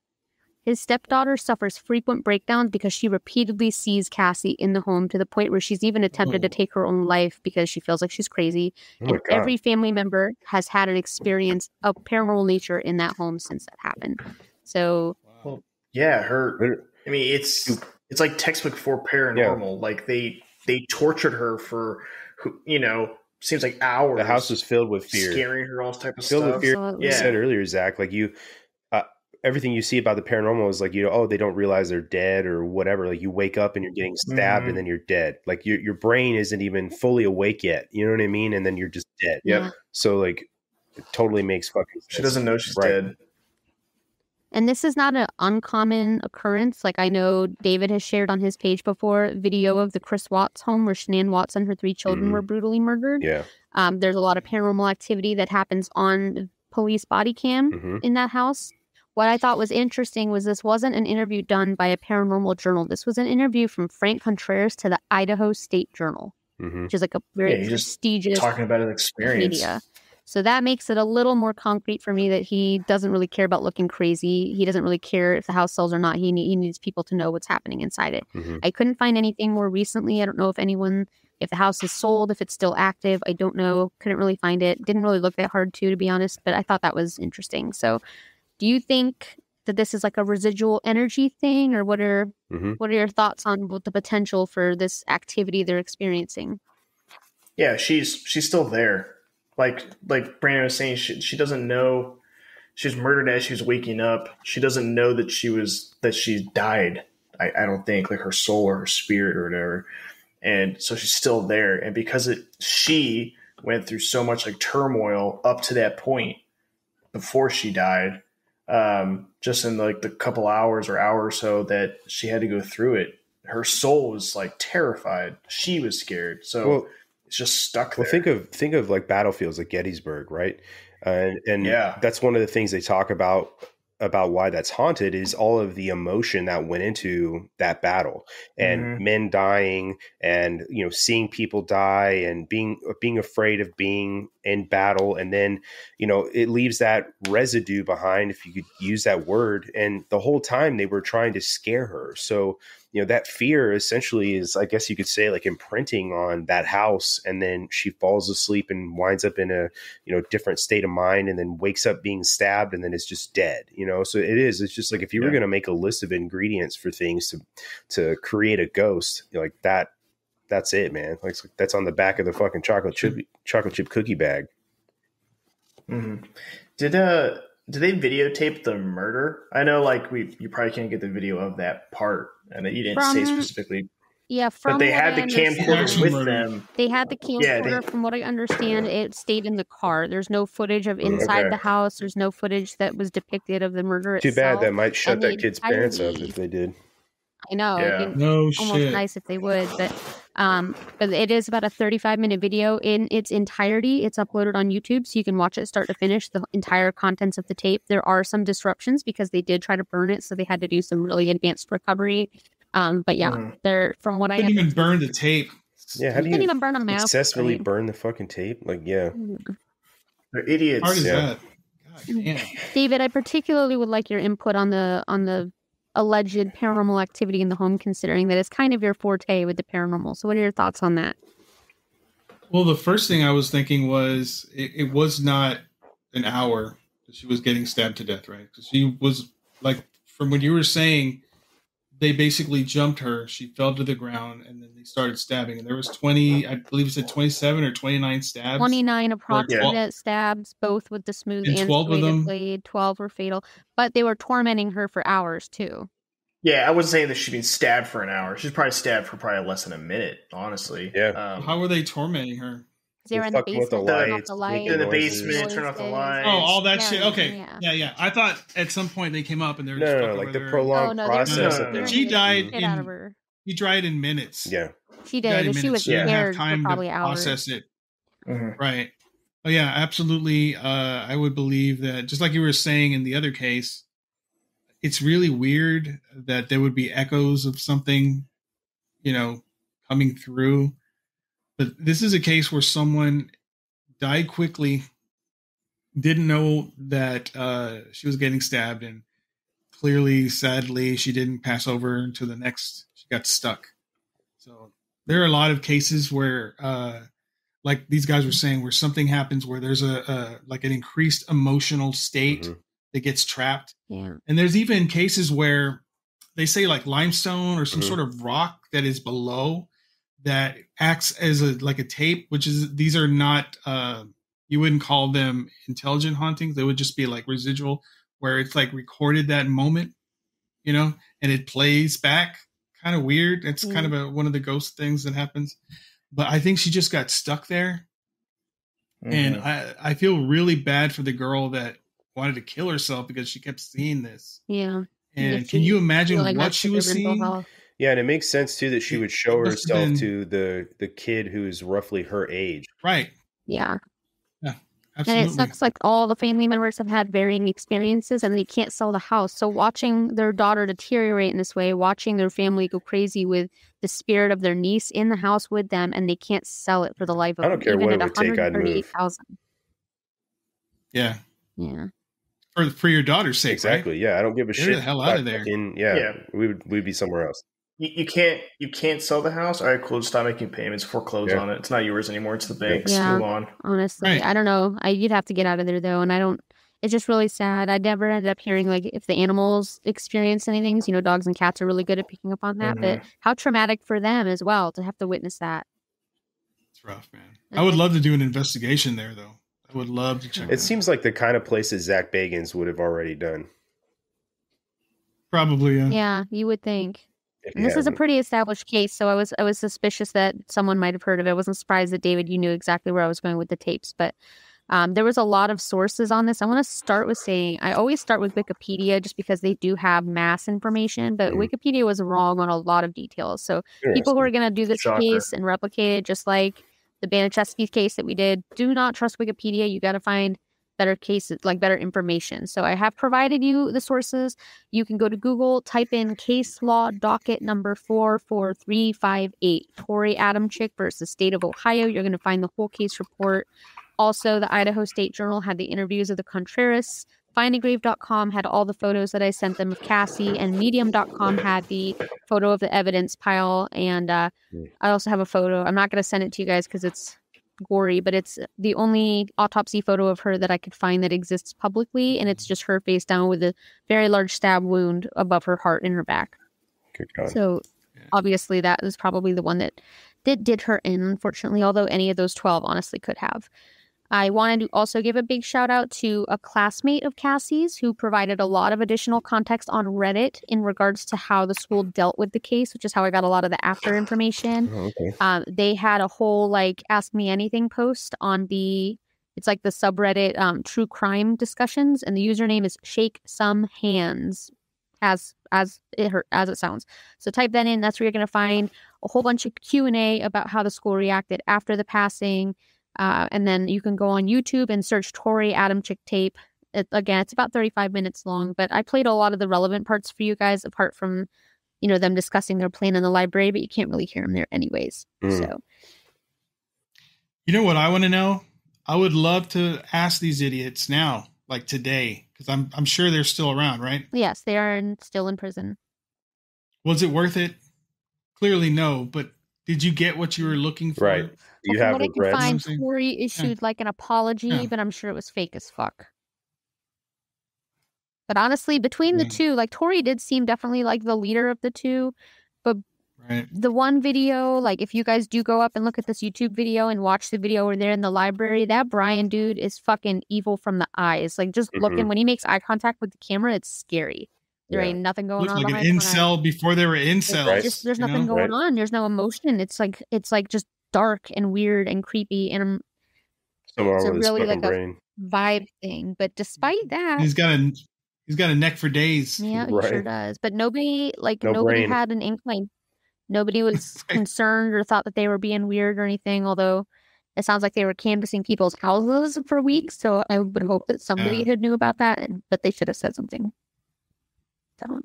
His stepdaughter suffers frequent breakdowns because she repeatedly sees Cassie in the home, to the point where she's even attempted to take her own life because she feels like she's crazy. And every family member has had an experience of paranormal nature in that home since that happened. So, yeah, I mean, it's like textbook for paranormal. Yeah. Like they tortured her for, seems like hours. The house was filled with fear, scaring her, all type of filled stuff. With fear. You said earlier, Zach, like everything you see about the paranormal is like, they don't realize they're dead or whatever. Like, you wake up and you're getting stabbed and then you're dead. Like your brain isn't even fully awake yet. You know what I mean? And then you're just dead. Yeah. So like, it totally makes fucking sense. She doesn't know she's dead. And this is not an uncommon occurrence. Like I know David has shared on his page before video of the Chris Watts home where Shanann Watts and her 3 children were brutally murdered. Yeah. There's a lot of paranormal activity that happens on police body cam in that house. What I thought was interesting was this wasn't an interview done by a paranormal journal. This was an interview from Frank Contreras to the Idaho State Journal, which is like a very prestigious talking about his experience. Media. So that makes it a little more concrete for me that he doesn't really care about looking crazy. He doesn't really care if the house sells or not. He needs people to know what's happening inside it. I couldn't find anything more recently. I don't know if the house is sold, if it's still active. I don't know. Couldn't really find it. Didn't really look that hard to be honest, but I thought that was interesting. So do you think that this is like a residual energy thing, or what are your thoughts on what the potential for this activity they're experiencing? Yeah, she's still there. Like Brandon was saying, she doesn't know she was murdered as she was waking up. She doesn't know that she died. I don't think, like her soul or her spirit or whatever. And so she's still there. And because she went through so much like turmoil up to that point before she died, just in like the couple hours or hour or so that she had to go through it, her soul was like terrified. She was scared. So it's just stuck there. Well, think of like battlefields like Gettysburg, right? And that's one of the things they talk about why that's haunted is all of the emotion that went into that battle and men dying and, you know, seeing people die and being afraid of being in battle. And then, you know, it leaves that residue behind, if you could use that word. And the whole time they were trying to scare her. So, you know, that fear essentially is, I guess you could say, like imprinting on that house. And then she falls asleep and winds up in a, you know, different state of mind, and then wakes up being stabbed and then is just dead, you know? So it's just like, if you were going to make a list of ingredients for things to create a ghost, like that's it, man. Like that's on the back of the fucking chocolate chip cookie bag. Did they videotape the murder? I know, like you probably can't get the video of that part, and you didn't say specifically. Yeah, but they had the camcorder with them. They had the camcorder. From what I understand, it stayed in the car. There's no footage of inside the house. There's no footage that was depicted of the murder itself. Too bad. That might shut that kid's parents up if they did. I know. Yeah. Almost nice if they would, but it is about a 35-minute video in its entirety. It's uploaded on YouTube, so you can watch it start to finish, the entire contents of the tape. There are some disruptions because they did try to burn it, so they had to do some really advanced recovery. But yeah, they're, from what I didn't even burn the tape. Yeah, how do you even burn a mouse successfully burn the fucking tape? Like, they're idiots. How hard is that? God damn. David, I particularly would like your input on the alleged paranormal activity in the home, considering that it's kind of your forte with the paranormal. So what are your thoughts on that? Well, the first thing I was thinking was it was not an hour that she was getting stabbed to death, right? Because she was, like, from what you were saying, they basically jumped her. She fell to the ground, and then they started stabbing. And there was 20, I believe it said 27 or 29 stabs. 29 approximate stabs, both with the smooth and serrated blade. 12 were fatal. But they were tormenting her for hours, too. Yeah, I wasn't saying that she'd been stabbed for an hour. She's probably stabbed for probably less than a minute, honestly. Yeah. How were they tormenting her? They were in the basement, turn off the lights. In the basement, turn off the lights. Oh, all that shit. Okay. Yeah. I thought at some point they came up and they were just no, like the prolonged process. She died in minutes. Yeah. She did. And she was scared for probably hours. Process it. Right. Oh, yeah, absolutely. I would believe that, just like you were saying in the other case, it's really weird that there would be echoes of something, you know, coming through. But this is a case where someone died quickly, didn't know that she was getting stabbed, and clearly, sadly, she didn't pass over to the next. She got stuck. So there are a lot of cases where, like these guys were saying, where something happens where there's like an increased emotional state that gets trapped. Yeah. And there's even cases where they say like limestone or some sort of rock that is below that acts as like a tape, which is, these are not, you wouldn't call them intelligent hauntings. They would just be like residual, where it's like recorded that moment, you know, and it plays back. Kind of weird. It's kind of one of the ghost things that happens. But I think she just got stuck there. And I feel really bad for the girl that wanted to kill herself because she kept seeing this. Yeah. And can you imagine what she was seeing? Yeah, and it makes sense too that she would show herself been... to the kid who's roughly her age. Right. Yeah. Yeah. Absolutely. And it sucks like all the family members have had varying experiences and they can't sell the house. So watching their daughter deteriorate in this way, watching their family go crazy with the spirit of their niece in the house with them, and they can't sell it for the life of them. I don't care what it would take, I'd move. Yeah. Yeah. For your daughter's sake, exactly. Right? Yeah, I don't give a shit. Get the hell out of there. We'd be somewhere else. You can't sell the house. All right, cool. Stop making payments. Foreclose on it. It's not yours anymore. It's the bank's. Yeah, move on. Honestly, right. I don't know. You'd have to get out of there though, and I don't. It's just really sad. I never ended up hearing like if the animals experience anything. You know, dogs and cats are really good at picking up on that, but how traumatic for them as well to have to witness that. It's rough, man. I would love to do an investigation there, though. I would love to check. It seems like the kind of places Zach Bagans would have already done. Probably, yeah. Yeah, you would think. And this is a pretty established case, so I was suspicious that someone might have heard of it. I wasn't surprised that Dayvid, you knew exactly where I was going with the tapes, but there was a lot of sources on this. I want to start with saying I always start with Wikipedia just because they do have mass information, but Wikipedia was wrong on a lot of details. So people who are going to do this case and replicate it, just like the Banachevsky case that we did, do not trust Wikipedia. You got to find better cases, like better information. So I have provided you the sources. You can go to Google, type in case law docket number 44358, Tori Adamczyk versus State of Ohio. You're going to find the whole case report. Also, the Idaho State Journal had the interviews of the Contreras. Findagrave.com had all the photos that I sent them of Cassie, and Medium.com had the photo of the evidence pile. And I also have a photo. I'm not going to send it to you guys because it's gory, but it's the only autopsy photo of her that I could find that exists publicly, and it's just her face down with a very large stab wound above her heart in her back. Good God. So obviously that is probably the one that did her in, unfortunately, although any of those 12 honestly could have. I wanted to also give a big shout out to a classmate of Cassie's who provided a lot of additional context on Reddit in regards to how the school dealt with the case, which is how I got a lot of the after information. Oh, okay. They had a whole like Ask Me Anything post on it's like the subreddit true crime discussions, and the username is Shake Some Hands, as it sounds. So type that in. That's where you're going to find a whole bunch of Q&A about how the school reacted after the passing. And then you can go on YouTube and search Tori Adamczyk tape. Again, it's about 35 minutes long, but I played a lot of the relevant parts for you guys, apart from, them discussing their plan in the library, but you can't really hear them there anyways. So, you know what I want to know? I would love to ask these idiots now, like today, because I'm sure they're still around, right? Yes, they are still in prison. Was it worth it? Clearly no, but did you get what you were looking for? Right. Do you have what regrets? I could find, Tori issued like an apology, but I'm sure it was fake as fuck. But honestly, between the two, like Tori did seem definitely like the leader of the two. But the one video, like if you guys do go up and look at this YouTube video and watch the video where they're in the library, that Brian dude is fucking evil from the eyes. Like just looking, when he makes eye contact with the camera, it's scary. There ain't nothing going on. Like an incel before they were incels. There's nothing going on. There's no emotion. It's like just dark and weird and creepy, and it's really like a vibe thing. But despite that, he's got a neck for days. Yeah, he sure does. But nobody had an inkling. Nobody was concerned or thought that they were being weird or anything. Although it sounds like they were canvassing people's houses for weeks. So I would hope that somebody had knew about that, but they should have said something. So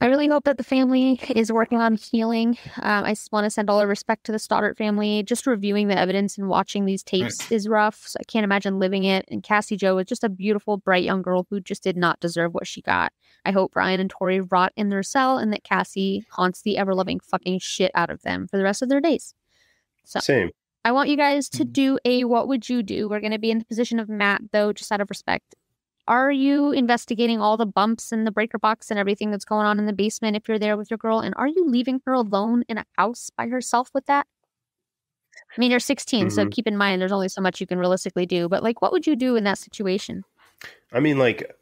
I really hope that the family is working on healing. I want to send all our respect to the Stoddart family. Just reviewing the evidence and watching these tapes is rough. So I can't imagine living it. And Cassie Jo was just a beautiful, bright young girl who just did not deserve what she got. I hope Brian and Tori rot in their cell and that Cassie haunts the ever-loving fucking shit out of them for the rest of their days. So Same. I want you guys to do a what would you do? We're going to be in the position of Matt, though, just out of respect. Are you investigating all the bumps and the breaker box and everything that's going on in the basement if you're there with your girl? And are you leaving her alone in a house by herself with that? I mean, you're 16, so keep in mind there's only so much you can realistically do. But, like, what would you do in that situation? I mean, like,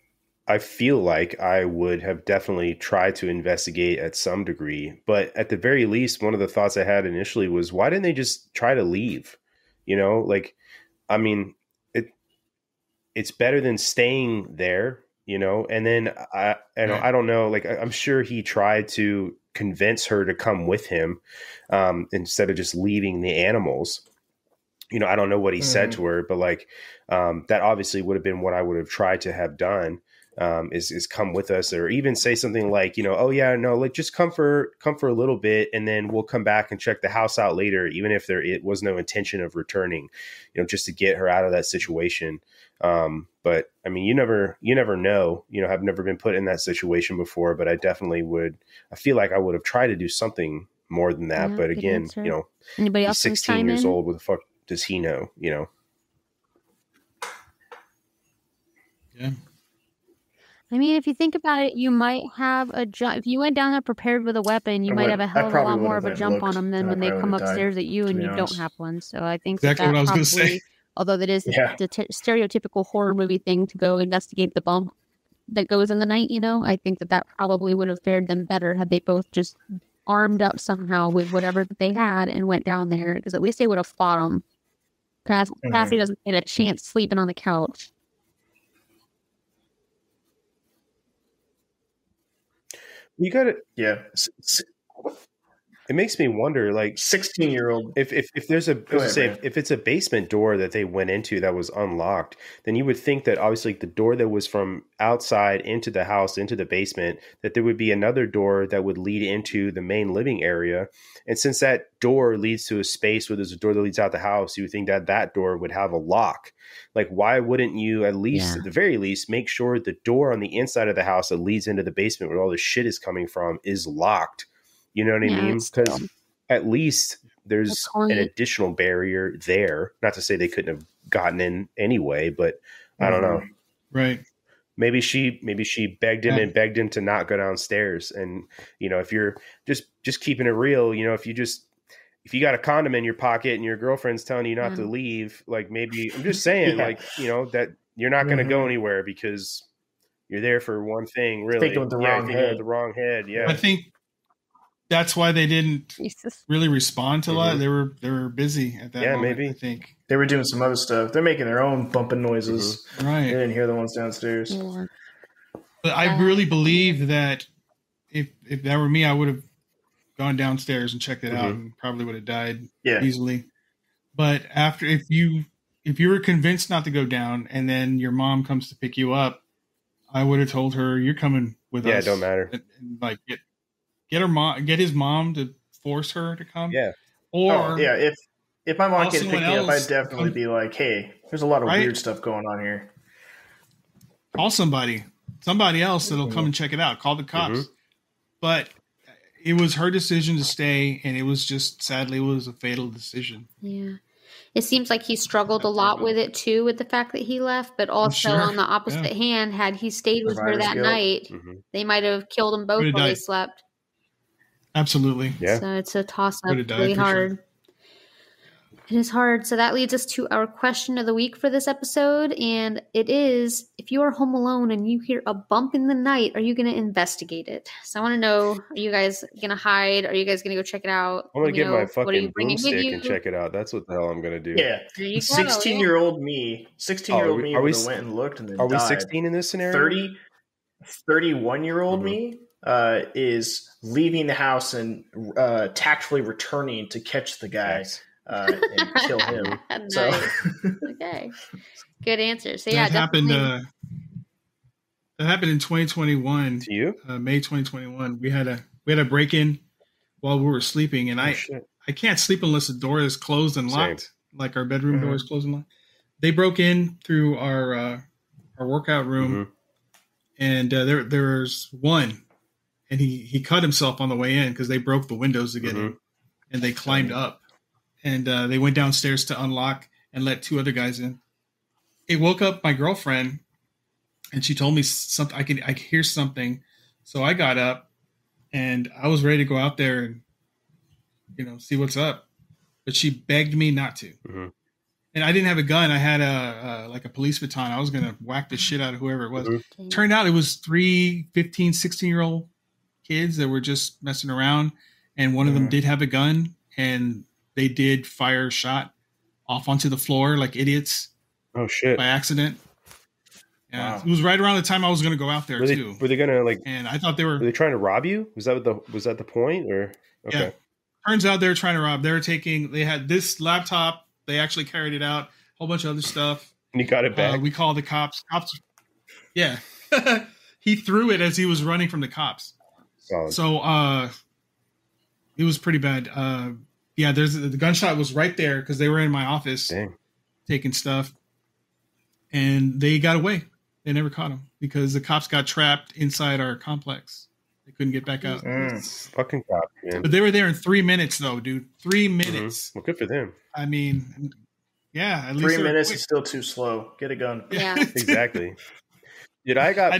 I feel like I would have definitely tried to investigate at some degree. But at the very least, one of the thoughts I had initially was, why didn't they just try to leave? Like, I mean... it's better than staying there, And then I don't know, like I'm sure he tried to convince her to come with him instead of just leaving the animals. I don't know what he said to her, but like that obviously would have been what I would have tried to have done. Is come with us, or even say something like, oh yeah, no, like just come for a little bit, and then we'll come back and check the house out later, even if it was no intention of returning, just to get her out of that situation. But I mean, you never know. I've never been put in that situation before, but I definitely would. I feel like I would have tried to do something more than that. But again, anybody else? He's 16 years old. What the fuck does he know? Yeah. I mean, if you think about it, you might have a jump. If you went down there prepared with a weapon, you might have a hell of a lot more of a jump on them than when they come upstairs at you and you don't have one. So I think exactly what I was going to say. Although that is the stereotypical horror movie thing to go investigate the bump that goes in the night, I think that probably would have fared them better had they both just armed up somehow with whatever that they had and went down there, because at least they would have fought them. Cassie doesn't get a chance sleeping on the couch. You got it. Yeah. It makes me wonder, like 16-year-old. If there's if it's a basement door that they went into that was unlocked, then you would think that obviously the door that was from outside into the house, into the basement, that there would be another door that would lead into the main living area. And since that door leads to a space where there's a door that leads out the house, you would think that door would have a lock. Like, why wouldn't you at least, at the very least, make sure the door on the inside of the house that leads into the basement where all the shit is coming from is locked? You know what I mean? Because at least there's an additional barrier there. Not to say they couldn't have gotten in anyway, but I don't know. Right. Maybe she begged him and begged him to not go downstairs. And, if you're just keeping it real, if you got a condom in your pocket and your girlfriend's telling you not to leave, like maybe I'm just saying that you're not going to go anywhere because you're there for one thing, really. Thinking with the wrong head. Yeah. I think that's why they didn't really respond to a lot. They were busy at that moment. Maybe. I think they were doing some other stuff. They're making their own bumping noises. Right. They didn't hear the ones downstairs. Yeah. But I really believe that if that were me, I would have gone downstairs and checked it out and probably would have died easily. But if you were convinced not to go down and then your mom comes to pick you up, I would have told her, you're coming with us. Yeah, it don't matter. And like get his mom to force her to come. Yeah. Or if my mom can't pick me up, I'd definitely be like, hey, there's a lot of weird stuff going on here. Call somebody else that'll come and check it out. Call the cops. But it was her decision to stay, and it was just, sadly, it was a fatal decision. Yeah. It seems like he struggled a lot with it, too, with the fact that he left. But also, on the opposite hand, had he stayed with her that night, they might have killed them both while they slept. Absolutely. Yeah. So it's a toss-up. Really hard. Sure. It is hard. So that leads us to our question of the week for this episode. And it is, if you are home alone and you hear a bump in the night, are you going to investigate it? So I want to know, are you guys going to hide? Are you guys going to go check it out? I'm going to get my fucking broomstick and check it out. That's what the hell I'm going to do. Yeah. 16-year-old me would have went and looked and then died. Are we 16 in this scenario? 31-year-old me is leaving the house and tactfully returning to catch the guy. And kill him. Nice. So okay, good answer. So that happened. That happened in 2021. To you, May 2021. We had a break in while we were sleeping, and I can't sleep unless the door is closed and locked, like our bedroom door is closed and locked. They broke in through our workout room, and there's one, and he cut himself on the way in because they broke the windows to get in, and they climbed up. And they went downstairs to unlock and let two other guys in. It woke up my girlfriend, and she told me something. I could hear something, so I got up, and I was ready to go out there and see what's up. But she begged me not to. And I didn't have a gun. I had a police baton. I was gonna whack the shit out of whoever it was. Turned out it was 3 15, 16-year-old kids that were just messing around, and one of them did have a gun, and they did fire a shot off onto the floor like idiots. Oh shit! By accident. Yeah, Wow. it was right around the time I was going to go out there too. Were they gonna like? And I thought they were. Were they trying to rob you? Was that the point? Or okay. Yeah. Turns out they were trying to rob. They had this laptop. They actually carried it out. A whole bunch of other stuff. And you got it back. We called the cops. Yeah. He threw it as he was running from the cops. Solid. So it was pretty bad. Yeah, the gunshot was right there because they were in my office taking stuff. And they got away. They never caught him because the cops got trapped inside our complex. They couldn't get back out. Fucking cops, man. But they were there in 3 minutes, though, dude. 3 minutes. Well, good for them. I mean, yeah. At least 3 minutes is still too slow. Get a gun. Yeah. Exactly. Dude, I got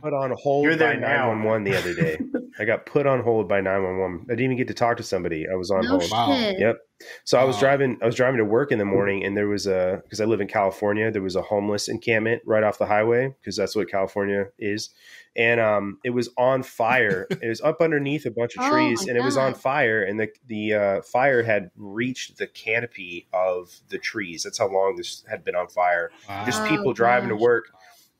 put on hold by 911 the other day. I got put on hold by 911. I didn't even get to talk to somebody. I was on hold. Wow. Yep. So I was driving to work in the morning, and there was because I live in California, there was a homeless encampment right off the highway because that's what California is. And it was on fire. It was up underneath a bunch of trees, and it was on fire. And the fire had reached the canopy of the trees. That's how long this had been on fire. Wow. Just people driving to work.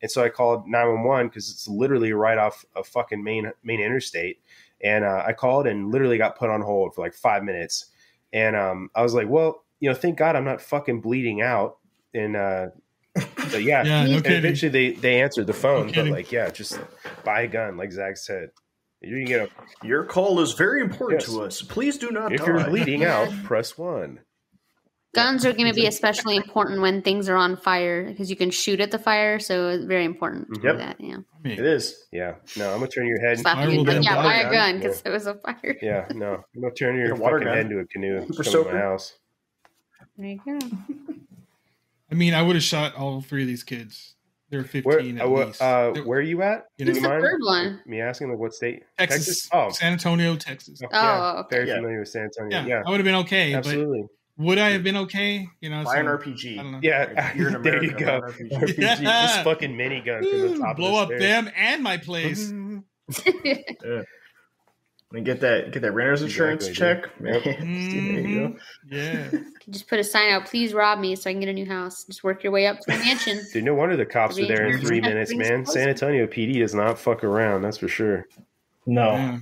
And so I called 911 because it's literally right off a fucking main interstate. And I called and literally got put on hold for like 5 minutes. And I was like, well, thank God I'm not fucking bleeding out. And but yeah, no and kidding. eventually they answered the phone. No but kidding. like, yeah, just buy a gun, like Zach said. You can get Your call is very important to us. Please do not if die. you're bleeding out, press 1. Guns are going to be especially important when things are on fire because you can shoot at the fire. So it's very important to do that. Yeah. It is. Yeah. No, I'm gonna turn your head. Slap you. Buy a gun because there was a fire. Yeah. No, I'm gonna turn your water fucking gun. head into a canoe. Super Come to my soaker. house. There you go. I mean, I would have shot all 3 of these kids. They were 15 at least. Where are you at? You Who's know, the third one? Me asking like what state? Texas. Oh, San Antonio, Texas. yeah. okay. Very familiar with San Antonio. Yeah, Yeah, I would have been okay. absolutely. But would I have been okay? Buy an RPG. I don't know. Yeah, You're in there you America. go. Buy an RPG. RPG. Yeah. This fucking minigun from the top Blow of up the stairs. them and my place. And get that renter's insurance Exactly, check. Man, there you go. Yeah. Just put a sign out, please rob me so I can get a new house. Just work your way up to the mansion. Dude, no wonder the cops were there in 3 minutes, man. San Antonio PD does not fuck around, that's for sure. No. Yeah.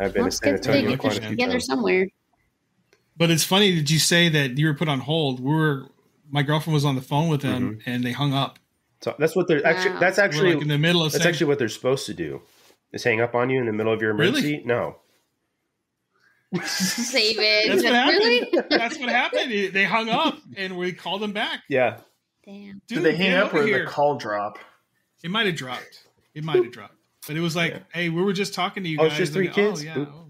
I've been to San That's big. Antonio You quite a should few get there times. somewhere. But it's funny that you say that you were put on hold. My girlfriend was on the phone with them and they hung up. So that's what they're actually. Wow. That's We're actually like in the middle of that's actually what they're supposed to do. Is hang up on you in the middle of your emergency? Really? No. Save it. That's what happened. Really? That's what happened. They hung up and we called them back. Yeah. Damn. Dude, Did they hang get up over or here. the call drop? It might have dropped. But it was like, hey, we were just talking to you Oh, guys. it's just 3 Like, kids? Oh, yeah. Oop. Oh.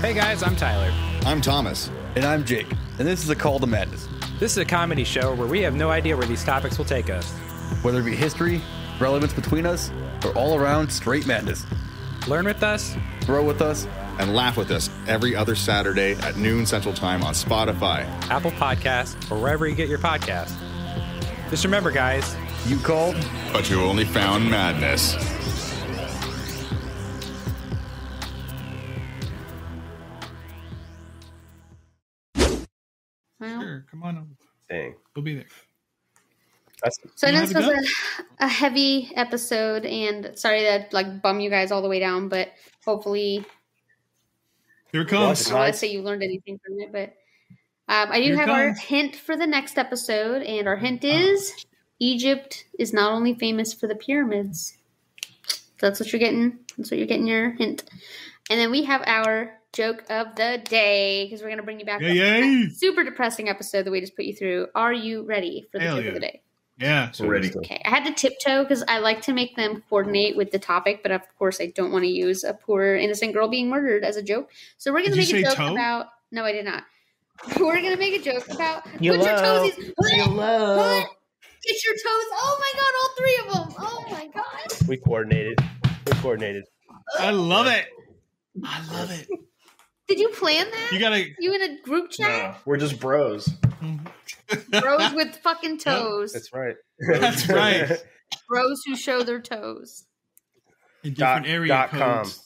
Hey guys, I'm Tyler. I'm Thomas. And I'm Jake. And this is A Call to Madness. This is a comedy show where we have no idea where these topics will take us. Whether it be history, relevance between us, or all around straight madness. Learn with us, Grow with us. And laugh with us every other Saturday at noon Central Time on Spotify. Apple Podcasts, or wherever you get your podcast. Just remember, guys, You called. But you only found madness. Well, Sure, come on over. Dang. We'll be there. so I know You this have was to a heavy episode, and sorry that bum you guys all the way down, but hopefully Here it I comes. don't want to say you learned anything from it, but I do Here it have our comes. hint for the next episode, and our hint is Egypt is not only famous for the pyramids. That's what you're getting. That's what you're getting your hint. And then we have our joke of the day because we're going to bring you back Yay, to yay. that super depressing episode that we just put you through. Are you ready for the Hell joke yeah. of the day? Yeah. So Ready. Okay, I had to tiptoe because I like to make them coordinate with the topic, but of course I don't want to use a poor innocent girl being murdered as a joke. So we're going to Did you make a say joke toe? about. No, I did not. We're going to make a joke about. Hello. Put your toesies. Hello. Get your toes. Oh my god, all 3 of them. Oh my god. We coordinated. I love it. I love it. Did you plan that? You gotta. You in a group No, chat? we're just bros. Bros with fucking toes. That's right. That's right. Bros who show their toes. In different area codes.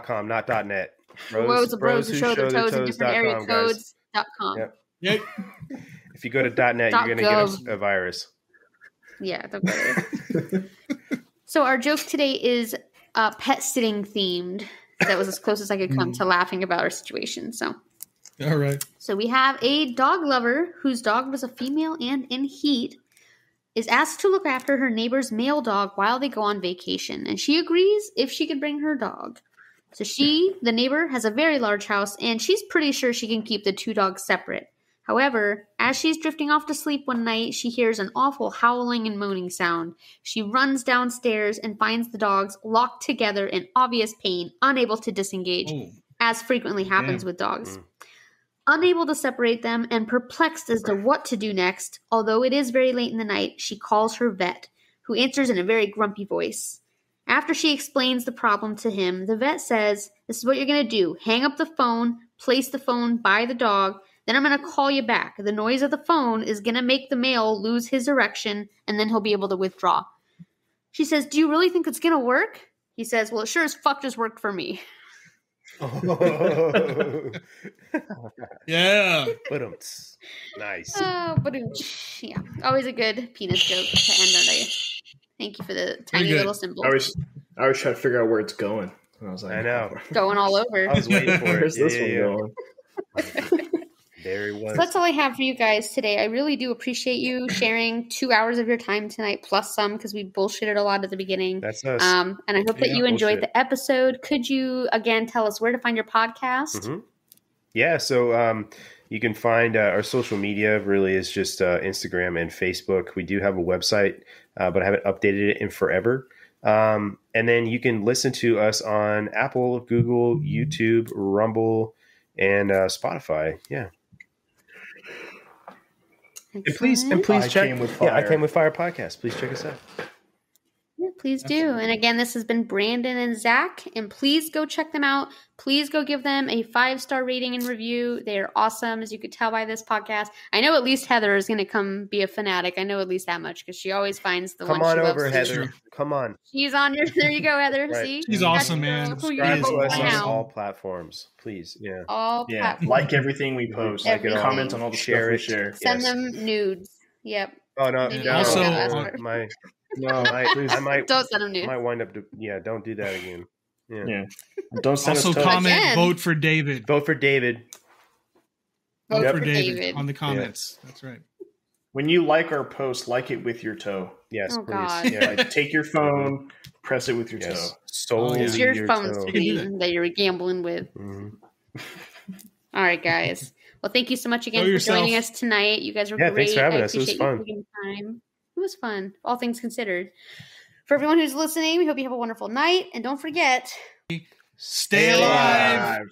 .com, not .net. Bros who show their toes in different area codes. .com. Yep. If you go to .net, you're going to get a virus. Yeah, don't go there. So our joke today is pet sitting themed. That was as close as I could come to laughing about our situation. So, all right. So we have a dog lover whose dog was a female and in heat is asked to look after her neighbor's male dog while they go on vacation. And she agrees if she could bring her dog. So the neighbor, has a very large house and she's pretty sure she can keep the two dogs separate. However, as she's drifting off to sleep one night, she hears an awful howling and moaning sound. She runs downstairs and finds the dogs locked together in obvious pain, unable to disengage, as frequently happens with dogs. Unable to separate them and perplexed as to what to do next, although it is very late in the night, she calls her vet, who answers in a very grumpy voice. After she explains the problem to him, the vet says, "This is what you're going to do. Hang up the phone, place the phone by the dog, then I'm going to call you back. The noise of the phone is going to make the male lose his erection, and then he'll be able to withdraw." She says, "Do you really think it's going to work?" He says, "Well, it sure as fuck just worked for me." Yeah. Nice. Yeah. Always a good penis joke to end on a. Thank you for the tiny little symbol. I was trying to figure out where it's going. I was like, I know. Going all over. I was waiting for it. Where's this one going? There he was. So that's all I have for you guys today. I really do appreciate you sharing 2 hours of your time tonight, plus some, because we bullshitted a lot at the beginning. That's us. And I hope that you enjoyed the episode. Could you, again, tell us where to find your podcast? Mm-hmm. Yeah, so you can find our social media really is just Instagram and Facebook. We do have a website, but I haven't updated it in forever. And then you can listen to us on Apple, Google, YouTube, Rumble, and Spotify. Yeah. And please check. I Came With Fire podcast. Please check us out. Yeah, please do. And again, this has been Brandon and Zach, and please go check them out. Please go give them a 5-star rating and review. They are awesome, as you could tell by this podcast. I know at least Heather is going to come be a fanatic. I know at least that much because she always finds the one she loves. Come on over, Heather. Come on. She's on your. There you go, Heather. Right. See, she's awesome, man. Subscribe to us on all platforms, please. Yeah. All platforms. Like everything we post. Everything. Comment on all the stuff we share. Send them nudes. Yep. Oh no! Also, I might don't send them nudes. Might wind up. Don't do that again. Yeah. Don't send also us comment. Again. Vote for Dayvid. Vote for Dayvid. Vote for Dayvid on the comments. Yeah. That's right. When you like our post, like it with your toe. Yes, please. God. Yeah, like, take your phone, press it with your toe. It's your phone screen that you're gambling with. Mm-hmm. All right, guys. Well, thank you so much again for joining us tonight. You guys were great. Thanks for having us. It was fun. It was fun, all things considered. For everyone who's listening, we hope you have a wonderful night. And don't forget, stay alive.